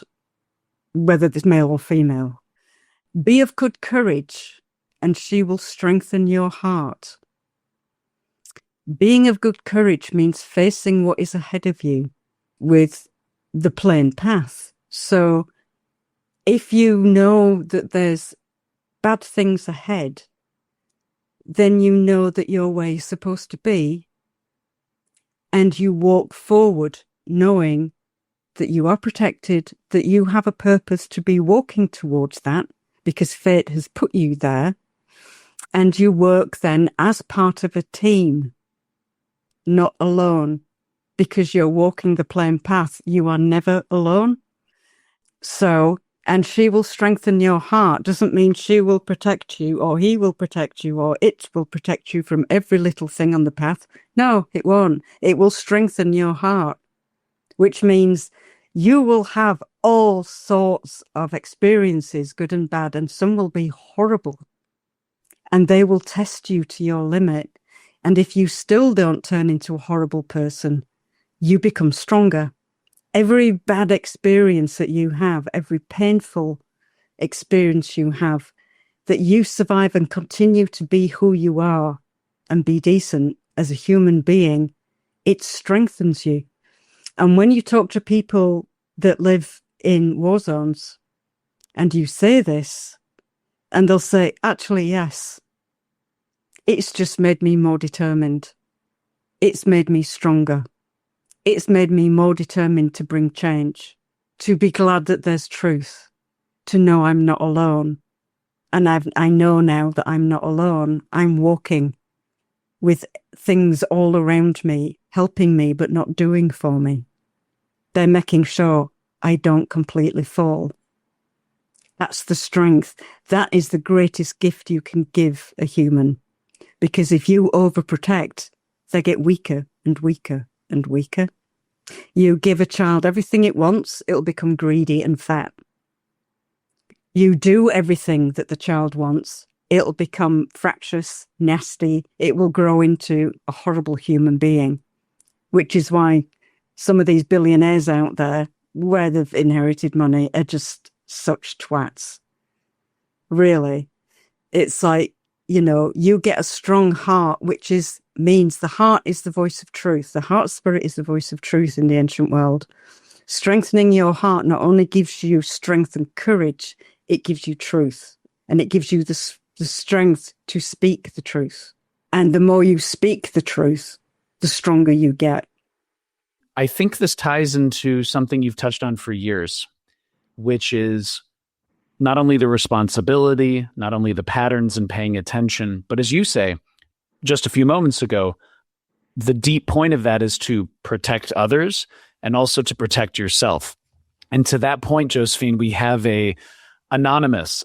whether it's male or female. Be of good courage, and she will strengthen your heart. Being of good courage means facing what is ahead of you with the plain path. So if you know that there's bad things ahead, then you know that your way is supposed to be, and you walk forward knowing that you are protected, that you have a purpose to be walking towards that, because fate has put you there, and you work then as part of a team, not alone, because you're walking the plain path. You are never alone. So, and she will strengthen your heart doesn't mean she will protect you, or he will protect you, or it will protect you from every little thing on the path. No, it won't. It will strengthen your heart, which means you will have all sorts of experiences, good and bad, and some will be horrible. And they will test you to your limit. And if you still don't turn into a horrible person, you become stronger. Every bad experience that you have, every painful experience you have, that you survive and continue to be who you are and be decent as a human being, it strengthens you. And when you talk to people that live in war zones and you say this, and they'll say, actually, yes, it's just made me more determined. It's made me stronger. It's made me more determined to bring change, to be glad that there's truth, to know I'm not alone. And I know now that I'm not alone. I'm walking with things all around me, helping me, but not doing for me. They're making sure I don't completely fall. That's the strength. That is the greatest gift you can give a human. Because if you overprotect, they get weaker and weaker and weaker. You give a child everything it wants, it'll become greedy and fat. You do everything that the child wants, it'll become fractious, nasty. It will grow into a horrible human being, which is why some of these billionaires out there, where they've inherited money, are just such twats. Really. It's like, you get a strong heart, which means the heart is the voice of truth. The heart spirit is the voice of truth in the ancient world. Strengthening your heart not only gives you strength and courage, it gives you truth, and it gives you the strength to speak the truth. And the more you speak the truth, the stronger you get. I think this ties into something you've touched on for years, which is not only the responsibility, not only the patterns and paying attention, but as you say just a few moments ago, the deep point of that is to protect others and also to protect yourself. And to that point, Josephine, we have a anonymous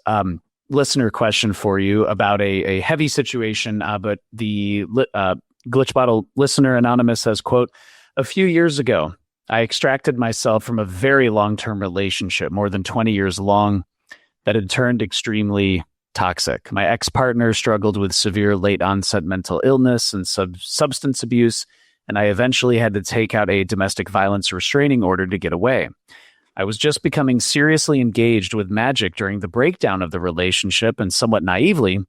listener question for you about a heavy situation, but the Glitch Bottle listener anonymous says, quote, "A few years ago, I extracted myself from a very long-term relationship, more than 20 years long, that had turned extremely toxic. My ex-partner struggled with severe late-onset mental illness and substance abuse, and I eventually had to take out a domestic violence restraining order to get away. I was just becoming seriously engaged with magic during the breakdown of the relationship and somewhat naively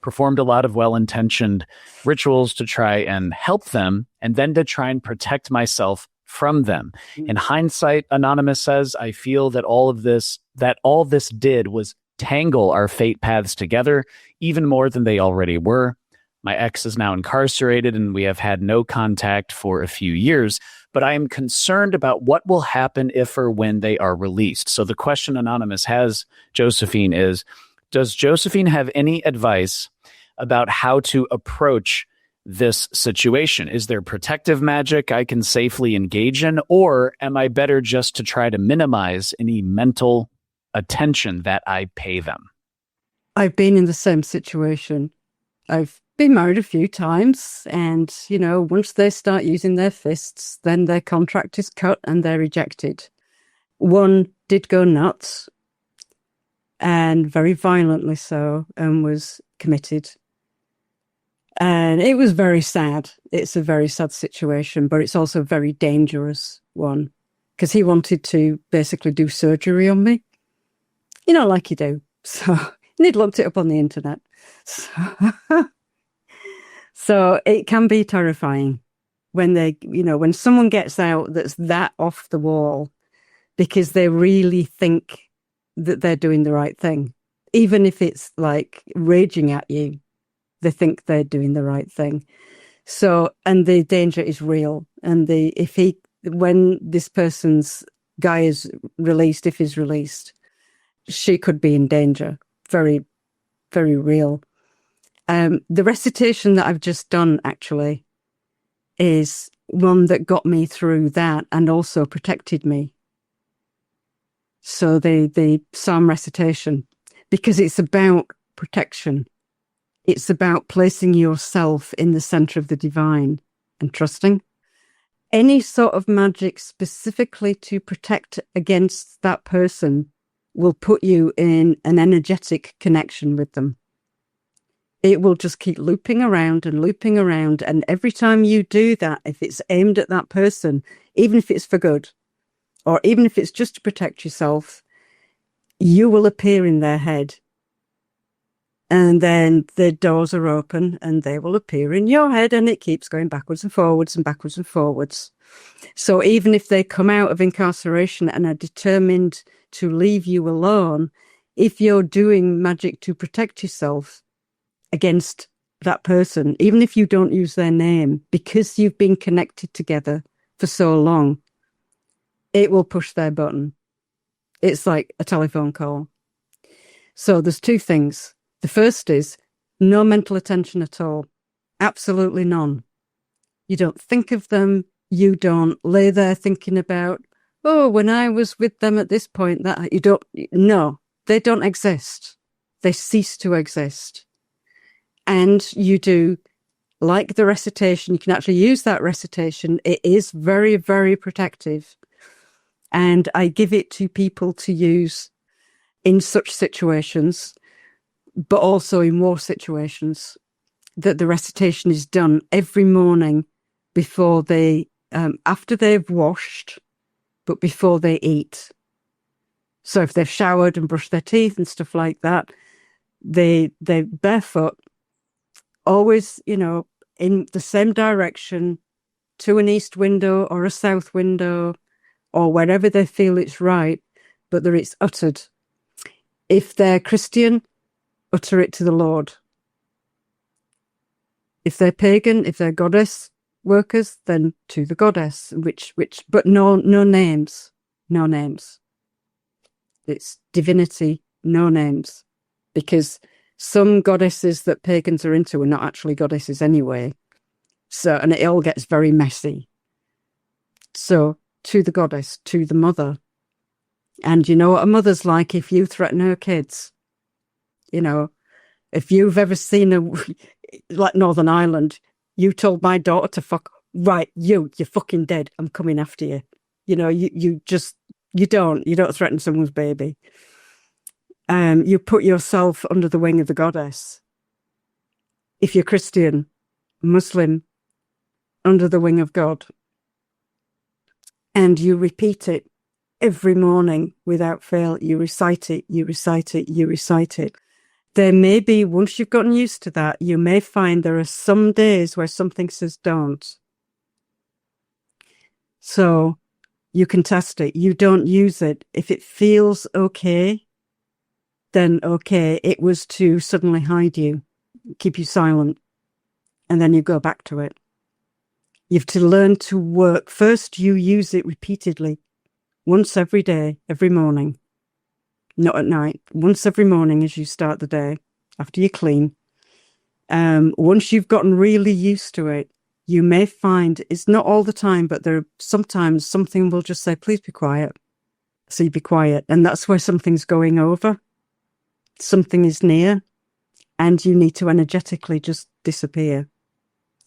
performed a lot of well-intentioned rituals to try and help them and then to try and protect myself from them. In hindsight," Anonymous says, "I feel that all this did was tangle our fate paths together even more than they already were. My ex is now incarcerated and we have had no contact for a few years, but I am concerned about what will happen if or when they are released." So the question Anonymous has, Josephine, is, does Josephine have any advice about how to approach this situation? Is there protective magic I can safely engage in, or am I better just to try to minimize any mental attention that I pay them? I've been in the same situation. I've been married a few times, and, once they start using their fists, then their contract is cut and they're ejected. One did go nuts, and very violently so, and was committed. And it was very sad. It's a very sad situation, but it's also a very dangerous one, because he wanted to basically do surgery on me, like you do. So, and he'd looked it up on the internet. So it can be terrifying when when someone gets out that's that off the wall, because they really think that they're doing the right thing. Even if it's like raging at you, they think they're doing the right thing. So, and the danger is real. And when this person's guy is released, if he's released, she could be in danger. Very, very real. The recitation that I've just done actually is one that got me through that and also protected me. So the psalm recitation, because it's about protection. It's about placing yourself in the center of the divine and trusting. Any sort of magic specifically to protect against that person will put you in an energetic connection with them. It will just keep looping around. And every time you do that, if it's aimed at that person, even if it's for good, or even if it's just to protect yourself, you will appear in their head. And then the doors are open and they will appear in your head, and it keeps going backwards and forwards and backwards and forwards. So even if they come out of incarceration and are determined to leave you alone, if you're doing magic to protect yourself against that person, even if you don't use their name, because you've been connected together for so long, it will push their button. It's like a telephone call. So there's two things. The first is no mental attention at all. Absolutely none. You don't think of them. You don't lay there thinking about, when I was with them at this point, no, they don't exist. They cease to exist. And you do, like the recitation, you can actually use that recitation. It is very, very protective. And I give it to people to use in such situations, but also in war situations, that the recitation is done every morning before after they've washed, but before they eat. So if they've showered and brushed their teeth and stuff like that, they're barefoot, always, in the same direction, to an east window or a south window, or wherever they feel it's right, but that it's uttered. If they're Christian, utter it to the Lord. If they're pagan, if they're goddess workers, then to the goddess, but no names. No names. It's divinity, no names. Because some goddesses that pagans are into are not actually goddesses anyway. So, and it all gets very messy. So, to the goddess, to the mother. And you know what a mother's like if you threaten her kids. You know, if you've ever seen like Northern Ireland, you told my daughter to fuck, right, you're fucking dead. I'm coming after you. You know, you don't threaten someone's baby. You put yourself under the wing of the goddess. If you're Christian, Muslim, under the wing of God. And you repeat it every morning without fail. You recite it, you recite it, you recite it. There may be, once you've gotten used to that, you may find there are some days where something says don't. So you can test it. You don't use it. If it feels okay, then okay. It was to suddenly hide you, keep you silent, and then you go back to it. You have to learn to work. First, you use it repeatedly, once every day, every morning. Not at night. Once every morning as you start the day, after you clean. Once you've gotten really used to it, you may find, it's not all the time, but sometimes something will just say, please be quiet. So you be quiet. And that's where something's going over. Something is near. And you need to energetically just disappear.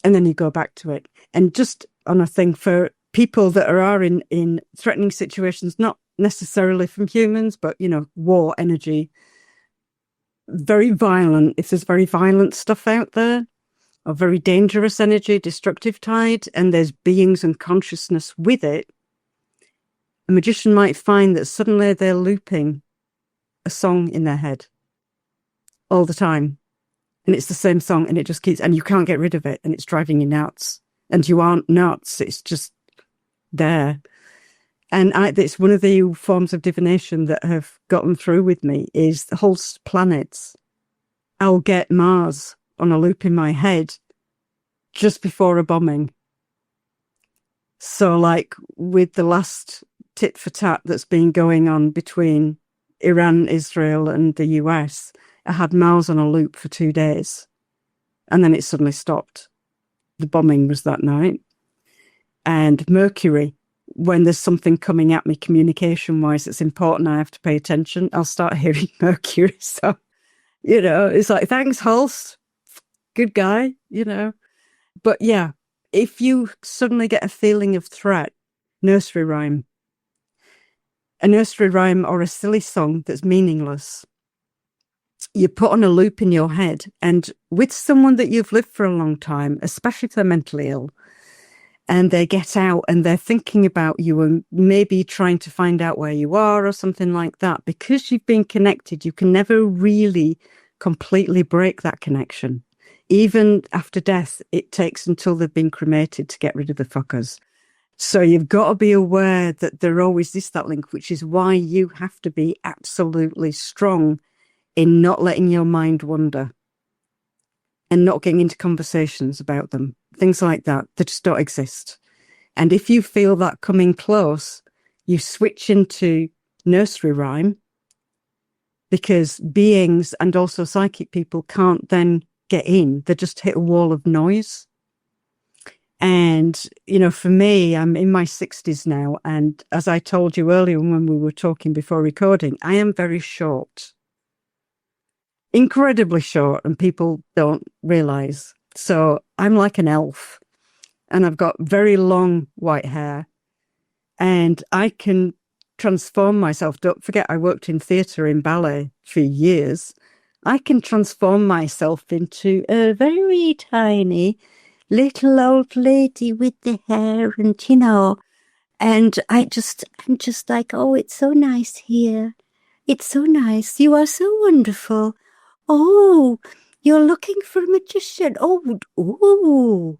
And then you go back to it. And just on a thing for people that are in threatening situations, not necessarily from humans, but, you know, war energy, very violent. If there's very violent stuff out there, or very dangerous energy, destructive tide, and there's beings and consciousness with it, a magician might find that suddenly they're looping a song in their head all the time. And it's the same song, and it just keeps, and you can't get rid of it, and it's driving you nuts. And you aren't nuts, it's just there. And it's one of the forms of divination that have gotten through with me is the whole planets. I'll get Mars on a loop in my head just before a bombing. So like with the last tit for tat that's been going on between Iran, Israel and the US, I had Mars on a loop for 2 days and then it suddenly stopped. The bombing was that night. And Mercury, when there's something coming at me communication-wise that's important, I have to pay attention, I'll start hearing Mercury. So, you know, it's like, thanks, Holst. Good guy, you know. But yeah, if you suddenly get a feeling of threat, nursery rhyme. A nursery rhyme or a silly song that's meaningless. You put on a loop in your head, and with someone that you've lived for a long time, especially if they're mentally ill, and they get out and they're thinking about you and maybe trying to find out where you are or something like that, because you've been connected, you can never really completely break that connection. Even after death, it takes until they've been cremated to get rid of the fuckers. So you've got to be aware that there always is that link, which is why you have to be absolutely strong in not letting your mind wander and not getting into conversations about them. Things like that, they just don't exist. And if you feel that coming close, you switch into nursery rhyme, because beings and also psychic people can't then get in. They just hit a wall of noise. And, you know, for me, I'm in my 60s now. And as I told you earlier when we were talking before recording, I am very short. Incredibly short, and people don't realize. So I'm like an elf, and I've got very long white hair, and I can transform myself. Don't forget, I worked in theatre in ballet for years. I can transform myself into a very tiny little old lady with the hair, and you know, and I'm just like, oh, it's so nice here. It's so nice. You are so wonderful. Oh, you're looking for a magician. Oh,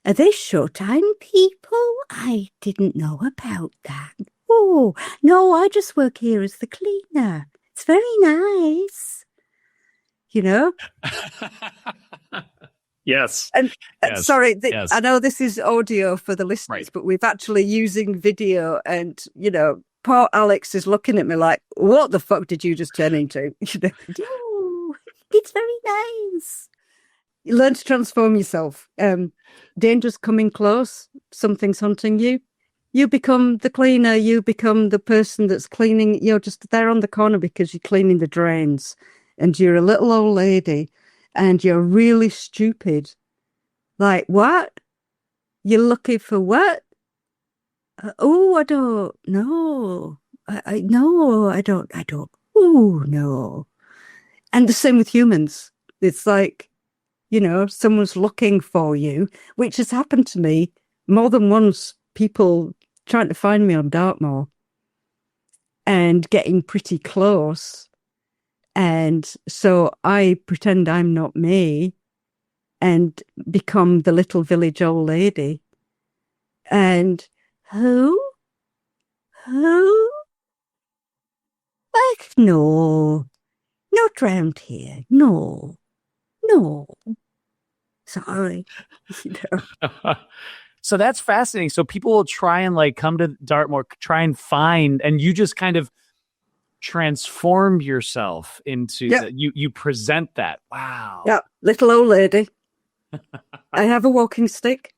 are they Showtime people? I didn't know about that. Oh, no, I just work here as the cleaner. It's very nice. You know? Yes. And Yes. sorry, Yes. I know this is audio for the listeners, Right. but we've actually using video, and poor Alex is looking at me like, "What the fuck did you just turn into?" Oh, it's very nice. You learn to transform yourself. Danger's coming close. Something's hunting you. You become the cleaner. You become the person that's cleaning. You're just there on the corner because you're cleaning the drains, and you're a little old lady. And you're really stupid. Like, what? You're looking for what? Oh, I don't know. No, I don't. Oh, no. And the same with humans. It's like, someone's looking for you, which has happened to me more than once. People trying to find me on Dartmoor and getting pretty close. And so I pretend I'm not me and become the little village old lady. And who? Like, no, not round here. No. Sorry. So that's fascinating. So people will try and like come to Dartmoor, try and find, and you just kind of transform yourself into you present that. Wow. Yeah, little old lady. I have a walking stick.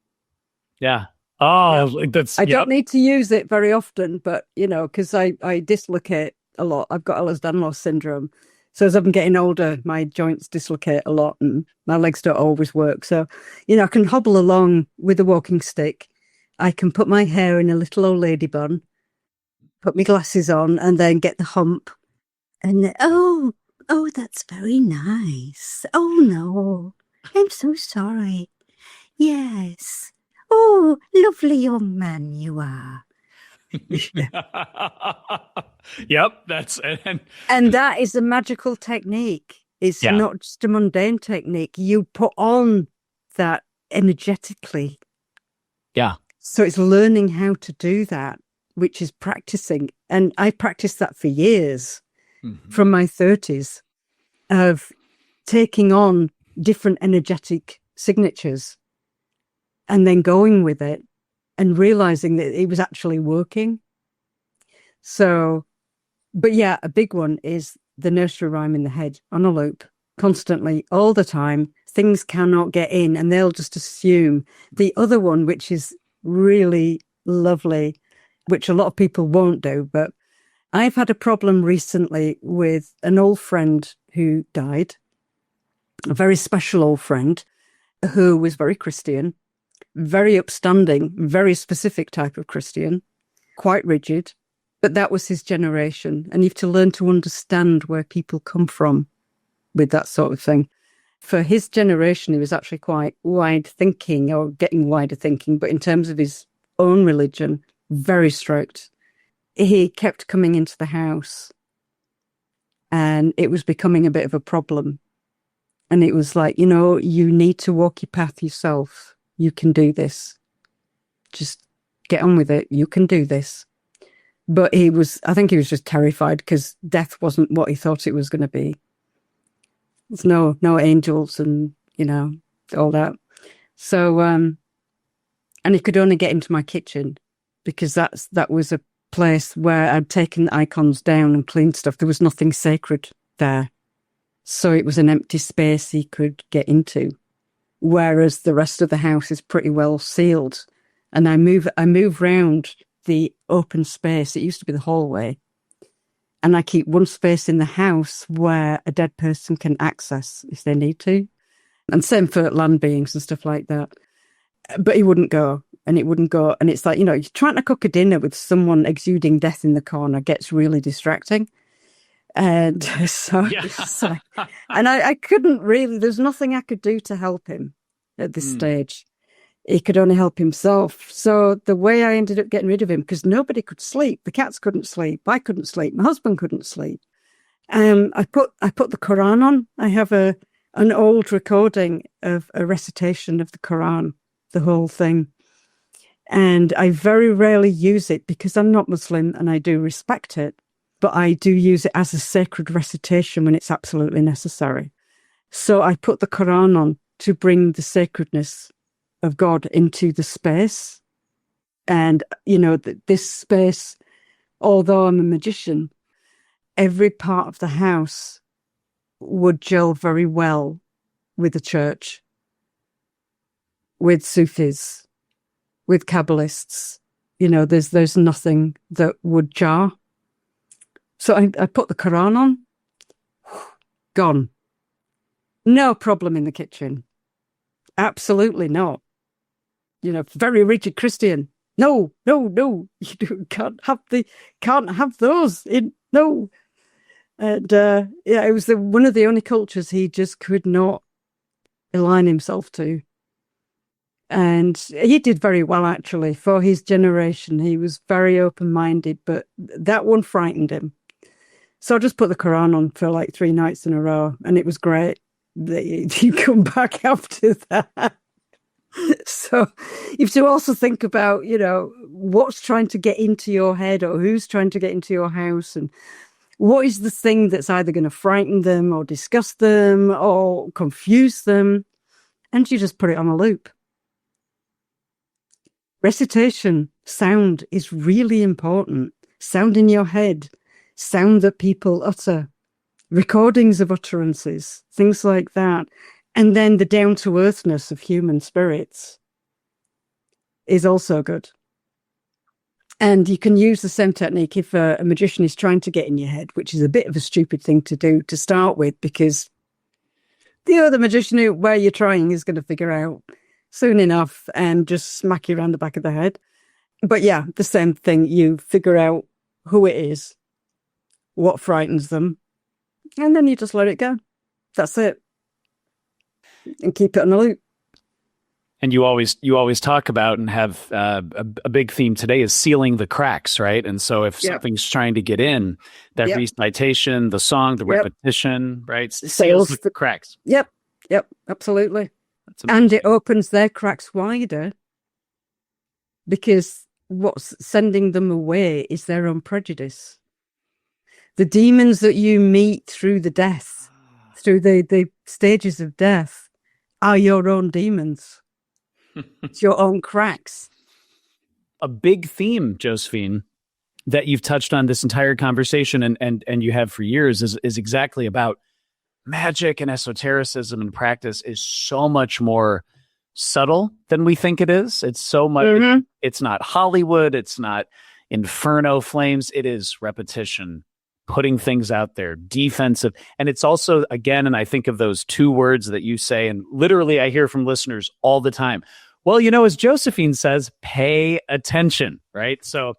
Yeah. Oh, that's. I don't need to use it very often, but because I dislocate a lot. I've got Ehlers-Danlos syndrome, so as I'm getting older, my joints dislocate a lot, and my legs don't always work. So I can hobble along with a walking stick. I can put my hair in a little old lady bun, put my glasses on, and then get the hump. And oh, that's very nice. Oh, no, I'm so sorry. Yes. Oh, lovely young man you are. Yep, and that is a magical technique. It's not just a mundane technique. You put on that energetically. Yeah. So it's learning how to do that, which is practicing. And I practiced that for years, from my 30s, of taking on different energetic signatures and then going with it and realizing that it was actually working. So, but yeah, a big one is the nursery rhyme in the head on a loop, constantly, all the time. Things cannot get in, and they'll just assume. The other one, which is really lovely, which a lot of people won't do, but I've had a problem recently with an old friend who died, a very special old friend who was very Christian, very upstanding, very specific type of Christian, quite rigid, but that was his generation. And you have to learn to understand where people come from with that sort of thing. For his generation, he was actually quite wide thinking, or getting wider thinking, but in terms of his own religion, very strict. He kept coming into the house and it was becoming a bit of a problem. And it was like, you need to walk your path yourself. You can do this. Just get on with it. You can do this. But I think he was just terrified because death wasn't what he thought it was going to be. There's no angels and, all that. So, and he could only get into my kitchen because that was a place where I'd taken the icons down and cleaned stuff. There was nothing sacred there. So it was an empty space he could get into. Whereas the rest of the house is pretty well sealed. And I move round the open space. It used to be the hallway. And I keep one space in the house where a dead person can access if they need to. And same for land beings and stuff like that. But he wouldn't go. And it wouldn't go. And it's like, you're trying to cook a dinner with someone exuding death in the corner gets really distracting. And so, and I couldn't really, there's nothing I could do to help him at this stage. He could only help himself. So the way I ended up getting rid of him, because nobody could sleep, the cats couldn't sleep, I couldn't sleep, my husband couldn't sleep. I put the Quran on. I have an old recording of a recitation of the Quran, the whole thing. And I very rarely use it because I'm not Muslim and I do respect it. but I do use it as a sacred recitation when it's absolutely necessary. So I put the Quran on to bring the sacredness of God into the space. And, this space, although I'm a magician, every part of the house would gel very well with the church, with Sufis, with Kabbalists. There's nothing that would jar. So I put the Quran on, gone. No problem in the kitchen. Absolutely not. Very rigid Christian. No. You can't have those in. No. And it was one of the only cultures he just could not align himself to. And he did very well, actually, for his generation. He was very open-minded, but that one frightened him. So I just put the Quran on for like 3 nights in a row, and it was great. You come back after that. So you have to also think about, what's trying to get into your head or who's trying to get into your house, and what is the thing that's either going to frighten them or disgust them or confuse them. And you just put it on a loop. Recitation, sound is really important. Sound in your head, sound that people utter, recordings of utterances, things like that. And then the down-to-earthness of human spirits is also good. And you can use the same technique if a magician is trying to get in your head, which is a bit of a stupid thing to do to start with, because the other magician where you're trying is going to figure out soon enough and just smack you around the back of the head. But yeah, the same thing. You figure out who it is, what frightens them, and then you just let it go. That's it. And keep it on the loop. And you always talk about and have a big theme today is sealing the cracks, right? And so if something's trying to get in, that recitation, the song, the repetition, right? Seals the cracks. Yep, absolutely. And it opens their cracks wider, because what's sending them away is their own prejudice. The demons that you meet through the death, through the stages of death, are your own demons. It's your own cracks. A big theme, Josephine, that you've touched on this entire conversation and you have for years is exactly about magic and esotericism and practice is so much more subtle than we think it is. It's so much, it's not Hollywood. It's not inferno flames. It is repetition, putting things out there, defensive. And it's also, again, and I think of those 2 words that you say, and literally I hear from listeners all the time. Well, as Josephine says, pay attention, right? So,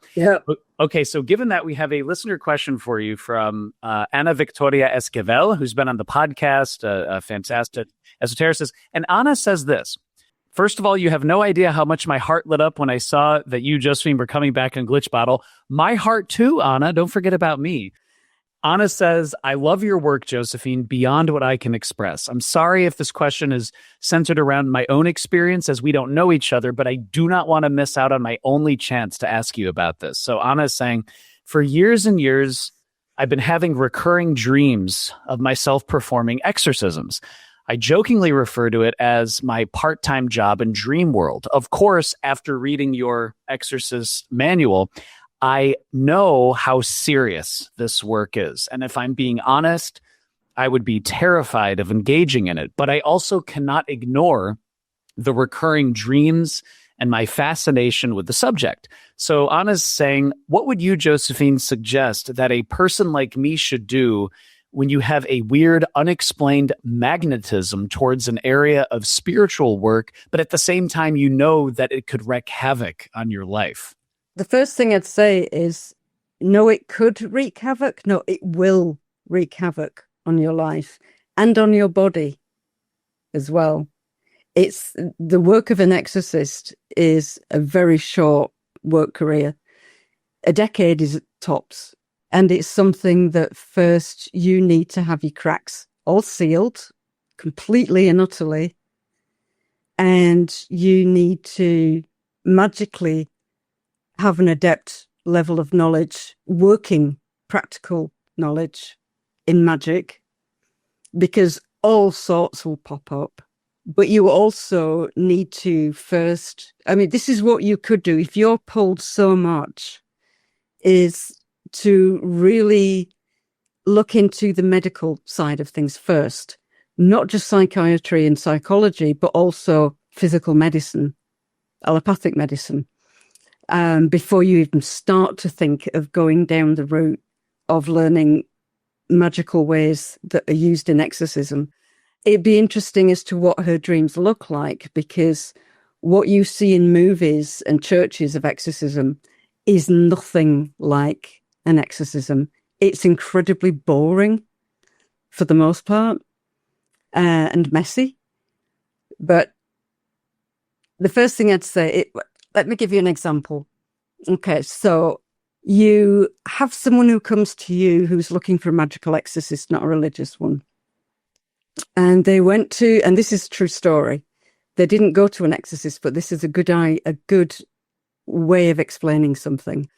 okay. So given that, we have a listener question for you from Ana Victoria Esquivel, who's been on the podcast, a fantastic esotericist. And Ana says this: first of all, you have no idea how much my heart lit up when I saw that you, Josephine, were coming back on Glitch Bottle. My heart too, Ana. Don't forget about me. Ana says, I love your work, Josephine, beyond what I can express. I'm sorry if this question is centered around my own experience, as we don't know each other, but I do not want to miss out on my only chance to ask you about this. So Ana is saying, for years and years, I've been having recurring dreams of myself performing exorcisms. I jokingly refer to it as my part-time job in dream world. Of course, after reading your exorcist manual, I know how serious this work is. And if I'm being honest, I would be terrified of engaging in it. But I also cannot ignore the recurring dreams and my fascination with the subject. So Anna's saying, what would you, Josephine, suggest that a person like me should do when you have a weird, unexplained magnetism towards an area of spiritual work, but at the same time, you know that it could wreak havoc on your life? The first thing I'd say is, no, it could wreak havoc. No, it will wreak havoc on your life and on your body as well. It's the work of an exorcist is a very short work career. A decade is tops. And it's something that first you need to have your cracks all sealed completely and utterly. And you need to magically have an adept level of knowledge working practical knowledge in magic, because all sorts will pop up. But you also need to first, I mean, this is what you could do if you're pulled so much, is to really look into the medical side of things first, not just psychiatry and psychology, but also physical medicine, allopathic medicine, before you even start to think of going down the route of learning magical ways that are used in exorcism. It'd be interesting as to what her dreams look like, because what you see in movies and churches of exorcism is nothing like an exorcism. It's incredibly boring for the most part, and messy. But the first thing I'd say, let me give you an example. Okay, so you have someone who comes to you who's looking for a magical exorcist, not a religious one. And they went to, and this is a true story, they didn't go to an exorcist, but this is a good way of explaining something.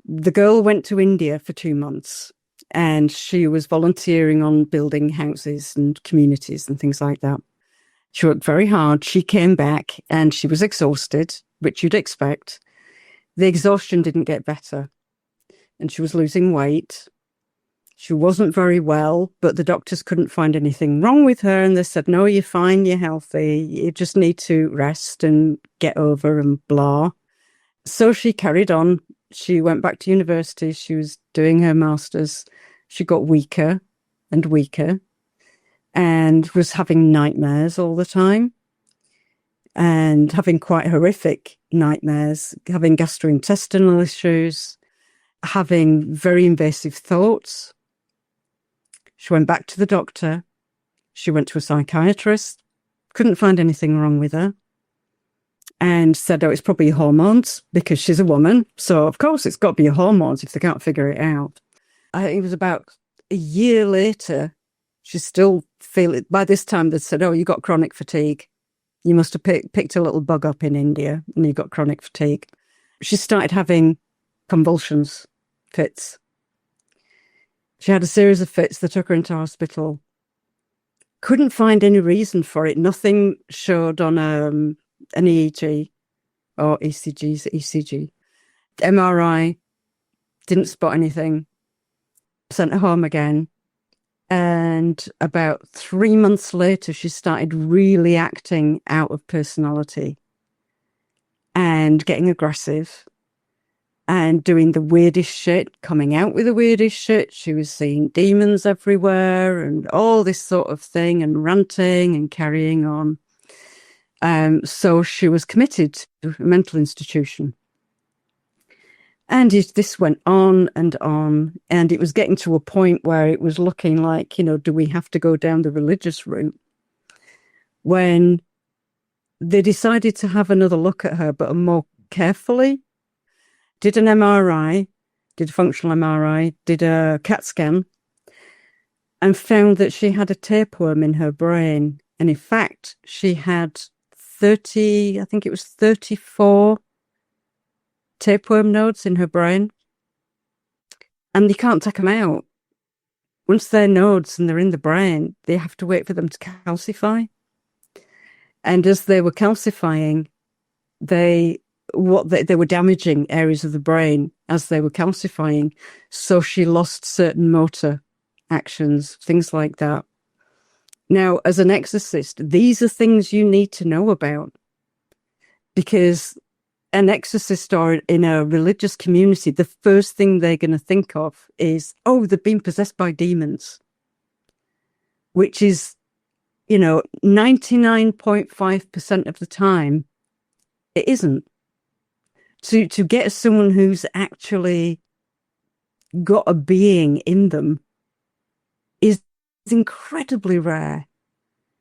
The girl went to India for 2 months, and she was volunteering on building houses and communities and things like that. She worked very hard. She came back and she was exhausted, which you'd expect. The exhaustion didn't get better, and she was losing weight. She wasn't very well, but the doctors couldn't find anything wrong with her. And they said, no, you're fine, you're healthy. You just need to rest and get over and blah. So she carried on. She went back to university. She was doing her master's. She got weaker and weaker and was having nightmares all the time, and having quite horrific nightmares, having gastrointestinal issues, having very invasive thoughts. She went back to the doctor. She went to a psychiatrist, couldn't find anything wrong with her, and said, oh, it's probably hormones, because she's a woman. So, of course, it's got to be your hormones if they can't figure it out. It was about a year later, she still feeling, by this time they said, oh, you got chronic fatigue. You must have picked a little bug up in India and you got chronic fatigue. She started having convulsions, fits. She had a series of fits that took her into hospital. Couldn't find any reason for it. Nothing showed on an EEG or ECG. MRI, didn't spot anything. Sent her home again. And about 3 months later, she started really acting out of personality and getting aggressive and doing the weirdest shit, coming out with the weirdest shit. She was seeing demons everywhere and all this sort of thing, and ranting and carrying on. So she was committed to a mental institution. And this went on, and it was getting to a point where it was looking like, do we have to go down the religious route? When they decided to have another look at her, but more carefully, did an MRI, did a functional MRI, did a CAT scan, and found that she had a tapeworm in her brain. And in fact, she had 34 tapeworm nodes in her brain, and you can't take them out. Once they're nodes and they're in the brain, they have to wait for them to calcify. And as they were calcifying, they were damaging areas of the brain as they were calcifying. So she lost certain motor actions, things like that. Now, as an exorcist, these are things you need to know about, because an exorcist or in a religious community, the first thing they're going to think of is, oh, they've been possessed by demons, which is, 99.5% of the time, it isn't. To get someone who's actually got a being in them is incredibly rare.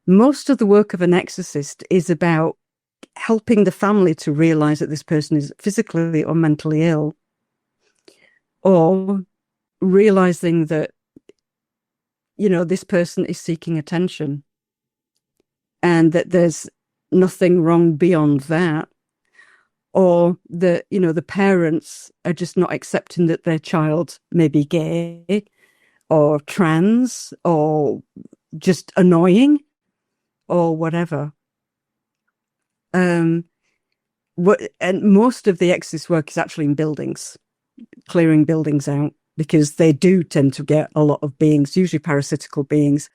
Most of the work of an exorcist is about helping the family to realize that this person is physically or mentally ill, or realizing that, this person is seeking attention and that there's nothing wrong beyond that. or the parents are just not accepting that their child may be gay or trans or just annoying or whatever. And most of the exorcist work is actually in buildings, clearing buildings out, because they do tend to get a lot of beings, usually parasitical beings.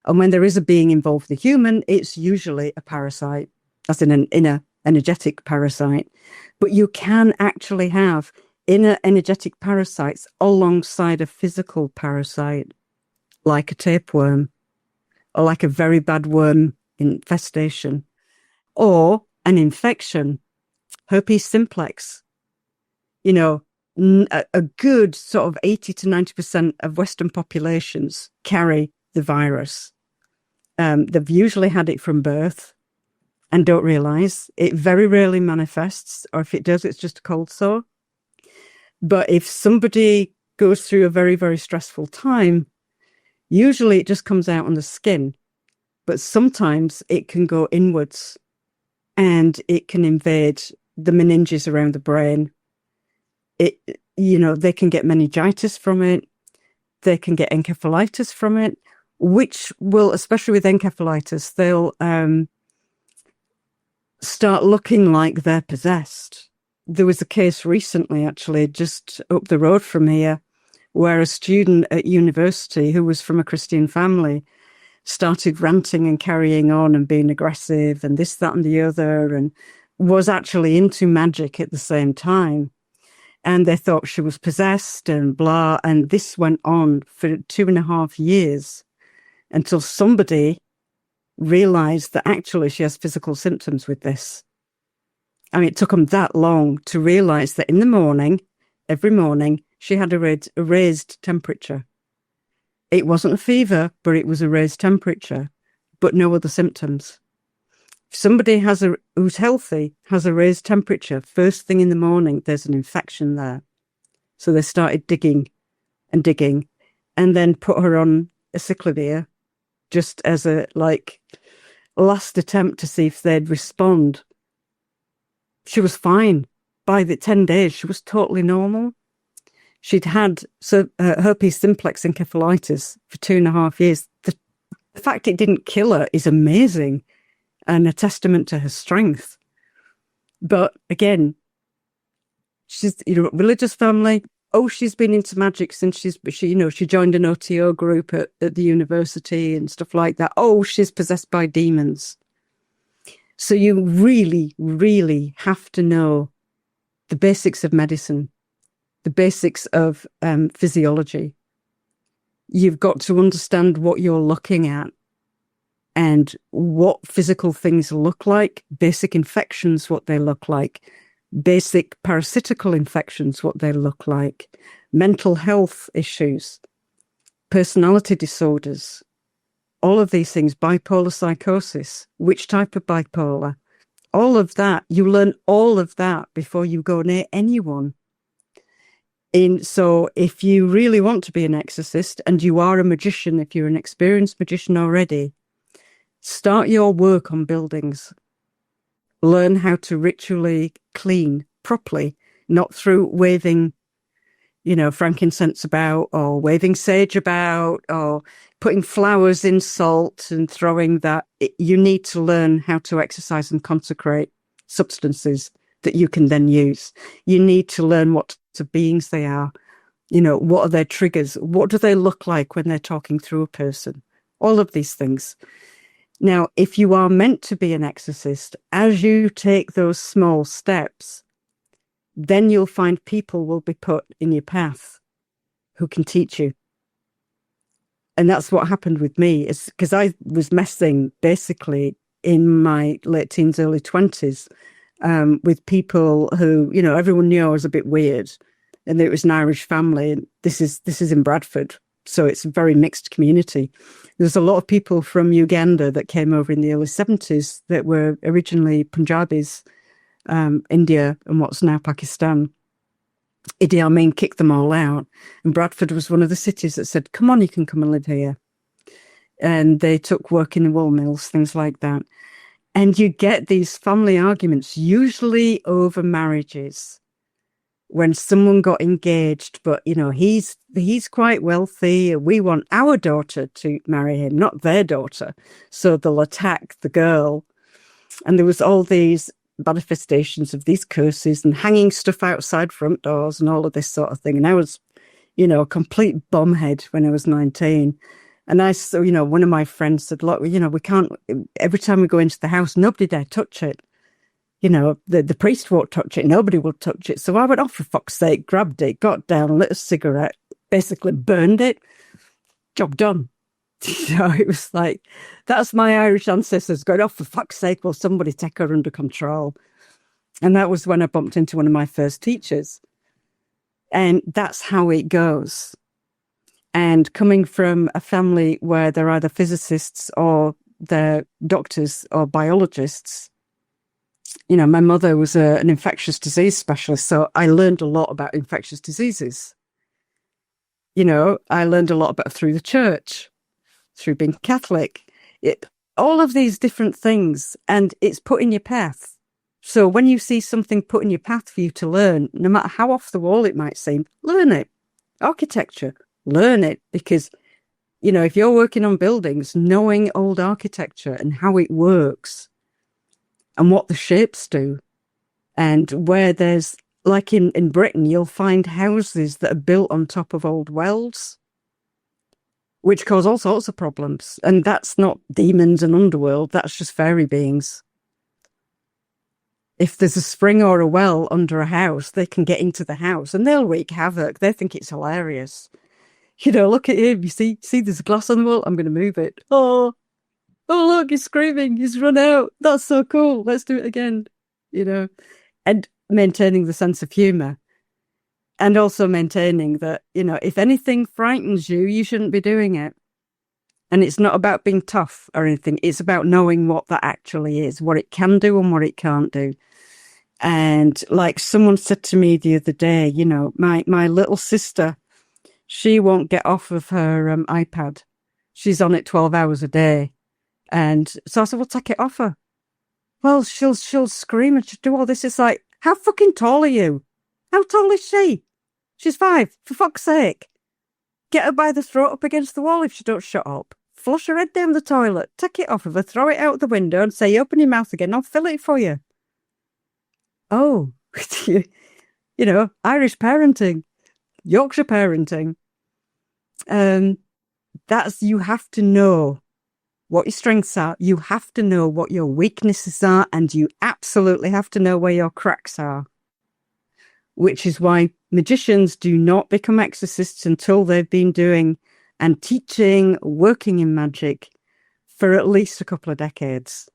And when there is a being involved with the human, it's usually a parasite, as in an inner energetic parasite. But you can actually have inner energetic parasites alongside a physical parasite, like a tapeworm, or like a very bad worm infestation, or an infection, herpes simplex. A good sort of 80 to 90% of Western populations carry the virus. They've usually had it from birth and don't realize. It very rarely manifests, or if it does, it's just a cold sore. But if somebody goes through a very, very stressful time, usually it just comes out on the skin, but sometimes it can go inwards and it can invade the meninges around the brain. They can get meningitis from it. They can get encephalitis from it, which will, especially with encephalitis, they'll start looking like they're possessed. There was a case recently, actually, just up the road from here, where a student at university who was from a Christian family started ranting and carrying on and being aggressive and this, that, and the other, and was actually into magic at the same time. And they thought she was possessed and blah. And this went on for 2.5 years until somebody realized that actually she has physical symptoms with this. I mean, it took them that long to realize that in the morning, every morning, she had a raised temperature. It wasn't a fever, but it was a raised temperature, but no other symptoms. If somebody who's healthy has a raised temperature, first thing in the morning, there's an infection there. So they started digging and digging, and then put her on acyclovir just as a last attempt to see if they'd respond. She was fine. By the 10 days, she was totally normal. She'd had herpes simplex encephalitis for 2.5 years. The fact it didn't kill her is amazing and a testament to her strength. But again, she's religious family. Oh, she's been into magic since she joined an OTO group at the university and stuff like that. Oh, she's possessed by demons. So you really, really have to know the basics of medicine, the basics of physiology. You've got to understand what you're looking at and what physical things look like, basic infections, what they look like, basic parasitical infections, what they look like, mental health issues, personality disorders, all of these things, bipolar psychosis, which type of bipolar, all of that. You learn all of that before you go near anyone. So if you really want to be an exorcist and you are a magician, if you're an experienced magician already, start your work on buildings. Learn how to ritually clean properly, not through waving, frankincense about, or waving sage about, or putting flowers in salt and throwing that. You need to learn how to exercise and consecrate substances that you can then use. You need to learn what types of beings they are. What are their triggers? What do they look like when they're talking through a person? All of these things. Now, if you are meant to be an exorcist, as you take those small steps, then you'll find people will be put in your path who can teach you. And that's what happened with me, is because I was messing basically in my late teens, early 20s with people who, everyone knew I was a bit weird, and it was an Irish family. And this is in Bradford. So it's a very mixed community. There's a lot of people from Uganda that came over in the early 70s that were originally Punjabis, India and what's now Pakistan. Idi Amin kicked them all out. And Bradford was one of the cities that said, come on, you can come and live here. And they took work in the wool mills, things like that. And you get these family arguments, usually over marriages. When someone got engaged, but he's quite wealthy. We want our daughter to marry him, not their daughter. So they'll attack the girl. And there was all these manifestations of these curses and hanging stuff outside front doors and all of this sort of thing. And I was, a complete bombhead when I was 19. And I saw, one of my friends said, look, we can't, every time we go into the house, nobody dare touch it. The priest won't touch it. Nobody will touch it. So I went, oh, for fuck's sake, grabbed it, got down, lit a cigarette, basically burned it. Job done. It was like, that's my Irish ancestors going, oh, for fuck's sake, will somebody take her under control? And that was when I bumped into one of my first teachers. And that's how it goes. And coming from a family where they're either physicists or they're doctors or biologists, my mother was an infectious disease specialist, so I learned a lot about infectious diseases. I learned a lot about through the church, through being Catholic, all of these different things, and it's put in your path. So when you see something put in your path for you to learn, no matter how off the wall it might seem, learn it. Architecture, learn it, because, if you're working on buildings, knowing old architecture and how it works, and what the shapes do, and where there's, like in Britain, you'll find houses that are built on top of old wells, which cause all sorts of problems. And that's not demons and underworld, that's just fairy beings. If there's a spring or a well under a house, they can get into the house and they'll wreak havoc. They think it's hilarious. Look at him, you see there's glass on the wall, I'm going to move it. Oh, look, he's screaming. He's run out. That's so cool. Let's do it again. And maintaining the sense of humor. And also maintaining that, if anything frightens you, you shouldn't be doing it. And it's not about being tough or anything. It's about knowing what that actually is, what it can do and what it can't do. And like someone said to me the other day, my little sister, she won't get off of her iPad. She's on it 12 hours a day. And so I said, well, take it off her. Well, she'll scream and she'll do all this. It's like, how fucking tall are you? How tall is she? She's 5, for fuck's sake. Get her by the throat up against the wall if she don't shut up. Flush her head down the toilet. Take it off of her, throw it out the window and say, open your mouth again, I'll fill it for you. Oh, Irish parenting, Yorkshire parenting. You have to know what your strengths are. You have to know what your weaknesses are, and you absolutely have to know where your cracks are. Which is why magicians do not become exorcists until they've been doing and teaching, working in magic for at least a couple of decades.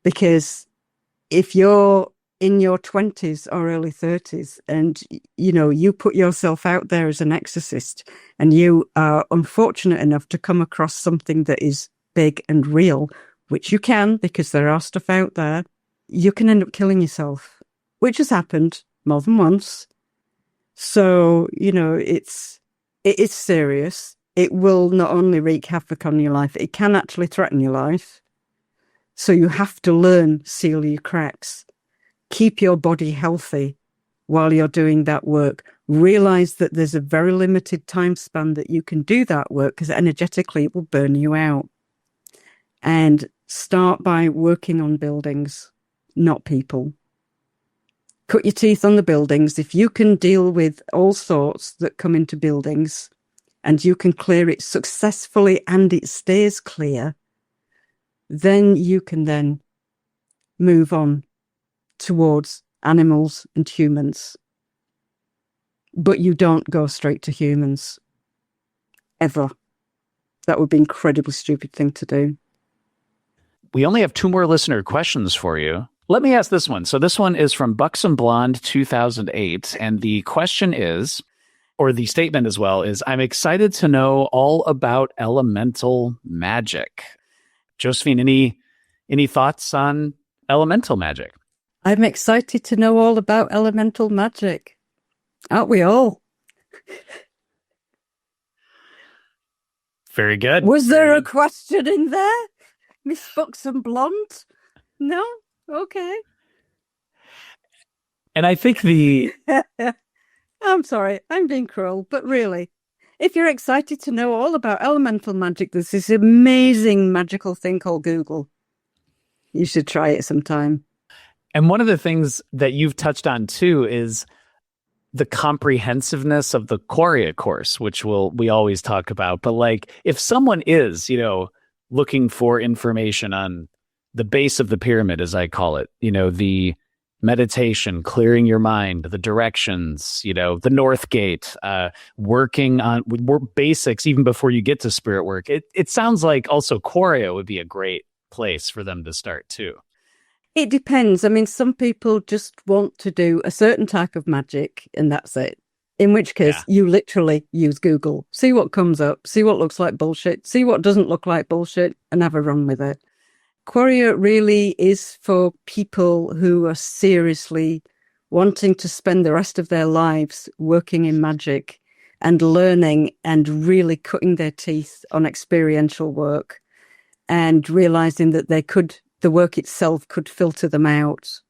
Because if you're in your 20s or early 30s and, you put yourself out there as an exorcist and you are unfortunate enough to come across something that is big and real, which you can because there are stuff out there, you can end up killing yourself, which has happened more than once. So, it is serious. It will not only wreak havoc on your life, it can actually threaten your life. So you have to learn, seal your cracks. Keep your body healthy while you're doing that work. Realize that there's a very limited time span that you can do that work because energetically it will burn you out. And start by working on buildings, not people. Cut your teeth on the buildings. If you can deal with all sorts that come into buildings and you can clear it successfully and it stays clear, then you can then move on towards animals and humans. But you don't go straight to humans. Ever. That would be an incredibly stupid thing to do. We only have 2 more listener questions for you. Let me ask this one. So this one is from Buxom Blonde 2008. And the question is, or the statement as well, is, I'm excited to know all about elemental magic. Josephine, any thoughts on elemental magic? I'm excited to know all about elemental magic. Aren't we all? Very good. Was there a question in there? Miss Buxom Blonde? No? Okay. And I think I'm sorry, I'm being cruel, but really, if you're excited to know all about elemental magic, there's this amazing magical thing called Google. You should try it sometime. and one of the things that you've touched on too is the comprehensiveness of the Quaria course, which we always talk about. But like, if someone is, looking for information on the base of the pyramid, as I call it, the meditation, clearing your mind, the directions, the North Gate, working on basics even before you get to spirit work. It sounds like also Quaria would be a great place for them to start too. It depends. I mean, some people just want to do a certain type of magic and that's it. In which case, you literally use Google, see what comes up, see what looks like bullshit, see what doesn't look like bullshit, and have a run with it. Quaria really is for people who are seriously wanting to spend the rest of their lives working in magic and learning and really cutting their teeth on experiential work and realizing that the work itself could filter them out,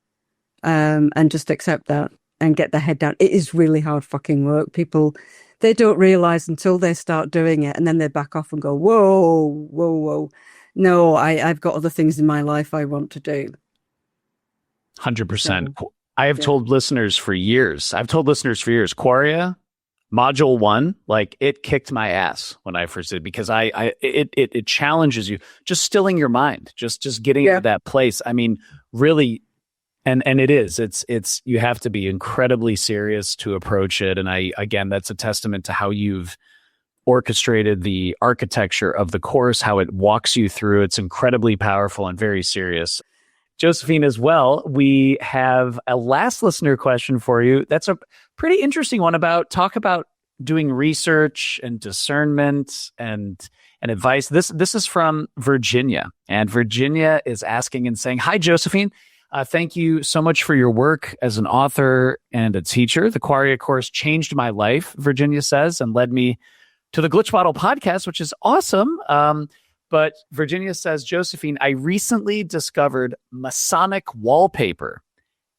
and just accept that and get their head down. It is really hard fucking work. People, they don't realize until they start doing it, and then they back off and go, whoa, whoa, whoa. No, I've got other things in my life I want to do. 100%. I have told listeners for years, Quaria, Module 1, like it kicked my ass when I first did, because it challenges you, just stilling your mind, just getting into that place. I mean, really, and it's you have to be incredibly serious to approach it. And again, that's a testament to how you've orchestrated the architecture of the course, how it walks you through. It's incredibly powerful and very serious. Josephine, as well, we have a last listener question for you. That's a pretty interesting one about doing research and discernment and advice. This is from Virginia, and Virginia is asking and saying, "Hi, Josephine. Thank you so much for your work as an author and a teacher. The Quaria course changed my life," Virginia says, "and led me to the Glitch Bottle podcast, which is awesome." But Virginia says, "Josephine, I recently discovered Masonic wallpaper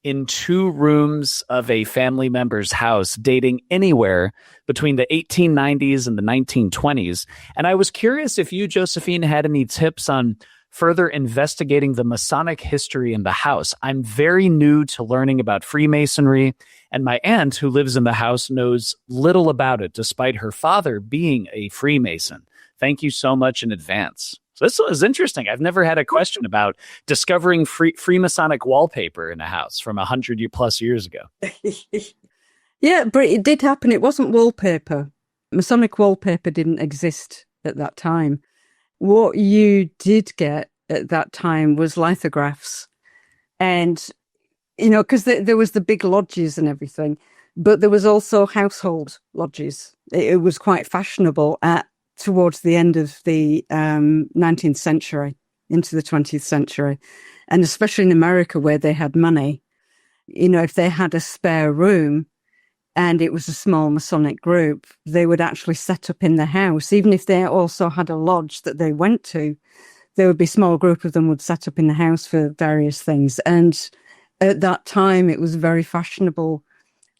in 2 rooms of a family member's house dating anywhere between the 1890s and the 1920s. And I was curious if you, Josephine, had any tips on further investigating the Masonic history in the house. I'm very new to learning about Freemasonry, and my aunt, who lives in the house, knows little about it, despite her father being a Freemason. Thank you so much in advance." So this was interesting. I've never had a question about discovering Freemasonic wallpaper in a house from 100+ years ago. Yeah, but it did happen. It wasn't wallpaper. Masonic wallpaper didn't exist at that time. What you did get at that time was lithographs. And, because there was the big lodges and everything, but there was also household lodges. It was quite fashionable towards the end of the 19th century into the 20th century. And especially in America where they had money, if they had a spare room and it was a small Masonic group, they would actually set up in the house. Even if they also had a lodge that they went to, there would be a small group of them would set up in the house for various things. And at that time, it was very fashionable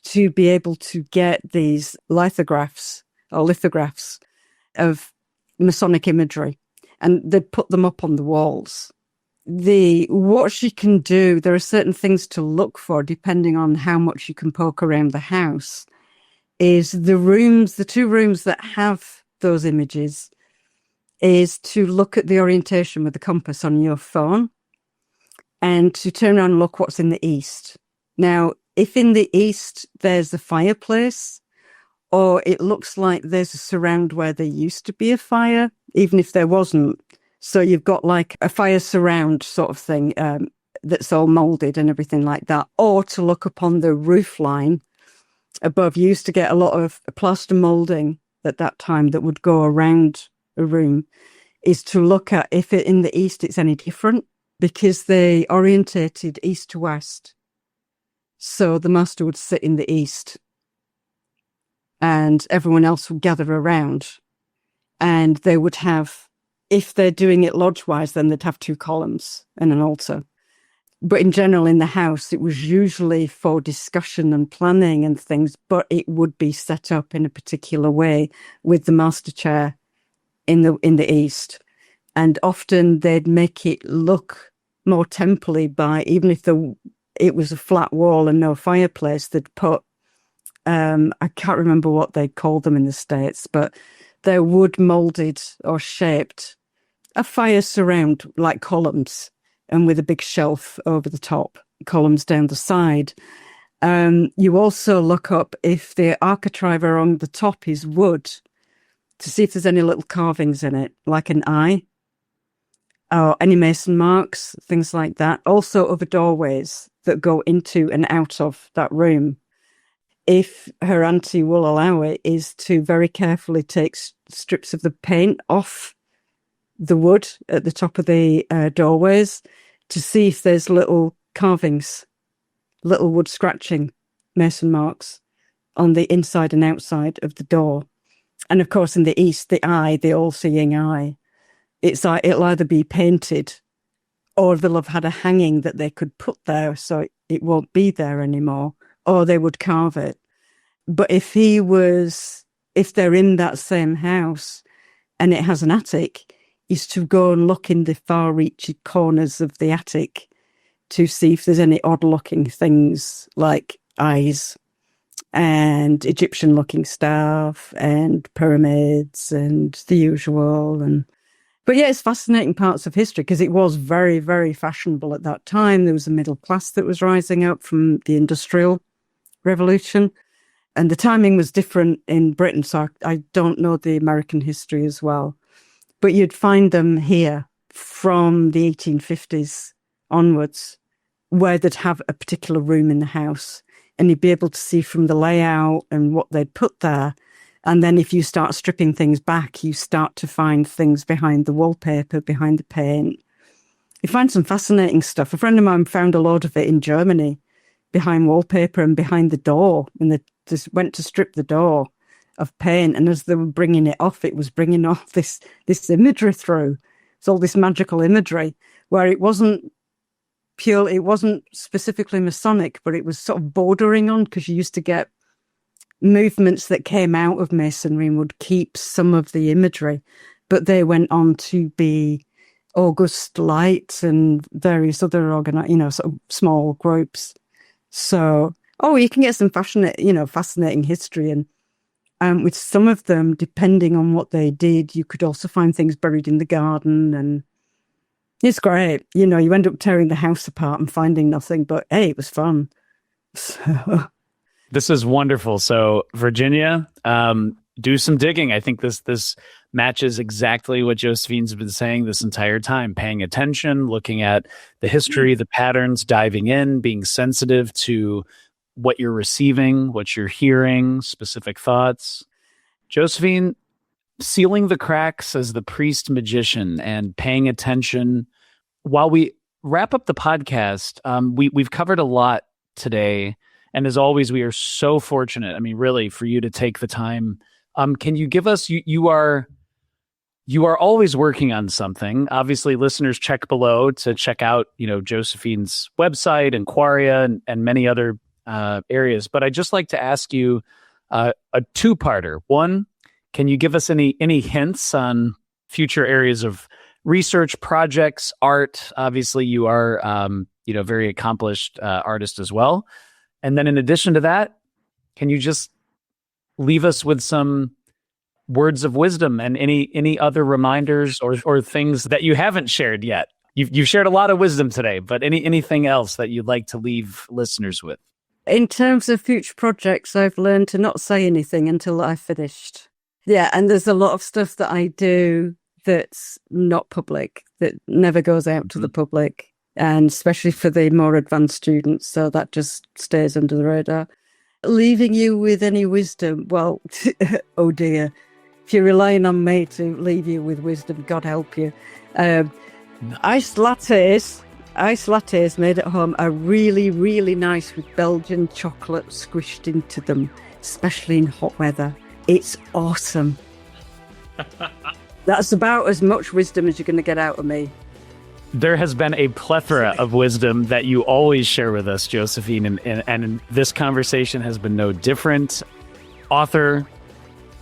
to be able to get these lithographs of Masonic imagery, and they'd put them up on the walls. What she can do, there are certain things to look for depending on how much you can poke around the house, is the 2 rooms that have those images, is to look at the orientation with the compass on your phone and to turn around and look what's in the east. Now, if in the east there's a fireplace, or it looks like there's a surround where there used to be a fire, even if there wasn't. So you've got like a fire surround sort of thing that's all molded and everything like that. Or to look upon the roof line above. You used to get a lot of plaster molding at that time that would go around a room, is to look at if in the east it's any different, because they orientated east to west. So the master would sit in the east, and everyone else would gather around, and they would have if they're doing it lodge-wise, then they'd have 2 columns and an altar. But in general, in the house, it was usually for discussion and planning and things, but it would be set up in a particular way with the master chair in the east. And often they'd make it look more temple-y by, even if it was a flat wall and no fireplace, they'd put, I can't remember what they called them in the States, but they're wood molded or shaped, a fire surround like columns, and with a big shelf over the top, columns down the side. You also look up if the architrave on the top is wood to see if there's any little carvings in it, like an eye or any mason marks, things like that. Also other doorways that go into and out of that room. If her auntie will allow it, is to very carefully take strips of the paint off the wood at the top of the doorways to see if there's little carvings, little wood scratching mason marks on the inside and outside of the door. And of course, in the east, the eye, the all-seeing eye, it'll either be painted or they'll have had a hanging that they could put there so it won't be there anymore, or they would carve it. But if they're in that same house and it has an attic, is to go and look in the far-reaching corners of the attic to see if there's any odd-looking things like eyes and Egyptian-looking stuff and pyramids and the usual. But yeah, it's fascinating parts of history because it was very, very fashionable at that time. There was a middle class that was rising up from the Industrial Revolution. And the timing was different in Britain, so I don't know the American history as well. But you'd find them here from the 1850s onwards, where they'd have a particular room in the house, and you'd be able to see from the layout and what they'd put there. And then if you start stripping things back, you start to find things behind the wallpaper, behind the paint. You find some fascinating stuff. A friend of mine found a lot of it in Germany, behind wallpaper and behind the door, and they just went to strip the door of paint, and as they were bringing it off, it was bringing off this imagery through. It's all this magical imagery where it wasn't pure, it wasn't specifically Masonic, but it was sort of bordering on, because you used to get movements that came out of Masonry and would keep some of the imagery, but they went on to be August Light and various other sort of small groups. So, you can get some fascinating history, and with some of them, depending on what they did, you could also find things buried in the garden, and it's great. You end up tearing the house apart and finding nothing, but hey, it was fun. So. This is wonderful. So, Virginia, do some digging. I think this matches exactly what Josephine's been saying this entire time, paying attention, looking at the history, the patterns, diving in, being sensitive to what you're receiving, what you're hearing, specific thoughts. Josephine, sealing the cracks as the priest magician and paying attention. While we wrap up the podcast, we've covered a lot today. And as always, we are so fortunate. I mean, really, for you to take the time. Can you give us, you are always working on something. Obviously, listeners, check below to check out, Josephine's website and Quaria and many other areas. But I'd just like to ask you a two-parter. One, can you give us any hints on future areas of research, projects, art? Obviously, you are very accomplished artist as well. And then in addition to that, can you just leave us with some words of wisdom and any other reminders or things that you haven't shared yet? You've shared a lot of wisdom today, but anything else that you'd like to leave listeners with? In terms of future projects, I've learned to not say anything until I've finished. Yeah, and there's a lot of stuff that I do that's not public, that never goes out to the public, and especially for the more advanced students, so that just stays under the radar. Leaving you with any wisdom, well, oh dear, if you're relying on me to leave you with wisdom, God help you. Iced lattes made at home are really, really nice with Belgian chocolate squished into them, especially in hot weather. It's awesome. That's about as much wisdom as you're going to get out of me. There has been a plethora of wisdom that you always share with us, Josephine, and this conversation has been no different. Author,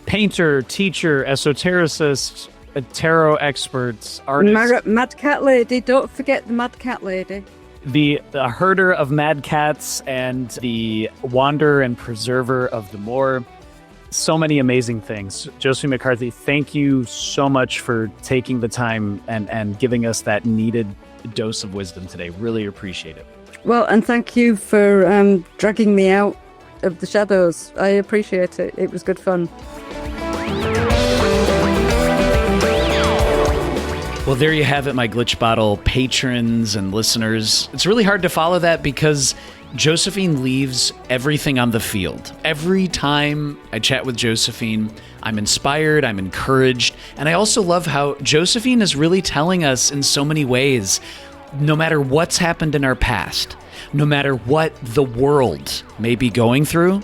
painter, teacher, esotericist, a tarot expert, artist. Mad Cat Lady. Don't forget the Mad Cat Lady. The herder of mad cats and the wanderer and preserver of the moor. So many amazing things. Josephine McCarthy, thank you so much for taking the time and giving us that needed dose of wisdom today. Really appreciate it. Well, and thank you for dragging me out of the shadows. I appreciate it. It was good fun. Well, there you have it, my Glitch Bottle patrons and listeners. It's really hard to follow that because Josephine leaves everything on the field. Every time I chat with Josephine, I'm inspired, I'm encouraged, and I also love how Josephine is really telling us in so many ways, no matter what's happened in our past, no matter what the world may be going through,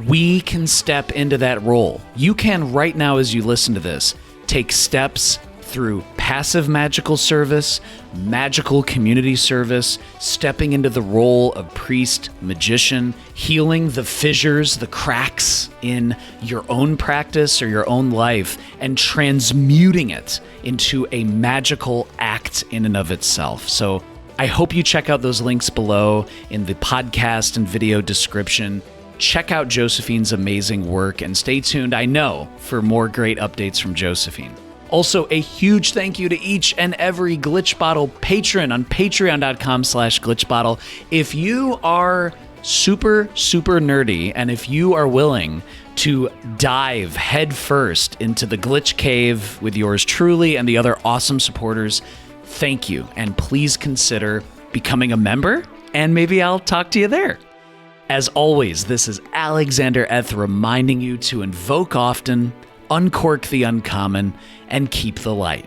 we can step into that role. You can right now, as you listen to this, take steps through passive magical service, magical community service, stepping into the role of priest, magician, healing the fissures, the cracks in your own practice or your own life, and transmuting it into a magical act in and of itself. So I hope you check out those links below in the podcast and video description. Check out Josephine's amazing work and stay tuned, I know, for more great updates from Josephine. Also, a huge thank you to each and every Glitch Bottle patron on patreon.com/glitchbottle. If you are super, super nerdy, and if you are willing to dive headfirst into the Glitch Cave with yours truly and the other awesome supporters, thank you. And please consider becoming a member, and maybe I'll talk to you there. As always, this is Alexander Eth reminding you to invoke often, uncork the uncommon, and keep the light.